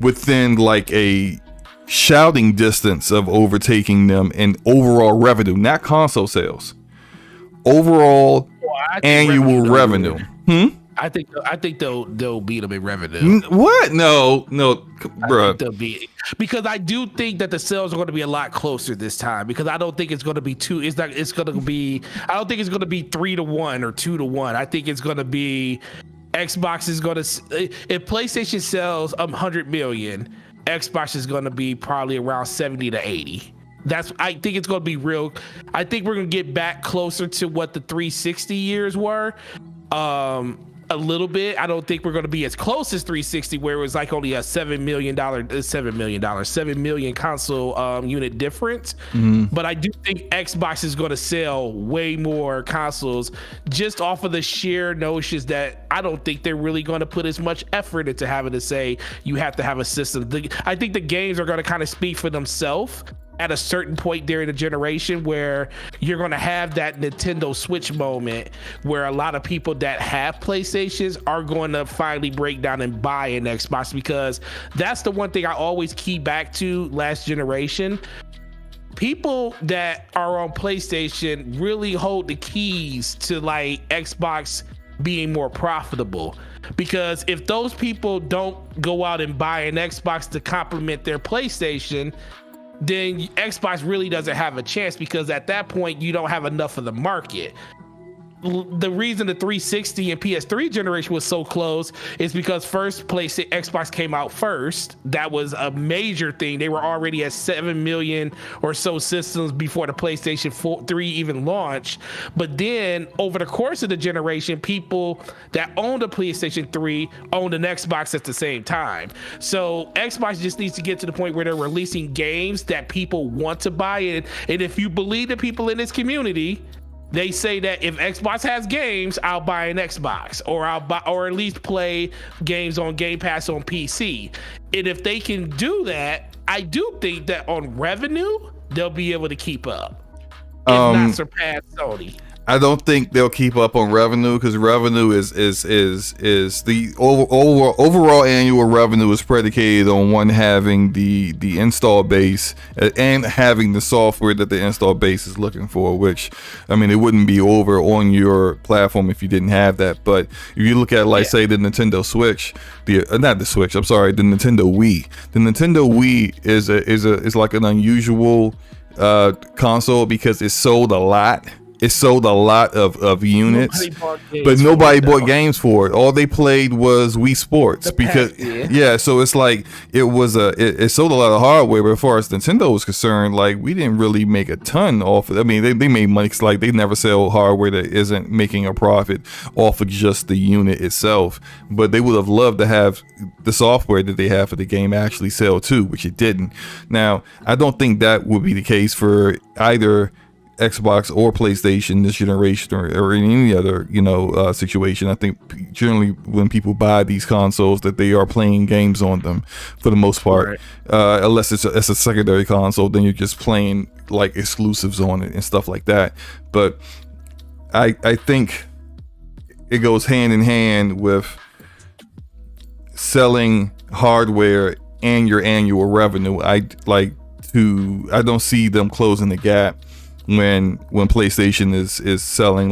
within a shouting distance of overtaking them in overall revenue, not console sales, overall annual revenue. I think they'll beat them in revenue. What? No, bro. They'll beat it. Because I do think that the sales are going to be a lot closer this time. Because I don't think it's going to be I don't think it's going to be 3-1 or 2-1. I think it's going to be Xbox is going to, if PlayStation sells 100 million, Xbox is going to be probably around 70 to 80. I think it's going to be real. I think we're going to get back closer to what the 360 years were. A little bit. I don't think we're going to be as close as 360, where it was only a $7 million console unit difference. But I do think Xbox is going to sell way more consoles just off of the sheer notions that I don't think they're really going to put as much effort into having to say you have to have a system. I think the games are going to kind of speak for themselves at a certain point during the generation, where you're going to have that Nintendo Switch moment where a lot of people that have PlayStations are going to finally break down and buy an Xbox, because that's the one thing I always key back to last generation. People that are on PlayStation really hold the keys to Xbox being more profitable, because if those people don't go out and buy an Xbox to complement their PlayStation, then Xbox really doesn't have a chance, because at that point you don't have enough of the market. the reason the 360 and PS3 generation was so close is because first PlayStation Xbox came out first. That was a major thing. They were already at 7 million or so systems before the PlayStation 3 even launched. But then over the course of the generation, people that owned a PlayStation 3 owned an Xbox at the same time. So Xbox just needs to get to the point where they're releasing games that people want to buy it. And if you believe the people in this community, they say that if Xbox has games, I'll buy an Xbox, or I'll buy, or at least play games on Game Pass on PC. And if they can do that, I do think that on revenue, they'll be able to keep up, if not surpass Sony. I don't think they'll keep up on revenue, because revenue is the overall annual revenue is predicated on one having the install base and having the software that the install base is looking for, which, I mean, it wouldn't be over on your platform if you didn't have that. But if you look at, like, say, the Nintendo Switch, the Nintendo Wii. The Nintendo Wii is like an unusual console because it sold a lot. It sold a lot of units, but nobody bought games for it. All they played was Wii Sports so it's like it sold a lot of hardware, but as far as Nintendo was concerned, like, we didn't really make a ton off of it. I mean, they made money, 'cause, like, they never sell hardware that isn't making a profit off of just the unit itself. But they would have loved to have the software that they have for the game actually sell too, which it didn't. Now, I don't think that would be the case for either Xbox or PlayStation this generation, or in any other situation. I think generally when people buy these consoles, that they are playing games on them for the most part, right. Unless it's a secondary console, then you're just playing like exclusives on it and stuff like that. But I think it goes hand in hand with selling hardware and your annual revenue. I don't see them closing the gap when PlayStation is selling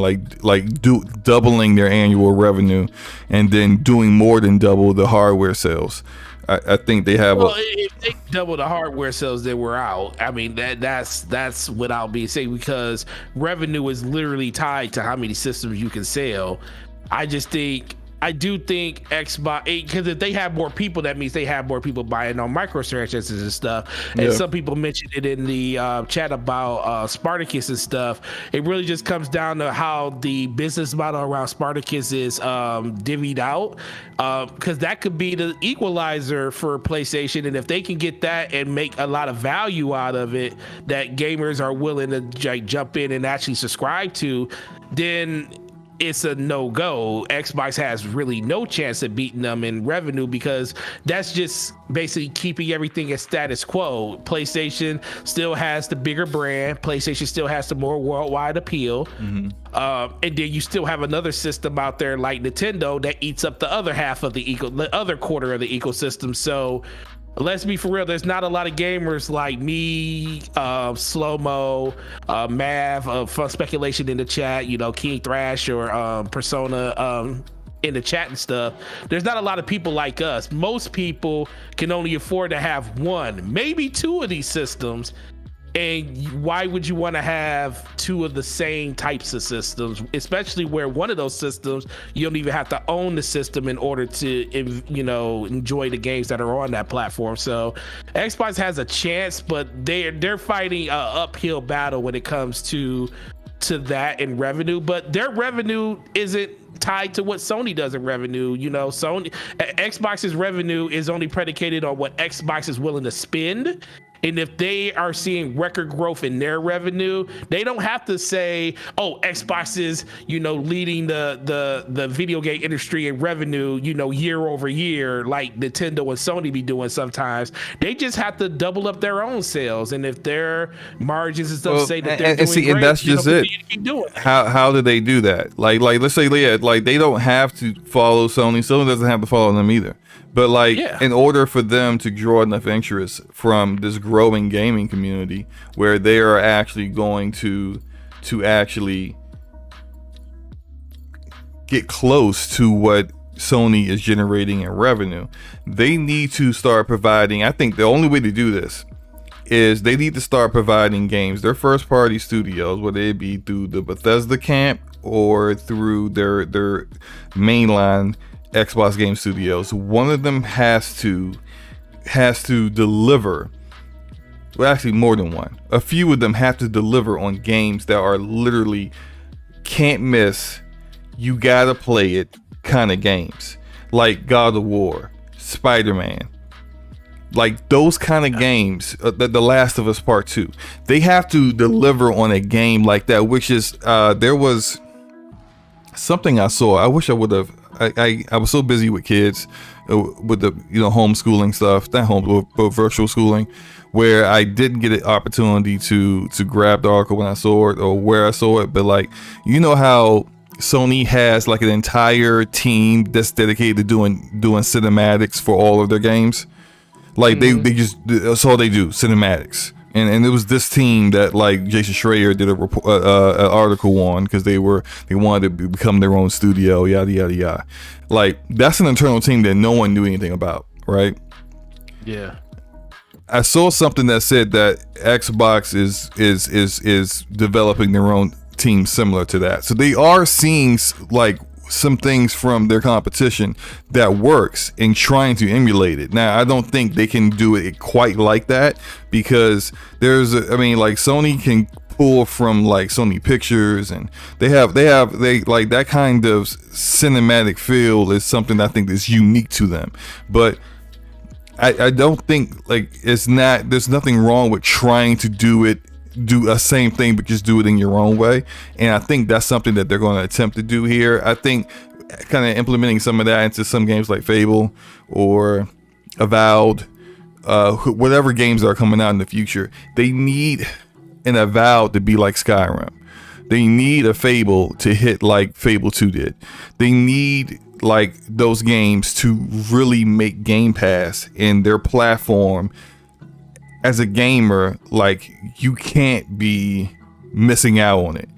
doubling their annual revenue and then doing more than double the hardware sales. I think they have. Well, if they double the hardware sales, then we're out. I mean, that's without being said, because revenue is literally tied to how many systems you can sell. I do think Xbox, because if they have more people, that means they have more people buying on microtransactions and stuff. And some people mentioned it in the chat about Spartacus and stuff. It really just comes down to how the business model around Spartacus is divvied out, because that could be the equalizer for PlayStation. And if they can get that and make a lot of value out of it that gamers are willing to jump in and actually subscribe to, then it's a no-go. Xbox has really no chance of beating them in revenue, because that's just basically keeping everything as status quo. PlayStation still has the bigger brand. PlayStation still has the more worldwide appeal. Mm-hmm. And then you still have another system out there like Nintendo that eats up the other half of the other quarter of the ecosystem. So let's be for real, there's not a lot of gamers like me, Slow-Mo, Mav, Fun Speculation in the chat, King Thrash or Persona in the chat and stuff. There's not a lot of people like us. Most people can only afford to have one, maybe two of these systems. And why would you want to have two of the same types of systems, especially where one of those systems, you don't even have to own the system in order to, enjoy the games that are on that platform. So Xbox has a chance, but they're fighting an uphill battle when it comes to that in revenue. But their revenue isn't tied to what Sony does in revenue. Xbox's revenue is only predicated on what Xbox is willing to spend. And if they are seeing record growth in their revenue, they don't have to say, oh, Xbox is, leading the video game industry in revenue, year over year, like Nintendo and Sony be doing sometimes. They just have to double up their own sales. And if their margins and stuff say that they're doing great, and that's just it. Keep doing it. How do they do that? Like let's say, they don't have to follow Sony. Sony doesn't have to follow them either. But in order for them to draw enough interest from this growing gaming community, where they are actually going to actually get close to what Sony is generating in revenue, they need to start providing. I think the only way to do this is they need to start providing games, their first party studios, whether it be through the Bethesda camp or through their mainline Xbox Game Studios, one of them has to deliver. Well, actually, more than one. A few of them have to deliver on games that are literally can't miss, you gotta play it kind of games, like God of War, Spider-Man, like those kind of games. The Last of Us Part 2, they have to deliver on a game like that, which is there was something I saw. I wish I would have. I was so busy with kids, with the homeschooling stuff, but virtual schooling, where I didn't get an opportunity to grab the article when I saw it or where I saw it. But like, how Sony has like an entire team that's dedicated to doing cinematics for all of their games. Like they just, that's all they do, cinematics. And it was this team that like Jason Schreier did an article on, because they wanted to become their own studio, yada yada yada. Like that's an internal team that no one knew anything about, right? Yeah. I saw something that said that Xbox is developing their own team similar to that. So they are seeing like some things from their competition that works and trying to emulate it. Now, I don't think they can do it quite like that, because like Sony can pull from like Sony Pictures, and they like that kind of cinematic feel is something I think is unique to them. But I don't think like there's nothing wrong with trying to do a same thing, but just do it in your own way. And I think that's something that they're going to attempt to do here. I think kind of implementing some of that into some games like Fable or Avowed, whatever games are coming out in the future, they need an Avowed to be like Skyrim. They need a Fable to hit like Fable 2 did. They need like those games to really make Game Pass in their platform. As a gamer, like, you can't be missing out on it.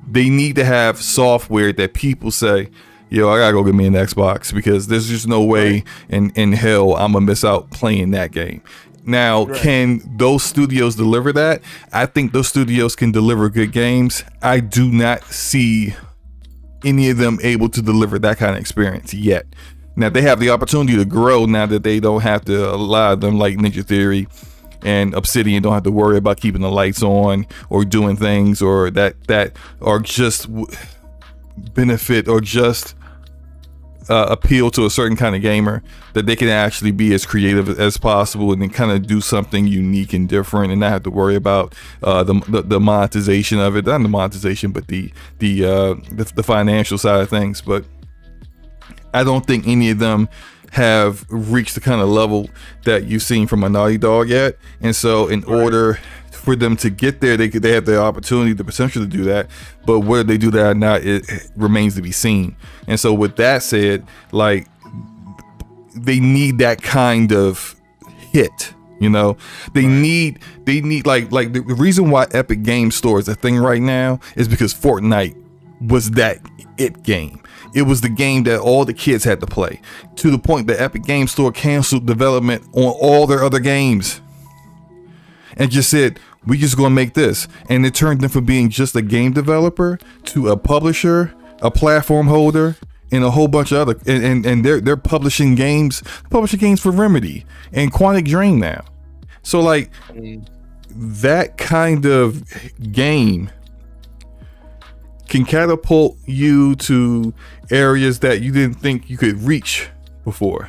They need to have software that people say, yo, I gotta go get me an Xbox, because there's just no way in hell I'm gonna miss out playing that game. Now, can those studios deliver that? I think those studios can deliver good games. I do not see any of them able to deliver that kind of experience yet. Now, they have the opportunity to grow now that they don't have to, a lot of them like Ninja Theory and Obsidian don't have to worry about keeping the lights on or doing things or that are just benefit or just appeal to a certain kind of gamer, that they can actually be as creative as possible and then kind of do something unique and different and not have to worry about the monetization of it. Not the monetization, but the financial side of things. But I don't think any of them have reached the kind of level that you've seen from a Naughty Dog yet. And so in order for them to get there, they have the opportunity, the potential to do that. But whether they do that or not, it remains to be seen. And so with that said, like, they need that kind of hit. They need like the reason why Epic Games Store is a thing right now is because Fortnite was that it game. It was the game that all the kids had to play, to the point that Epic Games Store canceled development on all their other games and just said, we just gonna make this. And it turned them from being just a game developer to a publisher, a platform holder, and a whole bunch of other, and they're publishing games for Remedy and Quantic Dream now. So like that kind of game can catapult you to areas that you didn't think you could reach before.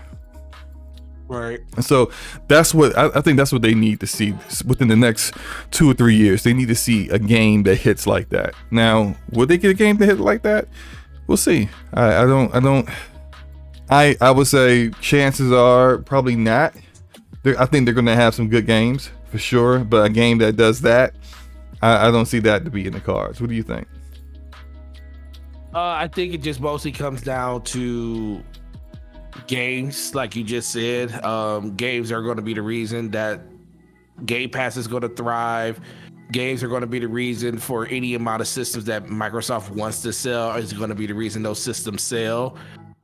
Right. And so that's what I think that's what they need to see within the next 2 or 3 years. They need to see a game that hits like that. Now, will they get a game that hit like that? We'll see. I would say chances are probably not. I think they're going to have some good games for sure, but a game that does that, I don't see that to be in the cards. What do you think? I think it just mostly comes down to games, like you just said. Games are going to be the reason that Game Pass is going to thrive. Games are going to be the reason for any amount of systems that Microsoft wants to sell. Is going to be the reason those systems sell.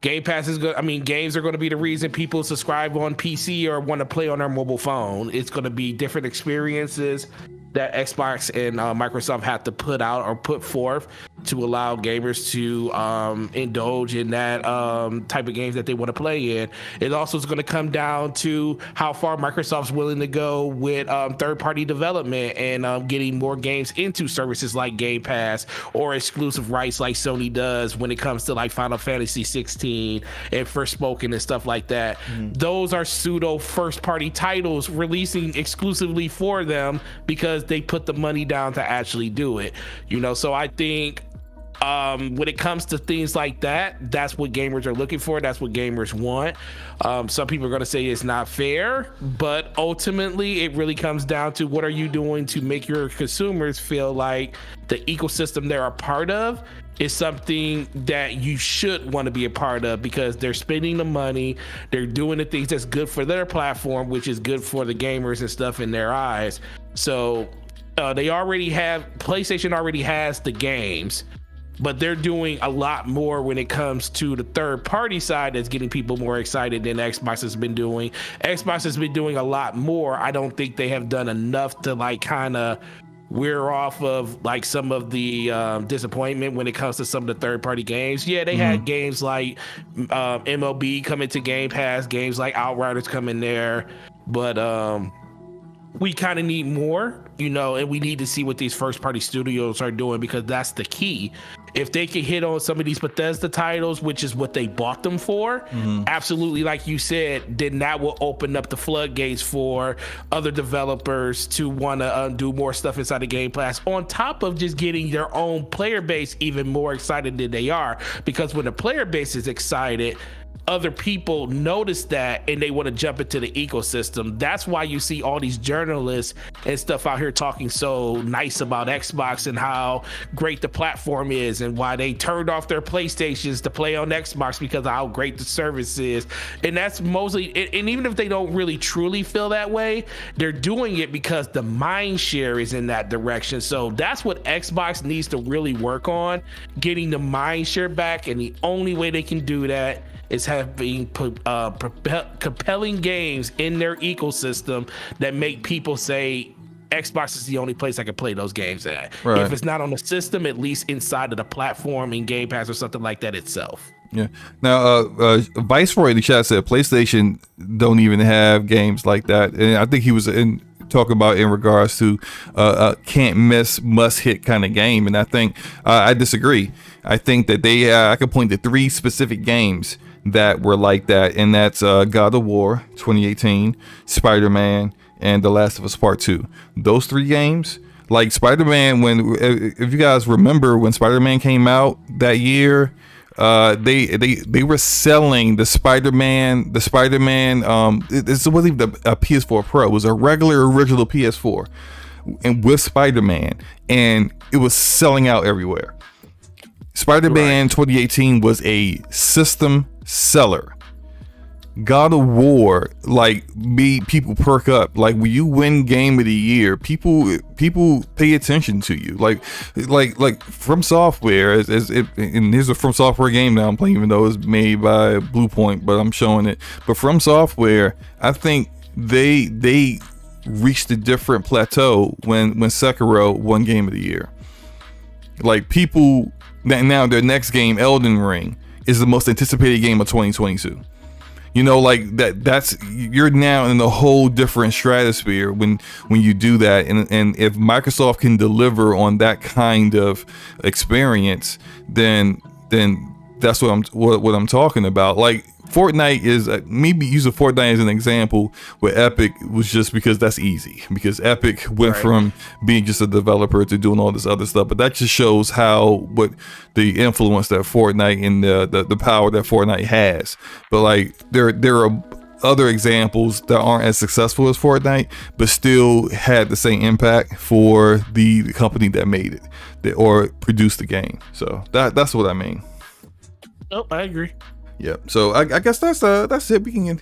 Game Pass is good. I mean, games are going to be the reason people subscribe on PC or want to play on their mobile phone. It's going to be different experiences that Xbox and Microsoft have to put out or put forth to allow gamers to indulge in that type of games that they want to play in. It also is going to come down to how far Microsoft's willing to go with third-party development and getting more games into services like Game Pass or exclusive rights like Sony does when it comes to like Final Fantasy 16 and Forspoken and stuff like that. Those are pseudo first-party titles releasing exclusively for them because they put the money down to actually do it. You know, so I think when it comes to things like that, that's what gamers are looking for. That's what gamers want. Some people are going to say it's not fair, but ultimately it really comes down to what are you doing to make your consumers feel like the ecosystem they're a part of is something that you should want to be a part of because they're spending the money, they're doing the things that's good for their platform, which is good for the gamers and stuff in their eyes. So PlayStation already has the games, but they're doing a lot more when it comes to the third party side that's getting people more excited than Xbox has been doing. Xbox has been doing a lot more. I don't think they have done enough to like kind of we're off of like some of the disappointment when it comes to some of the third party games. Yeah, they had games like MLB come into Game Pass, games like Outriders come in there, but we kind of need more, you know, and we need to see what these first party studios are doing because that's the key. If they can hit on some of these Bethesda titles, which is what they bought them for, absolutely, like you said, then that will open up the floodgates for other developers to want to do more stuff inside the Game Pass, on top of just getting their own player base even more excited than they are. Because when the player base is excited, other people notice that and they want to jump into the ecosystem. That's why you see all these journalists and stuff out here talking so nice about Xbox and how great the platform is and why they turned off their PlayStations to play on Xbox because of how great the service is. And that's mostly, and even if they don't really truly feel that way, they're doing it because the mind share is in that direction. So that's what Xbox needs to really work on, getting the mind share back. And the only way they can do that is having compelling games in their ecosystem that make people say Xbox is the only place I can play those games at. Right. If it's not on the system, at least inside of the platform in Game Pass or something like that itself. Yeah. Now, Viceroy in the chat said PlayStation don't even have games like that, and I think he was talking about in regards to can't miss, must hit kind of game, and I think I disagree. I think that I could point to 3 specific games that were like that, and that's God of War 2018, Spider-Man, and The Last of Us Part 2. Those 3 games, like Spider-Man, if you guys remember when Spider-Man came out that year, they were selling the Spider-Man. This wasn't even a PS4 Pro. It was a regular original PS4, and with Spider-Man, and it was selling out everywhere. Spider-Man 2018 was a system seller. God of War, people perk up. Like when you win Game of the Year, people pay attention to you. Like From Software, and here's a From Software game now I'm playing, even though it's made by Blue Point, but I'm showing it. But From Software, I think they reached a different plateau when Sekiro won Game of the Year. Like people. Now their next game, Elden Ring, is the most anticipated game of 2022. You know, like that's you're now in a whole different stratosphere when you do that, and if Microsoft can deliver on that kind of experience, then that's what I'm talking about. Like Fortnite is maybe using Fortnite as an example where Epic was just because that's easy, because Epic went from being just a developer to doing all this other stuff. But that just shows what the influence that Fortnite and the power that Fortnite has. But like there are other examples that aren't as successful as Fortnite, but still had the same impact for the company that made it or produced the game. So that's what I mean. Oh, I agree. Yep. So I guess that's it. We can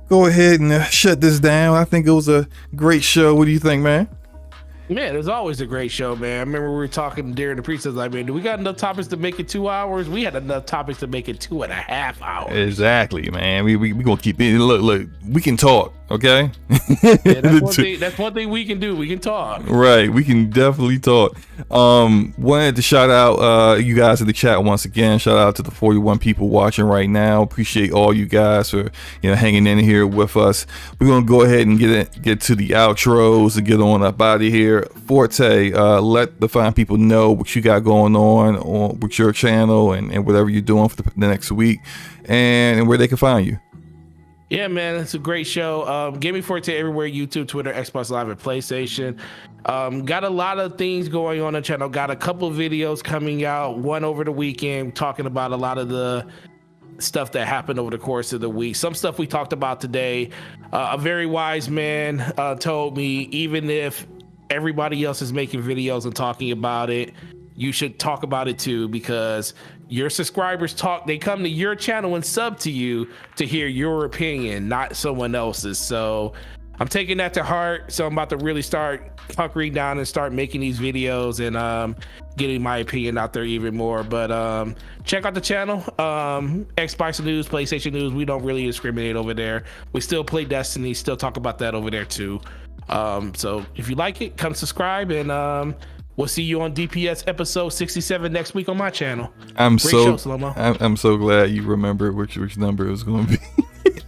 go ahead and shut this down. I think it was a great show. What do you think, man? Man, it's always a great show, man. I remember we were talking during the pre-show, like, man, do we got enough topics to make it 2 hours? We had enough topics to make it 2.5 hours. Exactly, man. We gonna keep it. Look, we can talk, okay? Yeah, that's one thing we can do. We can talk. Right, we can definitely talk. Wanted to shout out you guys in the chat once again. Shout out to the 41 people watching right now. Appreciate all you guys for hanging in here with us. We're gonna go ahead and get to the outros and get on up out of here. Forte, let the fine people know what you got going on with your channel and whatever you're doing for the next week, and where they can find you. Yeah, man, it's a great show. Gaming Forte everywhere: YouTube, Twitter, Xbox Live, and PlayStation. Got a lot of things going on the channel. Got a couple videos coming out. One over the weekend, talking about a lot of the stuff that happened over the course of the week. Some stuff we talked about today. A very wise man told me, even if everybody else is making videos and talking about it, you should talk about it too, because your subscribers they come to your channel and sub to you to hear your opinion, not someone else's. So I'm taking that to heart. So I'm about to really start hunkering down and start making these videos and getting my opinion out there even more. But check out the channel. Xbox news, PlayStation news. We don't really discriminate over there. We still play Destiny, still talk about that over there too. So if you like it, come subscribe, and we'll see you on DPS episode 67 next week on my channel. I'm so glad you remember which number it was going to be.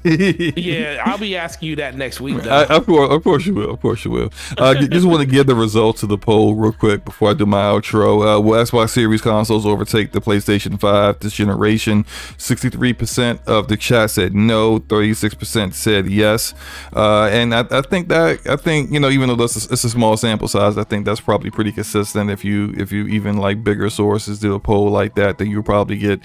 Yeah, I'll be asking you that next week. Of course you will. Just want to give the results of the poll real quick before I do my outro. Will Xbox Series consoles overtake the PlayStation 5 this generation? 63% of the chat said no. 36% said yes. And I think even though it's a small sample size, I think that's probably pretty consistent. If you even like bigger sources did a poll like that, then you'll probably get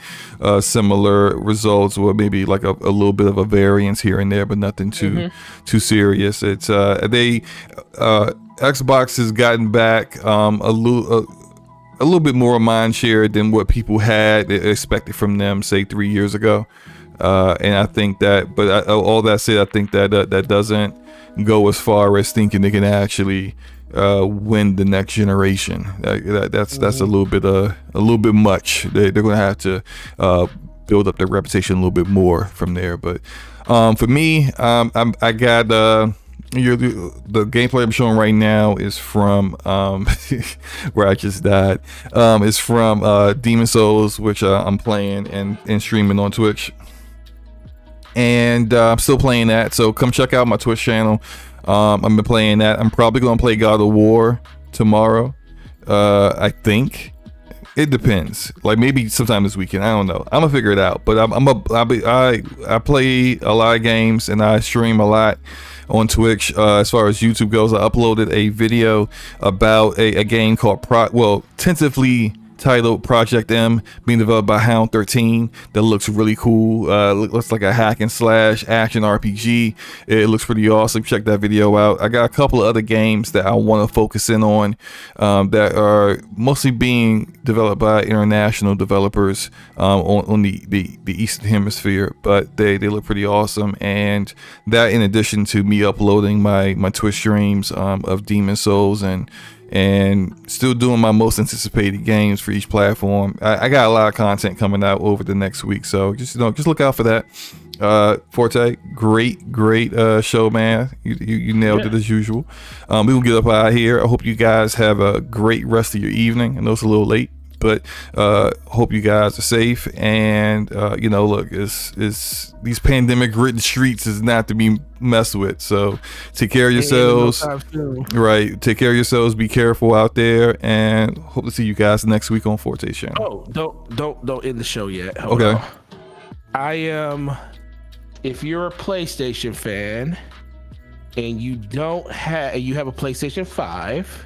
similar results, or maybe like a little bit of a variance here and there, but nothing too serious. It's Xbox has gotten back a little bit more mind share than what people had expected from them, say 3 years ago. And I think that, but all that said, I think that doesn't go as far as thinking they can actually win the next generation. That's a little bit much. They're gonna have to build up their reputation a little bit more from there. But for me, I got the gameplay I'm showing right now is from where I just died. It's from Demon Souls, which I'm playing and streaming on Twitch, and I'm still playing that. So come check out my Twitch channel. I've been playing that. I'm probably gonna play God of War tomorrow. I think. It depends. Like maybe sometime this weekend. I don't know. I'm gonna figure it out. But I play a lot of games and I stream a lot on Twitch. As far as YouTube goes, I uploaded a video about a game called tentatively titled Project M, being developed by Hound 13. That looks really cool. Looks like a hack and slash action RPG. It looks pretty awesome. Check that video out. I got a couple of other games that I want to focus in on that are mostly being developed by international developers on the Eastern Hemisphere, but they look pretty awesome. And that, in addition to me uploading my Twitch streams of Demon Souls and still doing my most anticipated games for each platform. I got a lot of content coming out over the next week, so just look out for that. Forte, great show, man. You nailed it as usual. We will get up out of here. I hope you guys have a great rest of your evening. I know it's a little late, but hope you guys are safe. And look, it's these pandemic ridden streets is not to be messed with, so take care of yourselves. Right, take care of yourselves, be careful out there, and hope to see you guys next week on Forte channel. Don't end the show yet. Hold on. I am, if you're a PlayStation fan and you have a PlayStation 5,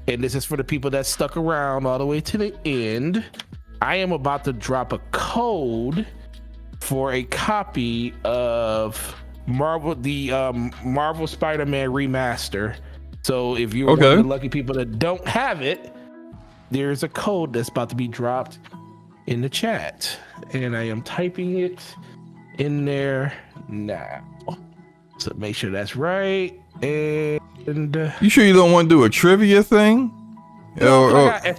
and this is for the people that stuck around all the way to the end, I am about to drop a code for a copy of Marvel Spider-Man remaster. So if you're one of the lucky people that don't have it, there's a code that's about to be dropped in the chat, and I am typing it in there now. So make sure that's right. And And you sure you don't want to do a trivia thing? No, I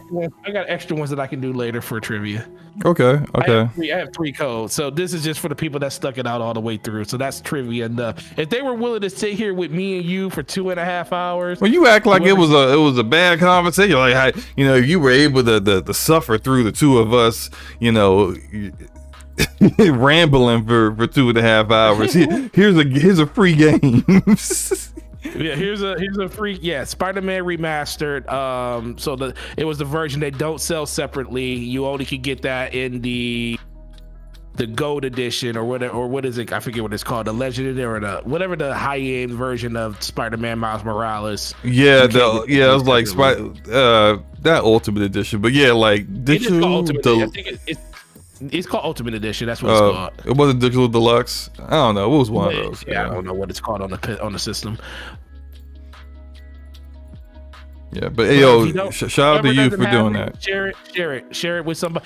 got extra ones that I can do later for trivia. Okay. I have three codes, so this is just for the people that stuck it out all the way through. So that's trivia enough. If they were willing to sit here with me and you for 2.5 hours, well, you act like it was a bad conversation. Like you were able to suffer through the two of us, rambling for 2.5 hours. Here's a free game. Yeah, here's a free Spider-Man remastered. So it was the version they don't sell separately. You only could get that in the gold edition or whatever, or what is it? I forget what it's called, the legendary or whatever the high-end version of Spider-Man Miles Morales. Yeah, it was like that Ultimate Edition, but yeah, like digital. I think it's called Ultimate Edition. That's what it's called. It wasn't Digital Deluxe. I don't know. It was one of those. Yeah, I don't know what it's called on the system. Yeah, but hey, yo, shout out to you for doing that. Share it with somebody.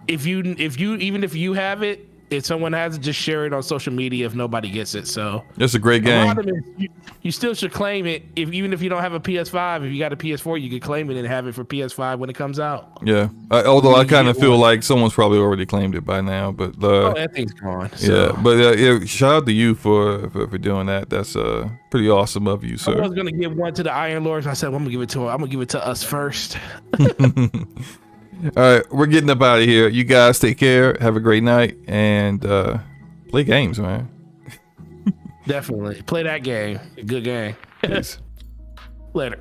If you have it, if someone has it, just share it on social media. If nobody gets it, so it's a great game. You still should claim it. Even if you don't have a PS5, if you got a PS4, you can claim it and have it for PS5 when it comes out. Yeah, although I kind of feel like someone's probably already claimed it by now. But that thing's gone. So. Yeah, but shout out to you for doing that. That's pretty awesome of you, sir. I was gonna give one to the Iron Lords. I said, well, I'm gonna give it to him. I'm gonna give it to us first. All right, we're getting up out of here. You guys take care. Have a great night and play games, man. Definitely play that game. A good game. Peace. Later.